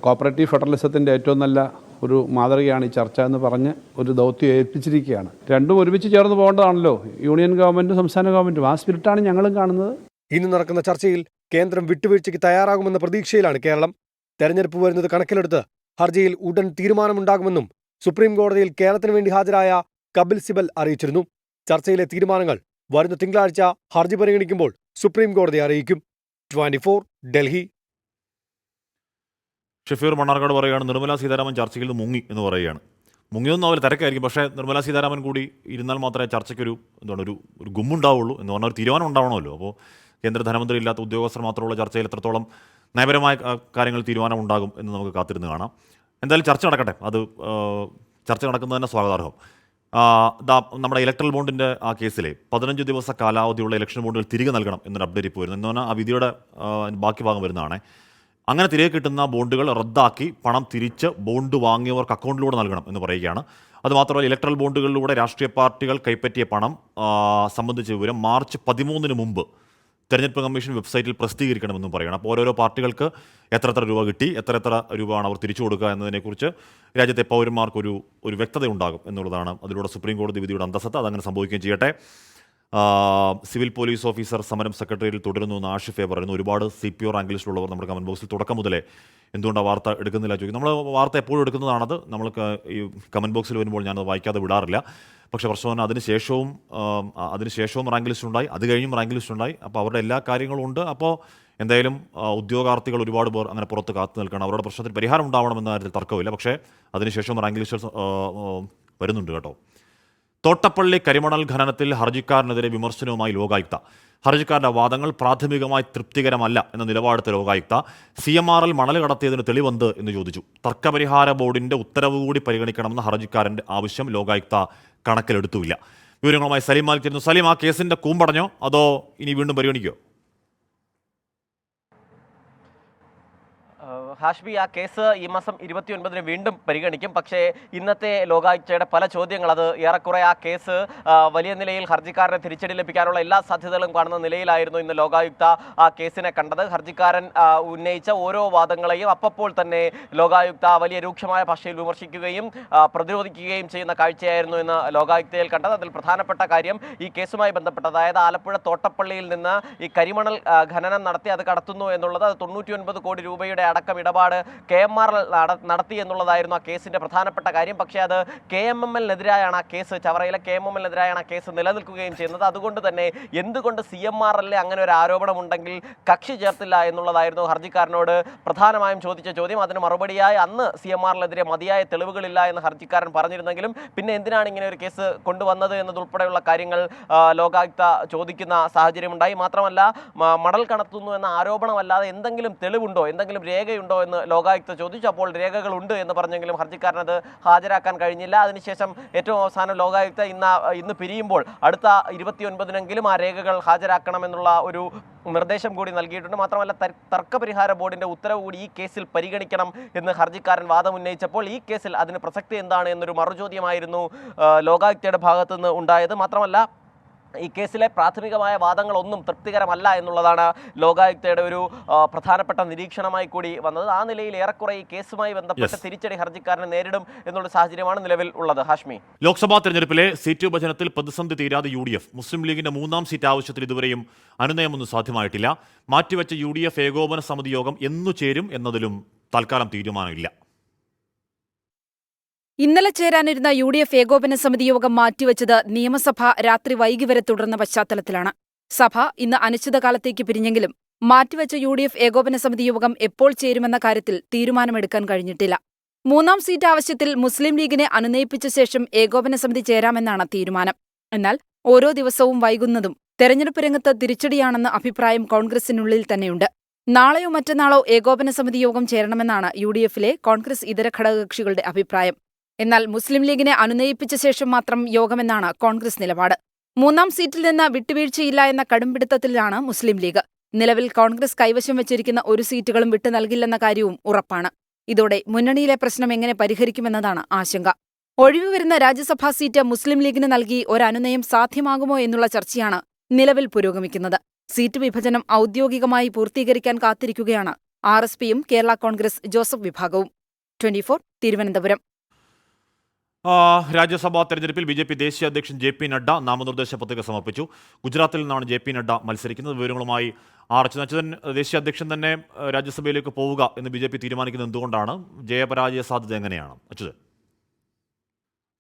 കോപ്പറേറ്റീവ് ഫെഡറലിസത്തിൻ്റെ ഏറ്റവും നല്ല ഒരു മാതൃകയാണ് ഈ ചർച്ച എന്ന് പറഞ്ഞ് ഒരു ദൗത്യം ഏൽപ്പിച്ചിരിക്കുകയാണ്. രണ്ടും ഒരുമിച്ച് ചേർന്ന് പോകേണ്ടതാണല്ലോ, യൂണിയൻ ഗവൺമെൻറ്റും സംസ്ഥാന ഗവൺമെൻറ്റും. ആ സ്പിരിറ്റാണ് ഞങ്ങളും കാണുന്നത്. ഇന്ന് നടക്കുന്ന ചർച്ചയിൽ കേന്ദ്രം വിട്ടുവീഴ്ചയ്ക്ക് തയ്യാറാകുമെന്ന പ്രതീക്ഷയിലാണ് കേരളം. തെരഞ്ഞെടുപ്പ് വരുന്നത് കണക്കിലെടുത്ത് ഹർജിയിൽ ഉടൻ തീരുമാനമുണ്ടാകുമെന്നും സുപ്രീം കോടതിയിൽ കേരളത്തിന് വേണ്ടി ഹാജരായ കപിൽ സിബൽ അറിയിച്ചിരുന്നു. ചർച്ചയിലെ തീരുമാനങ്ങൾ വരുന്ന തിങ്കളാഴ്ച ഹർജി പരിഗണിക്കുമ്പോൾ സുപ്രീം കോടതിയെ അറിയിക്കും. 24 ഡൽഹി. ഷഫീർ മണ്ണാർക്കാട് പറയുകയാണ്, നിർമ്മലാ സീതാരാമൻ ചർച്ചയിൽ നിന്ന് മുങ്ങി എന്ന് പറയുകയാണ്. മുങ്ങിയൊന്നും അവർ തിരക്കായിരിക്കും, പക്ഷേ നിർമ്മലാ സീതാരാമൻ കൂടി ഇരുന്നാൽ മാത്രമേ ചർച്ചയ്ക്കൊരു ഒരു ഗുമ്മുണ്ടാവുള്ളൂ എന്ന് പറഞ്ഞാൽ ഒരു തീരുമാനം ഉണ്ടാവണമല്ലോ. അപ്പോൾ കേന്ദ്ര ധനമന്ത്രി ഇല്ലാത്ത ഉദ്യോഗസ്ഥർ മാത്രമുള്ള ചർച്ചയിൽ എത്രത്തോളം നയപരമായ കാര്യങ്ങൾ തീരുമാനം ഉണ്ടാകും എന്ന് നമുക്ക് കാത്തിരുന്ന് കാണാം. എന്തായാലും ചർച്ച നടക്കട്ടെ, അത് ചർച്ച നടക്കുന്നത് തന്നെ സ്വാഗതാർഹം. നമ്മുടെ ഇലക്ട്രൽ ബോണ്ടിൻ്റെ ആ കേസിലെ 15 ദിവസ കാലാവധിയുള്ള ഇലക്ഷൻ ബോണ്ടുകൾ തിരികെ നൽകണം എന്നൊരു അപ്ഡേറ്റ് ഇപ്പോൾ വരുന്നു. എന്ന് പറഞ്ഞാൽ ആ വിധിയുടെ ബാക്കി ഭാഗം വരുന്നതാണ്. അങ്ങനെ തിരികെ കിട്ടുന്ന ബോണ്ടുകൾ റദ്ദാക്കി പണം തിരിച്ച് ബോണ്ട് വാങ്ങിയവർക്ക് അക്കൗണ്ടിലൂടെ നൽകണം എന്ന് പറയുകയാണ്. അതുമാത്രമല്ല, ഇലക്ട്രൽ ബോണ്ടുകളിലൂടെ രാഷ്ട്രീയ പാർട്ടികൾ കൈപ്പറ്റിയ പണം സംബന്ധിച്ച വിവരം മാർച്ച് 13 മുമ്പ് തെരഞ്ഞെടുപ്പ് കമ്മീഷൻ വെബ്സൈറ്റിൽ പ്രസിദ്ധീകരിക്കണമെന്നും പറയുകയാണ്. അപ്പോൾ ഓരോരോ പാർട്ടികൾക്ക് എത്ര രൂപ കിട്ടി, എത്ര രൂപയാണ് അവർ തിരിച്ചു കൊടുക്കുക എന്നതിനെക്കുറിച്ച് രാജ്യത്തെ പൗരന്മാർക്ക് ഒരു വ്യക്തത ഉണ്ടാകും എന്നുള്ളതാണ് അതിലൂടെ സുപ്രീം കോടതി വിധിയുടെ അന്തസത്ത. അതങ്ങനെ സംഭവിക്കുകയും ചെയ്യട്ടെ. സിവിൽ പോലീസ് ഓഫീസർ സമരം സെക്രട്ടറിയിൽ തുടരുന്നു എന്ന് ആഷിഫെ പറയുന്നു. ഒരുപാട് CPO റാങ്ക് ലിസ്റ്റിലുള്ളവർ നമ്മുടെ കമൻറ്റ് ബോക്സിൽ തുടക്കം മുതലേ എന്തുകൊണ്ടാണ് വാർത്ത എടുക്കുന്നില്ല ചോദിക്കും. നമ്മൾ വാർത്ത എപ്പോഴും എടുക്കുന്നതാണത്. നമ്മൾക്ക് ഈ കമൻറ്റ് ബോക്സിൽ വരുമ്പോൾ ഞാനത് വായിക്കാതെ വിടാറില്ല. പക്ഷേ പ്രശ്നം അതിനുശേഷവും റാങ്ക് ലിസ്റ്റ് ഉണ്ടായി, അത് കഴിഞ്ഞും റാങ്ക് ലിസ്റ്റ് ഉണ്ടായി. അപ്പോൾ അവരുടെ എല്ലാ കാര്യങ്ങളും ഉണ്ട്. അപ്പോൾ എന്തായാലും ഉദ്യോഗാർത്ഥികൾ ഒരുപാട് പേർ അങ്ങനെ പുറത്ത് കാത്തു നിൽക്കണം. അവരുടെ പ്രശ്നത്തിന് പരിഹാരം ഉണ്ടാവണമെന്ന കാര്യത്തിൽ തർക്കമില്ല. പക്ഷേ അതിനുശേഷം റാങ്ക് ലിസ്റ്റ് വരുന്നുണ്ട് കേട്ടോ. തോട്ടപ്പള്ളി കരിമണൽ ഖനനത്തിൽ ഹർജിക്കാരനെതിരെ വിമർശനവുമായി ലോകായുക്ത. ഹർജിക്കാരൻ്റെ വാദങ്ങൾ പ്രാഥമികമായി തൃപ്തികരമല്ല എന്ന നിലപാടെടുത്ത ലോകായുക്ത CMRL മണൽ കടത്തിയതിന് തെളിവെന്ത് എന്ന് ചോദിച്ചു. തർക്കപരിഹാര ബോർഡിൻ്റെ ഉത്തരവ് കൂടി പരിഗണിക്കണമെന്ന ഹർജിക്കാരൻ്റെ ആവശ്യം ലോകായുക്ത കണക്കിലെടുത്തുമില്ല. വിവരങ്ങളുമായി സലീം മാലിക് ചേരുന്നു. സലീം, ആ കേസിൻ്റെ കൂമ്പടഞ്ഞോ അതോ ഇനി വീണ്ടും പരിഗണിക്കുമോ? ഹാഷ്ബി, ആ കേസ് ഈ മാസം 29-ന് വീണ്ടും പരിഗണിക്കും. പക്ഷേ ഇന്നത്തെ ലോകായുക്തയുടെ പല ചോദ്യങ്ങൾ അത് ഏറെക്കുറെ ആ കേസ് വലിയ നിലയിൽ ഹർജിക്കാരനെ തിരിച്ചടി ലഭിക്കാനുള്ള എല്ലാ സാധ്യതകളും കാണുന്ന നിലയിലായിരുന്നു ഇന്ന് ലോകായുക്ത ആ കേസിനെ കണ്ടത്. ഹർജിക്കാരൻ ഉന്നയിച്ച ഓരോ വാദങ്ങളെയും അപ്പോൾ തന്നെ ലോകായുക്ത വലിയ രൂക്ഷമായ ഭാഷയിൽ വിമർശിക്കുകയും പ്രതിരോധിക്കുകയും ചെയ്യുന്ന കാഴ്ചയായിരുന്നു ഇന്ന് ലോകായുക്തയിൽ കണ്ടത്. അതിൽ പ്രധാനപ്പെട്ട കാര്യം ഈ കേസുമായി ബന്ധപ്പെട്ട, അതായത് ആലപ്പുഴ തോട്ടപ്പള്ളിയിൽ നിന്ന് ഈ കരിമണൽ ഖനനം നടത്തി അത് കടത്തുന്നു എന്നുള്ളത്, അത് 99 കോടി രൂപയുടെ അടക്കം ഇടപാട് KMRL നടത്തി എന്നുള്ളതായിരുന്നു ആ കേസിന്റെ പ്രധാനപ്പെട്ട കാര്യം. പക്ഷേ അത് KMML-നെതിരായാണ് ആ കേസ്, ചവറയിലെ KMML-നെതിരായാണ് ആ കേസ് നിലനിൽക്കുകയും ചെയ്യുന്നത്. അതുകൊണ്ട് തന്നെ എന്തുകൊണ്ട് CMRL-ലെ അങ്ങനെ ഒരു ആരോപണമുണ്ടെങ്കിൽ കക്ഷി ചേർത്തില്ല എന്നുള്ളതായിരുന്നു ഹർജിക്കാരനോട് പ്രധാനമായും ചോദിച്ച ചോദ്യം. അതിന് മറുപടിയായി അന്ന് CMRL-നെതിരെ മതിയായ തെളിവുകളില്ല എന്ന് ഹർജിക്കാരൻ പറഞ്ഞിരുന്നെങ്കിലും പിന്നെ എന്തിനാണ് ഇങ്ങനെ ഒരു കേസ് കൊണ്ടുവന്നത് എന്നതുൾപ്പെടെയുള്ള കാര്യങ്ങൾ ലോകായുക്ത ചോദിക്കുന്ന സാഹചര്യമുണ്ടായി. മാത്രമല്ല, മണൽ കടത്തുന്നു എന്ന ആരോപണമല്ലാതെ എന്തെങ്കിലും തെളിവുണ്ടോ, എന്തെങ്കിലും രേഖയുണ്ടോ എന്ന് ലോകായുക്ത ചോദിച്ചു. അപ്പോൾ രേഖകളുണ്ട് എന്ന് പറഞ്ഞെങ്കിലും ഹർജിക്കാരനത് ഹാജരാക്കാൻ കഴിഞ്ഞില്ല. അതിനുശേഷം ഏറ്റവും അവസാനം ലോകായുക്ത ഇന്ന് പിരിയുമ്പോൾ അടുത്ത 29-നെങ്കിലും ആ രേഖകൾ ഹാജരാക്കണമെന്നുള്ള ഒരു നിർദ്ദേശം കൂടി നൽകിയിട്ടുണ്ട്. മാത്രമല്ല, തർക്കപരിഹാര ബോർഡിന്റെ ഉത്തരവ് കൂടി ഈ കേസിൽ പരിഗണിക്കണം എന്ന് ഹർജിക്കാരൻ വാദം ഉന്നയിച്ചപ്പോൾ ഈ കേസിൽ അതിന് പ്രസക്തി എന്താണ് എന്നൊരു മറുചോദ്യമായിരുന്നു ലോകായുക്തയുടെ ഭാഗത്തുനിന്ന് ഉണ്ടായത്. മാത്രമല്ല, ഈ കേസിലെ പ്രാഥമികമായ വാദങ്ങളൊന്നും തൃപ്തികരമല്ല എന്നുള്ളതാണ് ലോകായുക്തയുടെ ഒരു പ്രധാനപ്പെട്ട നിരീക്ഷണമായി കൂടി വന്നത്. ആ നിലയിൽ ഏറെക്കുറെ ഈ കേസുമായി ബന്ധപ്പെട്ട് തിരിച്ചടി ഹർജിക്കാരനെ നേരിടും എന്നുള്ള സാഹചര്യമാണ് നിലവിൽ ഉള്ളത്. ഹാഷ്മി, ലോക്സഭാ തെരഞ്ഞെടുപ്പിലെ സീറ്റ് വിഭജനത്തിൽ പ്രതിസന്ധി തീരാതെ UDF. മുസ്ലിം ലീഗിന്റെ 3ാം സീറ്റ് ആവശ്യത്തിൽ ഇതുവരെയും അനുനയമൊന്നും സാധ്യമായിട്ടില്ല. മാറ്റിവെച്ച UDF ഏകോപന സമിതി യോഗം എന്നു ചേരും എന്നതിലും തൽക്കാലം തീരുമാനമില്ല. ഇന്നലെ ചേരാനിരുന്ന UDF ഏകോപന സമിതി യോഗം മാറ്റിവെച്ചത് നിയമസഭ രാത്രി വൈകി വരെ തുടർന്ന പശ്ചാത്തലത്തിലാണ്. സഭ ഇന്ന് അനിശ്ചിതകാലത്തേക്ക് പിരിഞ്ഞെങ്കിലും മാറ്റിവെച്ച UDF ഏകോപന സമിതി യോഗം എപ്പോൾ ചേരുമെന്ന കാര്യത്തിൽ തീരുമാനമെടുക്കാൻ കഴിഞ്ഞിട്ടില്ല. 3ാം സീറ്റ് ആവശ്യത്തിൽ മുസ്ലിം ലീഗിനെ അനുനയിപ്പിച്ച ശേഷം ഏകോപന സമിതി ചേരാമെന്നാണ് തീരുമാനം. എന്നാൽ ഓരോ ദിവസവും വൈകുന്നതും തെരഞ്ഞെടുപ്പ് രംഗത്ത് തിരിച്ചടിയാണെന്ന അഭിപ്രായം കോൺഗ്രസിനുള്ളിൽ തന്നെയുണ്ട്. നാളെയോ മറ്റന്നാളോ ഏകോപന സമിതി യോഗം ചേരണമെന്നാണ് UDF-ലെ കോൺഗ്രസ് ഇതര ഘടകകക്ഷികളുടെ അഭിപ്രായം. എന്നാൽ മുസ്ലിം ലീഗിനെ അനുനയിപ്പിച്ച ശേഷം മാത്രം യോഗമെന്നാണ് കോൺഗ്രസ് നിലപാട്. 3ാം സീറ്റിൽ നിന്ന് വിട്ടുവീഴ്ചയില്ല എന്ന കടുംപിടുത്തത്തിലാണ് മുസ്ലിം ലീഗ്. നിലവിൽ കോൺഗ്രസ് കൈവശം വെച്ചിരിക്കുന്ന ഒരു സീറ്റുകളും വിട്ടു നൽകില്ലെന്ന കാര്യവും ഉറപ്പാണ്. ഇതോടെ മുന്നണിയിലെ പ്രശ്നം എങ്ങനെ പരിഹരിക്കുമെന്നതാണ് ആശങ്ക. ഒഴിവുവരുന്ന രാജ്യസഭാ സീറ്റ് മുസ്ലിം ലീഗിന് നൽകി ഒരനുനയം സാധ്യമാകുമോ എന്നുള്ള ചർച്ചയാണ് നിലവിൽ പുരോഗമിക്കുന്നത്. സീറ്റ് വിഭജനം ഔദ്യോഗികമായി പൂർത്തീകരിക്കാൻ കാത്തിരിക്കുകയാണ് RSPയും കേരള കോൺഗ്രസ് ജോസഫ് വിഭാഗവും. 24 തിരുവനന്തപുരം. രാജ്യസഭാ തെരഞ്ഞെടുപ്പിൽ ബി.ജെ.പി. ദേശീയ അധ്യക്ഷൻ ജെ.പി. നഡ്ഡ നാമനിർദ്ദേശ പത്രിക സമർപ്പിച്ചു. ഗുജറാത്തിൽ നിന്നാണ് ജെ.പി. നഡ്ഡ മത്സരിക്കുന്നത്. വിവരങ്ങളുമായി അച്യുതൻ, ദേശീയ അധ്യക്ഷൻ തന്നെ രാജ്യസഭയിലേക്ക് പോവുക എന്ന് ബി.ജെ.പി. തീരുമാനിക്കുന്നത് എന്തുകൊണ്ടാണ്? ജയപരാജയ സാധ്യത എങ്ങനെയാണ് അച്യുതൻ?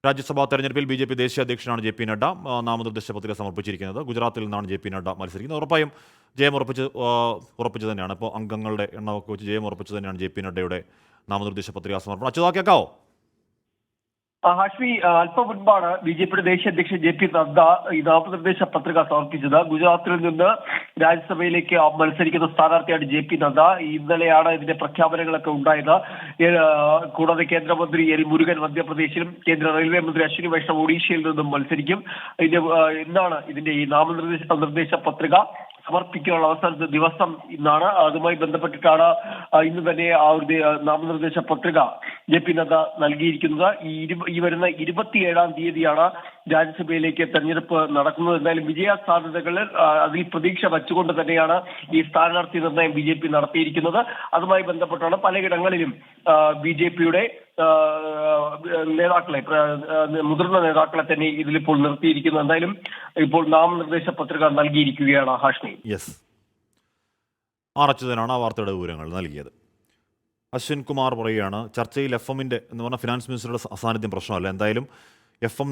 രാജ്യസഭാ തെരഞ്ഞെടുപ്പിൽ ബി.ജെ.പി. ദേശീയ അധ്യക്ഷനാണ് ജെ.പി. നഡ്ഡ നാമനിർദ്ദേശ പത്രിക സമർപ്പിച്ചിരിക്കുന്നത്. ഗുജറാത്തിൽ നിന്നാണ് ജെ.പി. നഡ്ഡ മത്സരിക്കുന്നത്. ഉറപ്പായും ജയം ഉറപ്പിച്ചു തന്നെയാണ്. ഇപ്പോൾ അംഗങ്ങളുടെ എണ്ണമൊക്കെ വെച്ച് ജയം ഉറപ്പിച്ചു തന്നെയാണ് ജെ.പി. നഡ്ഡയുടെ നാമനിർദ്ദേശ പത്രിക സമർപ്പണം. അച്യുത കേൾക്കാവോ? ഹാഷ്മി, അല്പം മുൻപാണ് ബി.ജെ.പിയുടെ ദേശീയ അധ്യക്ഷൻ ജെ.പി. നദ്ദ ഈ നാമനിർദ്ദേശ പത്രിക സമർപ്പിച്ചത്. ഗുജറാത്തിൽ നിന്ന് രാജ്യസഭയിലേക്ക് മത്സരിക്കുന്ന സ്ഥാനാർത്ഥിയാണ് ജെ.പി. നദ്ദ. ഇന്നലെയാണ് ഇതിന്റെ പ്രഖ്യാപനങ്ങളൊക്കെ ഉണ്ടായത്. കൂടാതെ കേന്ദ്രമന്ത്രി എൽ മുരുകൻ മധ്യപ്രദേശിലും കേന്ദ്ര റെയിൽവേ മന്ത്രി അശ്വിനി വൈഷ്ണവ് ഒഡീഷയിൽ നിന്നും മത്സരിക്കും. ഇന്നാണ് ഇതിന്റെ ഈ നാമനിർദ്ദേശ പത്രിക സമർപ്പിക്കാനുള്ള അവസാനത്തെ ദിവസം ഇന്നാണ്. അതുമായി ബന്ധപ്പെട്ടിട്ടാണ് ഇന്ന് തന്നെ ആ ഒരു നാമനിർദ്ദേശ പത്രിക ജെ.പി. നദ്ദ നൽകിയിരിക്കുന്നത്. ഈ വരുന്ന 27-ാം തീയതിയാണ് രാജ്യസഭയിലേക്ക് തെരഞ്ഞെടുപ്പ് നടക്കുന്നത്. എന്തായാലും വിജയ സാധ്യതകളിൽ അതിൽ പ്രതീക്ഷ വച്ചുകൊണ്ട് തന്നെയാണ് ഈ സ്ഥാനാർത്ഥി നിർണയം ബി.ജെ.പി. നടത്തിയിരിക്കുന്നത്. അതുമായി ബന്ധപ്പെട്ടാണ് പലയിടങ്ങളിലും ബി.ജെ.പിയുടെ നേതാക്കളെ, മുതിർന്ന നേതാക്കളെ തന്നെ ഇതിലിപ്പോൾ നിർത്തിയിരിക്കുന്നത്. എന്തായാലും ഇപ്പോൾ നാമനിർദ്ദേശ പത്രിക നൽകിയിരിക്കുകയാണ് ഹാഷ്മി. യെസ്, അച്യുതനാണ് ആ വാർത്തയുടെ വിവരങ്ങൾ നൽകിയത്. അശ്വിൻ കുമാർ പറയുകയാണ്, ചർച്ചയിൽ FM-ന്റെ എന്ന് പറഞ്ഞാൽ ഫിനാൻസ് മിനിസ്റ്ററുടെ സാന്നിധ്യം പ്രശ്നമല്ല. എന്തായാലും FM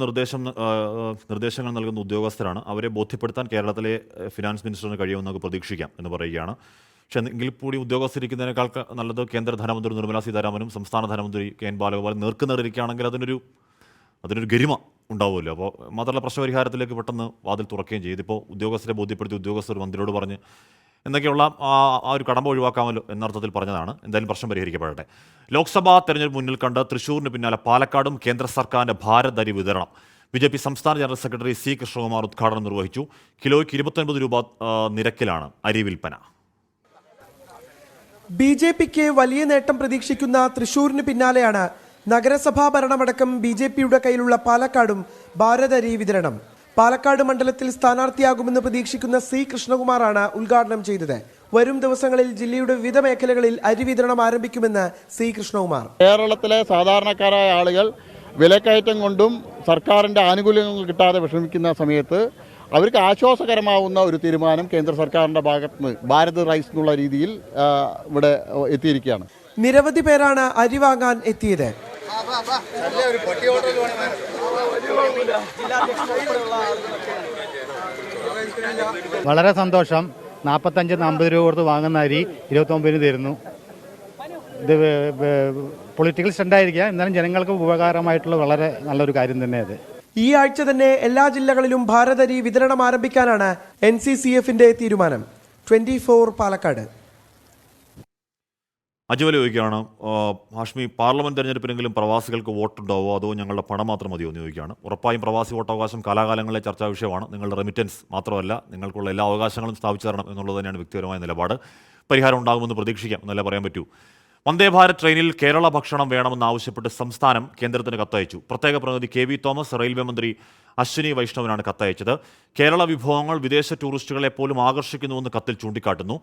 നിർദ്ദേശങ്ങൾ നൽകുന്ന ഉദ്യോഗസ്ഥരാണ്. അവരെ ബോധ്യപ്പെടുത്താൻ കേരളത്തിലെ ഫിനാൻസ് മിനിസ്റ്ററിന് കഴിയുമെന്ന് നമുക്ക് പ്രതീക്ഷിക്കാം എന്ന് പറയുകയാണ്. പക്ഷേ എങ്കിൽ കൂടി ഉദ്യോഗസ്ഥരിക്കുന്നതിനേക്കാൾ നല്ലത് കേന്ദ്ര ധനമന്ത്രി നിർമ്മലാ സീതാരാമനും സംസ്ഥാന ധനമന്ത്രി കെ.എൻ. ബാലഗോപാലും നേർക്കുനേറിയിരിക്കുകയാണെങ്കിൽ അതിനൊരു ഗരിമ ഉണ്ടാവുമല്ലോ. അപ്പോൾ മാത്രമല്ല പ്രശ്നപരിഹാരത്തിലേക്ക് പെട്ടെന്ന് വാതിൽ തുറക്കുകയും ചെയ്യും. ഇതിപ്പോൾ ഉദ്യോഗസ്ഥരെ ബോധ്യപ്പെടുത്തി ഉദ്യോഗസ്ഥർ മന്ത്രിയോട് പറഞ്ഞ് എന്നൊക്കെയുള്ള ആ ഒരു കടമ്പ ഒഴിവാക്കാമല്ലോ എന്നർത്ഥത്തിൽ പറഞ്ഞതാണ്. എന്തായാലും പ്രശ്നം പരിഹരിക്കപ്പെടട്ടെ. ലോക്സഭാ തെരഞ്ഞെടുപ്പ് മുന്നിൽ കണ്ട് തൃശ്ശൂരിന് പിന്നാലെ പാലക്കാടും കേന്ദ്ര സർക്കാരിൻ്റെ ഭാരത് അരി വിതരണം ബി.ജെ.പി. സംസ്ഥാന ജനറൽ സെക്രട്ടറി സി കൃഷ്ണകുമാർ ഉദ്ഘാടനം നിർവഹിച്ചു. കിലോയ്ക്ക് 29 രൂപ നിരക്കിലാണ് അരി വിൽപ്പന. ബി.ജെ.പിക്ക് വലിയ നേട്ടം പ്രതീക്ഷിക്കുന്ന തൃശൂരിന് പിന്നാലെയാണ് നഗരസഭാ ഭരണമടക്കം ബി.ജെ.പിയുടെ കയ്യിലുള്ള പാലക്കാടും ഭാരത് അരി വിതരണം. പാലക്കാട് മണ്ഡലത്തിൽ സ്ഥാനാർത്ഥിയാകുമെന്ന് പ്രതീക്ഷിക്കുന്ന സി കൃഷ്ണകുമാറാണ് ഉദ്ഘാടനം ചെയ്തത്. വരും ദിവസങ്ങളിൽ ജില്ലയുടെ വിവിധ മേഖലകളിൽ അരി വിതരണം ആരംഭിക്കുമെന്ന് സി കൃഷ്ണകുമാർ. കേരളത്തിലെ സാധാരണക്കാരായ ആളുകൾ വിലക്കയറ്റം കൊണ്ടും സർക്കാരിൻ്റെ ആനുകൂല്യങ്ങൾ കിട്ടാതെ വിഷമിക്കുന്ന സമയത്ത് അവർക്ക് ആശ്വാസകരമാവുന്ന ഒരു തീരുമാനം കേന്ദ്ര സർക്കാരിൻ്റെ ഭാഗത്ത് നിന്ന് ഭാരത് റൈസ് എന്നുള്ള രീതിയിൽ ഇവിടെ എത്തിയിരിക്കുകയാണ്. നിരവധി പേരാണ് അരി വാങ്ങാൻ എത്തിയത്. വളരെ സന്തോഷം. 45-50 രൂപ കൊടുത്ത് വാങ്ങുന്ന അരി 29 തരുന്നു. ഇത് പൊളിറ്റിക്കൽ സ്റ്റണ്ടായിരിക്കാം, എന്നാലും ജനങ്ങൾക്ക് ഉപകാരമായിട്ടുള്ള വളരെ നല്ലൊരു കാര്യം തന്നെ അത്. ഈ ആഴ്ച തന്നെ എല്ലാ ജില്ലകളിലും ഭാരത് അരി വിതരണം ആരംഭിക്കാനാണ് NCCF-ന്റെ തീരുമാനം. 24 പാലക്കാട്. അജുവൽ ചോദിക്കുകയാണ്, ഹാഷ്മി, പാർലമെന്റ് തെരഞ്ഞെടുപ്പിനെങ്കിലും പ്രവാസികൾക്ക് വോട്ടുണ്ടാവോ അതോ ഞങ്ങളുടെ പണം മാത്രം മതിയോ എന്ന് ചോദിക്കുകയാണ്. ഉറപ്പായും പ്രവാസി വോട്ടവകാശം കാലാകാലങ്ങളിലെ ചർച്ചാ വിഷയമാണ്. നിങ്ങളുടെ റെമിറ്റൻസ് മാത്രമല്ല, നിങ്ങൾക്കുള്ള എല്ലാ അവകാശങ്ങളും സ്ഥാപിച്ചു തരണം എന്നുള്ളത് തന്നെയാണ് വ്യക്തിപരമായ നിലപാട്. പരിഹാരം ഉണ്ടാകുമെന്ന് പ്രതീക്ഷിക്കാം എന്നല്ലേ പറയാൻ പറ്റൂ. വന്ദേ ഭാരത് ട്രെയിനിൽ കേരള ഭക്ഷണം വേണമെന്നാവശ്യപ്പെട്ട് സംസ്ഥാനം കേന്ദ്രത്തിന് കത്തയച്ചു. പ്രത്യേക പ്രതിനിധി KV തോമസ് റെയിൽവേ മന്ത്രി അശ്വിനി വൈഷ്ണവിനാണ് കത്തയച്ചത്. കേരള വിഭവങ്ങൾ വിദേശ ടൂറിസ്റ്റുകളെ പോലും ആകർഷിക്കുന്നുവെന്ന് കത്തിൽ ചൂണ്ടിക്കാട്ടുന്നു.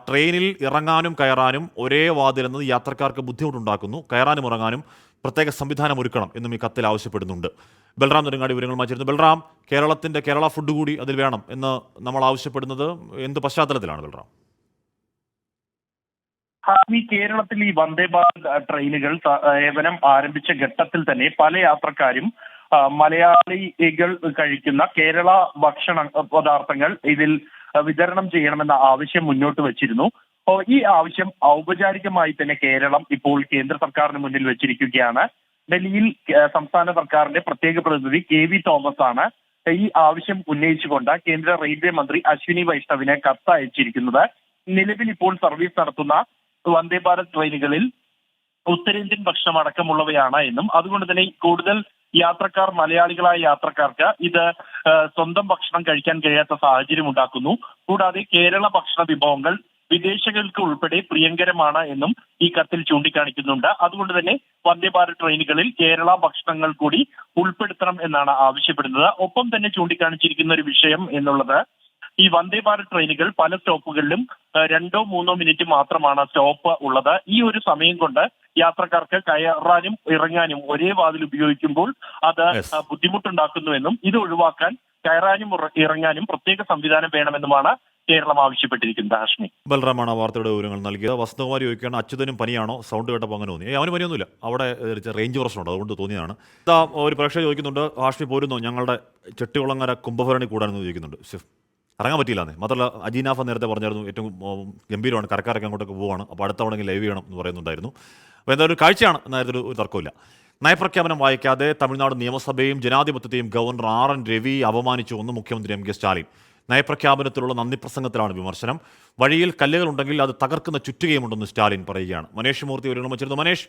ട്രെയിനിൽ ഇറങ്ങാനും കയറാനും ഒരേ വാതിലെന്നത് യാത്രക്കാർക്ക് ബുദ്ധിമുട്ടുണ്ടാക്കുന്നു. കയറാനും ഇറങ്ങാനും പ്രത്യേക സംവിധാനം ഒരുക്കണം എന്നും ഈ കത്തിൽ ആവശ്യപ്പെടുന്നുണ്ട്. ബൽറാം നെടുങ്ങാടി വിവരങ്ങളുമായി ചേരുന്നു. ബൽറാം, കേരള ഫുഡ് കൂടി അതിൽ വേണം എന്ന് നമ്മൾ ആവശ്യപ്പെടുന്നത് എന്ത് പശ്ചാത്തലത്തിലാണ് ബൽറാം? ഈ കേരളത്തിൽ ഈ വന്ദേ ഭാരത് ട്രെയിനുകൾ സേവനം ആരംഭിച്ച ഘട്ടത്തിൽ തന്നെ പല യാത്രക്കാരും മലയാളികൾ കഴിക്കുന്ന കേരള ഭക്ഷണ പദാർത്ഥങ്ങൾ ഇതിൽ വിതരണം ചെയ്യണമെന്ന ആവശ്യം മുന്നോട്ട് വച്ചിരുന്നു. ഈ ആവശ്യം ഔപചാരികമായി തന്നെ കേരളം ഇപ്പോൾ കേന്ദ്ര സർക്കാരിന് മുന്നിൽ വെച്ചിരിക്കുകയാണ്. ഡൽഹിയിൽ സംസ്ഥാന സർക്കാരിന്റെ പ്രത്യേക പ്രതിനിധി KV തോമസ് ആണ് ഈ ആവശ്യം ഉന്നയിച്ചുകൊണ്ട് കേന്ദ്ര റെയിൽവേ മന്ത്രി അശ്വിനി വൈഷ്ണവിന് കത്ത് അയച്ചിരിക്കുന്നത്. നിലവിൽ ഇപ്പോൾ സർവീസ് നടത്തുന്ന വന്ദേ ഭാരത് ട്രെയിനുകളിൽ ഉത്തരേന്ത്യൻ ഭക്ഷണം അടക്കമുള്ളവയാണ് എന്നും അതുകൊണ്ട് തന്നെ കൂടുതൽ മലയാളികളായ യാത്രക്കാർക്ക് ഇത് സ്വന്തം ഭക്ഷണം കഴിക്കാൻ കഴിയാത്ത സാഹചര്യം ഉണ്ടാക്കുന്നു. കൂടാതെ കേരള ഭക്ഷണ വിഭവങ്ങൾ വിദേശികൾക്ക് ഉൾപ്പെടെ പ്രിയങ്കരമാണ് എന്നും ഈ കത്തിൽ ചൂണ്ടിക്കാണിക്കുന്നുണ്ട്. അതുകൊണ്ട് തന്നെ വന്ദേ ഭാരത് ട്രെയിനുകളിൽ കേരള ഭക്ഷണങ്ങൾ കൂടി ഉൾപ്പെടുത്തണം എന്നാണ് ആവശ്യപ്പെടുന്നത്. ഒപ്പം തന്നെ ചൂണ്ടിക്കാണിച്ചിരിക്കുന്ന ഒരു വിഷയം എന്നുള്ളത് ഈ വന്ദേ ഭാരത് ട്രെയിനുകൾ പല സ്റ്റോപ്പുകളിലും 2-3 മിനിറ്റ് മാത്രമാണ് സ്റ്റോപ്പ് ഉള്ളത്. ഈ ഒരു സമയം കൊണ്ട് യാത്രക്കാർക്ക് കയറാനും ഇറങ്ങാനും ഒരേ വാതിൽ ഉപയോഗിക്കുമ്പോൾ അത് ബുദ്ധിമുട്ടുണ്ടാക്കുന്നുവെന്നും ഇത് ഒഴിവാക്കാൻ കയറാനും ഇറങ്ങാനും പ്രത്യേക സംവിധാനം വേണമെന്നുമാണ് കേരളം ആവശ്യപ്പെട്ടിരിക്കുന്നത്. ഹാഷ്മി, ബലറാമാണ് വാർത്തയുടെ വിവരങ്ങൾ നൽകിയത്. വസന്തകുമാരി ചോദിക്കുകയാണ്, അച്യുതനും പനിയാണോ? സൗണ്ട് കേട്ടപ്പോൾ അങ്ങനെ തോന്നി. അവന് പനിയൊന്നുമില്ല, അവിടെ റേഞ്ച് പ്രശ്നമുണ്ട്, അതുകൊണ്ട് തോന്നിയതാണ്. ഒരു പ്രേക്ഷകർ ചോദിക്കുന്നുണ്ട്, ഹാഷ്മി പോരുന്നു ഞങ്ങളുടെ ചെട്ടികുളങ്ങര കുംഭഭരണി കൂടാനെന്ന് ചോദിക്കുന്നുണ്ട്. ഇറങ്ങാൻ പറ്റിയില്ലാന്നേ. മാത്രമല്ല അജീനാഫ നേരത്തെ പറഞ്ഞായിരുന്നു ഏറ്റവും ഗംഭീരമാണ്, കരക്കാരൊക്കെ അങ്ങോട്ടൊക്കെ പോവുകയാണ്, അപ്പോൾ അടുത്ത തവണ ലൈവ് ചെയ്യണം എന്ന് പറയുന്നുണ്ടായിരുന്നു. അപ്പോൾ എന്തായാലും ഒരു കാഴ്ചയാണ്, എന്നായിരുന്നു ഒരു തർക്കമില്ല. നയപ്രഖ്യാപനം വായിക്കാതെ തമിഴ്നാട് നിയമസഭയും ജനാധിപത്യത്തെയും ഗവർണർ RN രവി അപമാനിച്ചുവെന്ന് മുഖ്യമന്ത്രി MK സ്റ്റാലിൻ. നയപ്രഖ്യാപനത്തിലുള്ള നന്ദി പ്രസംഗത്തിലാണ് വിമർശനം. വഴിയിൽ കല്ലുകളുണ്ടെങ്കിൽ അത് തകർക്കുന്ന ചുറ്റുകയുമുണ്ടെന്ന് സ്റ്റാലിൻ പറയുകയാണ്. മനേഷ് മൂർത്തി വിവരങ്ങൾ വെച്ചിരുന്നു. മനേഷ്,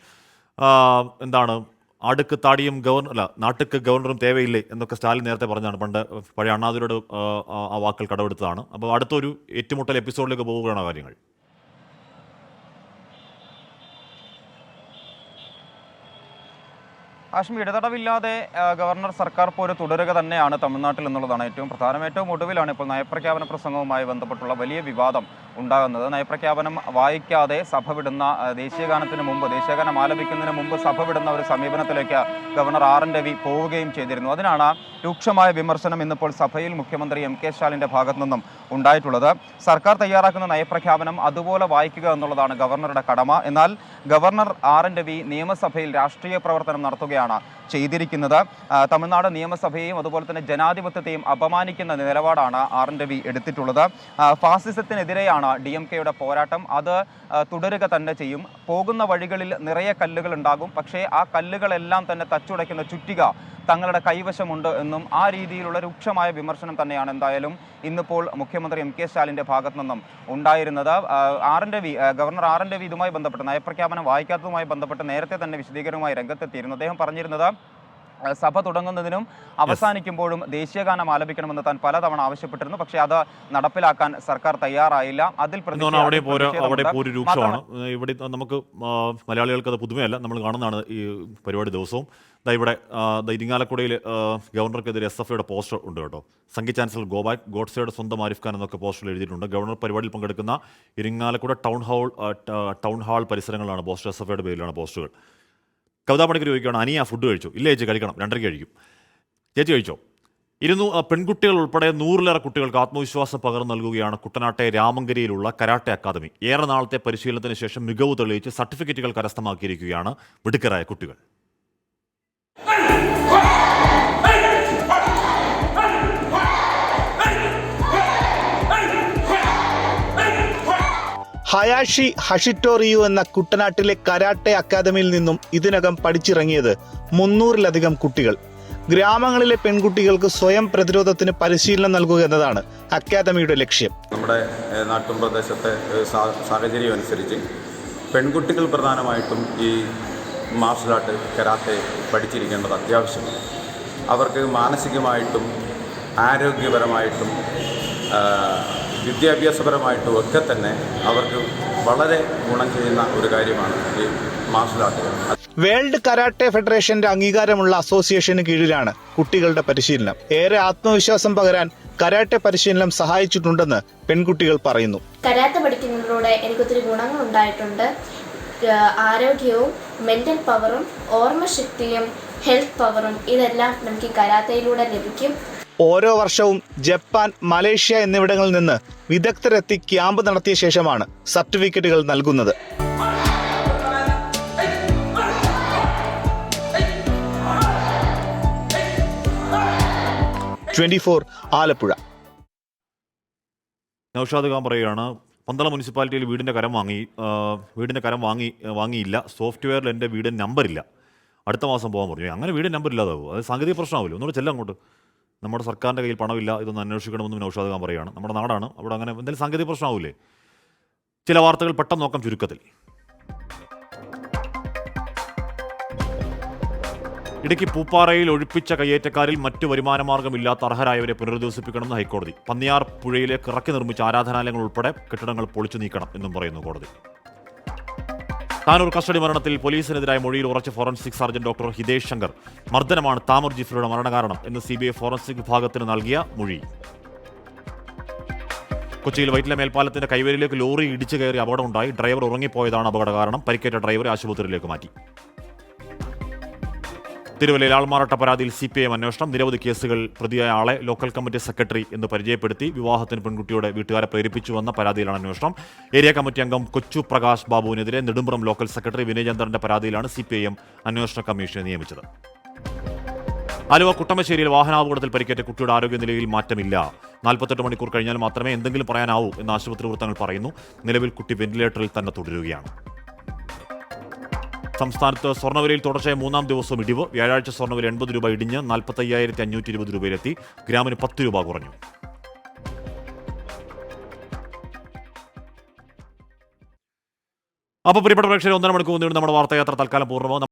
എന്താണ് അടുക്ക് താടിയും നാട്ടുക്ക് ഗവർണറും തേവയില്ലേ എന്നൊക്കെ സ്റ്റാലിൻ നേരത്തെ പറഞ്ഞതാണ്. പണ്ട് പഴയ അണ്ണാതുരയുടെ ആ വാക്കുകൾ കടമെടുത്തതാണ്. അപ്പോൾ അടുത്തൊരു ഏറ്റുമുട്ടൽ എപ്പിസോഡിലേക്ക് പോവുകയാണോ കാര്യങ്ങൾ? ഹാഷ്മി, ഇടതടവില്ലാതെ ഗവർണർ സർക്കാർ പോര് തുടരുക തന്നെയാണ് തമിഴ്നാട്ടിൽ എന്നുള്ളതാണ് ഏറ്റവും പ്രധാനം. ഏറ്റവും ഒടുവിലാണ് ഇപ്പോൾ നയപ്രഖ്യാപന പ്രസംഗവുമായി ബന്ധപ്പെട്ടുള്ള വലിയ വിവാദം ഉണ്ടാകുന്നത്. നയപ്രഖ്യാപനം വായിക്കാതെ സഭ വിടുന്ന, ദേശീയഗാനത്തിന് മുമ്പ്, ദേശീയഗാനം ആലപിക്കുന്നതിന് മുമ്പ് സഭ വിടുന്ന ഒരു സമീപനത്തിലേക്ക് ഗവർണർ RN രവി പോവുകയും ചെയ്തിരുന്നു. അതിനാണ് രൂക്ഷമായ വിമർശനം ഇന്നിപ്പോൾ സഭയിൽ മുഖ്യമന്ത്രി MK സ്റ്റാലിൻ്റെ ഭാഗത്തു നിന്നും ഉണ്ടായിട്ടുള്ളത്. സർക്കാർ തയ്യാറാക്കുന്ന നയപ്രഖ്യാപനം അതുപോലെ വായിക്കുക എന്നുള്ളതാണ് ഗവർണറുടെ കടമ. എന്നാൽ ഗവർണർ RN രവി നിയമസഭയിൽ രാഷ്ട്രീയ പ്രവർത്തനം നടത്തുകയാണ് ചെയ്തിരിക്കുന്നത്. തമിഴ്നാട് നിയമസഭയെയും അതുപോലെ തന്നെ ജനാധിപത്യത്തെയും അപമാനിക്കുന്ന നിലപാടാണ് RN രവി എടുത്തിട്ടുള്ളത്. ഫാസിസത്തിനെതിരെയാണ് DMK-യുടെ പോരാട്ടം, അത് തുടരുക തന്നെ ചെയ്യും. പോകുന്ന വഴികളിൽ നിറയെ കല്ലുകൾ ഉണ്ടാകും, പക്ഷേ ആ കല്ലുകളെല്ലാം തന്നെ തച്ചുടയ്ക്കുന്ന ചുറ്റിക തങ്ങളുടെ കൈവശമുണ്ട് എന്നും ആ രീതിയിലുള്ള രൂക്ഷമായ വിമർശനം തന്നെയാണ് എന്തായാലും ഇന്നിപ്പോൾ മുഖ്യമന്ത്രി MK സ്റ്റാലിൻ്റെ ഭാഗത്തു നിന്നും ഉണ്ടായിരുന്നത്. ഗവർണർ RN രവി ഇതുമായി ബന്ധപ്പെട്ട്, നയപ്രഖ്യാപനം വായിക്കാത്തതുമായി ബന്ധപ്പെട്ട് നേരത്തെ തന്നെ വിശദീകരണവുമായി രംഗത്തെത്തിയിരുന്നു. അദ്ദേഹം പറഞ്ഞിരുന്നത് സഭ തുടങ്ങുന്നതിനും അവസാനിക്കുമ്പോഴും ദേശീയഗാനം ആലപിക്കണമെന്ന് താൻ പലതവണ ആവശ്യപ്പെട്ടിരുന്നു. പക്ഷേ അത് നടപ്പിലാക്കാൻ സർക്കാർ തയ്യാറായില്ല. അതിൽ രൂക്ഷമാണ്. ഇവിടെ നമുക്ക് മലയാളികൾക്ക് അത് പുതുമയല്ല, നമ്മൾ കാണുന്നതാണ് ഈ പരിപാടി ദിവസവും. ഇവിടെ ഇരിങ്ങാലക്കുടയിൽ ഗവർണർക്കെതിരെ SFIയുടെ പോസ്റ്റർ ഉണ്ട് കേട്ടോ. സംഘി ചാൻസലർ ഗോബാക്ക്, ഗോഡ്സെയുടെ സ്വന്തം ആരിഫ് ഖാൻ എന്നൊക്കെ പോസ്റ്ററിൽ എഴുതിയിട്ടുണ്ട്. ഗവർണർ പരിപാടിയിൽ പങ്കെടുക്കുന്ന ഇരിങ്ങാലക്കുട ടൗൺ ഹാൾ പരിസരങ്ങളാണ് പോസ്റ്റർ. SFIയുടെ പേരിലാണ് പോസ്റ്ററുകൾ. കവിതാ പണിക്കർ ചോദിക്കുകയാണ്, അനിയ ഫുഡ് കഴിച്ചു? ഇല്ല ചേച്ചി, കഴിക്കണം, 2:30 കഴിക്കും. ചേച്ചി കഴിച്ചോ? പെൺകുട്ടികൾ ഉൾപ്പെടെ 100-ലേറെ കുട്ടികൾക്ക് ആത്മവിശ്വാസം പകർന്നു നൽകുകയാണ് കുട്ടനാട്ടെ രാമങ്കരിയിലുള്ള കരാട്ടെ അക്കാദമി. ഏറെ നാളത്തെ പരിശീലനത്തിന് ശേഷം മികവ് തെളിയിച്ച് സർട്ടിഫിക്കറ്റുകൾ കരസ്ഥമാക്കിയിരിക്കുകയാണ് മിടുക്കരായ കുട്ടികൾ. ഹയാഷി ഹഷിറ്റോ റിയു എന്ന കുട്ടനാട്ടിലെ കരാട്ടെ അക്കാദമിയിൽ നിന്നും ഇതിനകം പഠിച്ചിറങ്ങിയത് 300-ലധികം കുട്ടികൾ. ഗ്രാമങ്ങളിലെ പെൺകുട്ടികൾക്ക് സ്വയം പ്രതിരോധത്തിന് പരിശീലനം നൽകുക എന്നതാണ് അക്കാദമിയുടെ ലക്ഷ്യം. നമ്മുടെ നാട്ടും പ്രദേശത്തെ സാഹചര്യം അനുസരിച്ച് പെൺകുട്ടികൾ പ്രധാനമായിട്ടും ഈ മാർഷൽ ആർട്ട് കരാട്ടെ പഠിച്ചിരിക്കേണ്ടത് അത്യാവശ്യമാണ്. അവർക്ക് മാനസികമായിട്ടും ആരോഗ്യപരമായിട്ടും വിദ്യാഭ്യാസപരമായിട്ടും ഒക്കെ തന്നെ അവർക്ക് വളരെ ഗുണം ചെയ്യുന്ന ഒരു കാര്യമാണ് ഈ മാർഷൽ ആർട്ടുകൾ. വേൾഡ് കരാട്ടെ ഫെഡറേഷന്റെ അംഗീകാരമുള്ള അസോസിയേഷന് കീഴിലാണ് കുട്ടികളുടെ പരിശീലനം. ഏറെ ആത്മവിശ്വാസം പകരാൻ കരാട്ടെ പരിശീലനം സഹായിച്ചിട്ടുണ്ടെന്ന് പെൺകുട്ടികൾ പറയുന്നു. കരാട്ടെ പഠിക്കുന്നതിലൂടെ എനിക്കൊത്തിരി ഗുണങ്ങൾ ഉണ്ടായിട്ടുണ്ട്. ആരോഗ്യവും മെന്റൽ പവറും ഓർമ്മശക്തിയും ഹെൽത്ത് പവറും ഇതെല്ലാം നമുക്ക് ഈ കരാട്ടയിലൂടെ ലഭിക്കും. ഓരോ വർഷവും ജപ്പാൻ, മലേഷ്യ എന്നിവിടങ്ങളിൽ നിന്ന് വിദഗ്ധരെത്തി ക്യാമ്പ് നടത്തിയ ശേഷമാണ് സർട്ടിഫിക്കറ്റുകൾ നൽകുന്നത്. ആലപ്പുഴ. നൗഷാദ് ഖാൻ പറയുകയാണ്, പന്തളം മുനിസിപ്പാലിറ്റിയിൽ വീടിൻ്റെ കരം വാങ്ങിയില്ല. സോഫ്റ്റ്വെയറിൽ എൻ്റെ വീടിന് നമ്പറില്ല, അടുത്ത മാസം പോകാൻ പറഞ്ഞു. അങ്ങനെ വീടിന് നമ്പർ ഇല്ലാതാവും, അത് സാങ്കേതിക പ്രശ്നമാവില്ല. ഒന്നുകൂടെ ചെല്ലാം അങ്ങോട്ട്. നമ്മുടെ സർക്കാരിൻ്റെ കയ്യിൽ പണമില്ല, ഇതൊന്ന് അന്വേഷിക്കണമെന്നും നൗഷാദ് ഖാൻ പറയുകയാണ്. നമ്മുടെ നാടാണ്, അവിടെ അങ്ങനെ എന്തെങ്കിലും സാങ്കേതിക പ്രശ്നമാവില്ലേ? ചില വാർത്തകൾ പെട്ടെന്ന് നോക്കാം ചുരുക്കത്തിൽ. ഇടുക്കി പൂപ്പാറയിൽ ഒഴിപ്പിച്ച കയ്യേറ്റക്കാരിൽ മറ്റു വരുമാനമാർഗ്ഗമില്ലാത്ത അർഹരായവരെ പുനരധിവസിപ്പിക്കണമെന്ന് ഹൈക്കോടതി. പന്നിയാർ പുഴയിലേക്ക് ഇറക്കി നിർമ്മിച്ച ആരാധനാലയങ്ങൾ ഉൾപ്പെടെ കെട്ടിടങ്ങൾ പൊളിച്ചു നീക്കണം എന്നും പറയുന്നു കോടതി. താനൂർ കസ്റ്റഡി മരണത്തിൽ പോലീസിനെതിരായ മൊഴിയിൽ ഉറച്ച forensic surgeon doctor Hitesh Shankar മർദ്ദനമാണ് താമർ ജിഫ്രിയുടെ മരണകാരണം എന്ന് CBI ഫോറൻസിക് വിഭാഗത്തിന് നൽകിയ മൊഴി. കൊച്ചിയിൽ വൈറ്റില മേൽപ്പാലത്തിന്റെ കൈവരിയിലേക്ക് ലോറി ഇടിച്ചു കയറി അപകടമുണ്ടായി. ഡ്രൈവർ ഉറങ്ങിപ്പോയതാണ് അപകട കാരണം. പരിക്കേറ്റ ഡ്രൈവറെ ആശുപത്രിയിലേക്ക് മാറ്റി. തിരുവല്ലയിൽ ആൾമാറാട്ട പരാതിയിൽ CPIM അന്വേഷണം. നിരവധി കേസുകൾ പ്രതിയായ ആളെ ലോക്കൽ കമ്മിറ്റി സെക്രട്ടറി എന്ന് പരിചയപ്പെടുത്തി വിവാഹത്തിന് പെൺകുട്ടിയുടെ വീട്ടുകാരെ പ്രേരിപ്പിച്ചുവെന്ന പരാതിയിലാണ് അന്വേഷണം. ഏരിയ കമ്മിറ്റി അംഗം കൊച്ചു പ്രകാശ് ബാബുവിനെതിരെ നെടുമ്പ്രം ലോക്കൽ സെക്രട്ടറി വിനയചന്ദ്രന്റെ പരാതിയിലാണ് CPIM അന്വേഷണ കമ്മീഷനെ നിയമിച്ചത്. ആലുവ കുട്ടമശ്ശേരിയിൽ വാഹനാപകടത്തിൽ പരിക്കേറ്റ കുട്ടിയുടെ ആരോഗ്യനിലയിൽ മാറ്റമില്ല. 48 മണിക്കൂർ കഴിഞ്ഞാൽ മാത്രമേ എന്തെങ്കിലും പറയാനാവൂ എന്ന് ആശുപത്രി വൃത്തങ്ങൾ പറയുന്നു. നിലവിൽ കുട്ടി വെന്റിലേറ്ററിൽ തന്നെ തുടരുകയാണ്. സംസ്ഥാനത്ത് സ്വർണ്ണവിലയിൽ തുടർച്ചയായ 3-ാം ദിവസവും ഇടിവ്. വ്യാഴാഴ്ച സ്വർണ്ണവില 80 രൂപ ഇടിഞ്ഞ് 45,520 രൂപയിലെത്തി. ഗ്രാമിന് 10 രൂപ കുറഞ്ഞു. അപ്പോൾ പ്രിയപ്പെട്ട പ്രേക്ഷകരെ, 1.5 മണിക്കൂർ നീണ്ടുന്ന നമ്മുടെ വാർത്തായാത്ര തൽക്കാലം പൂർണ്ണമാകും.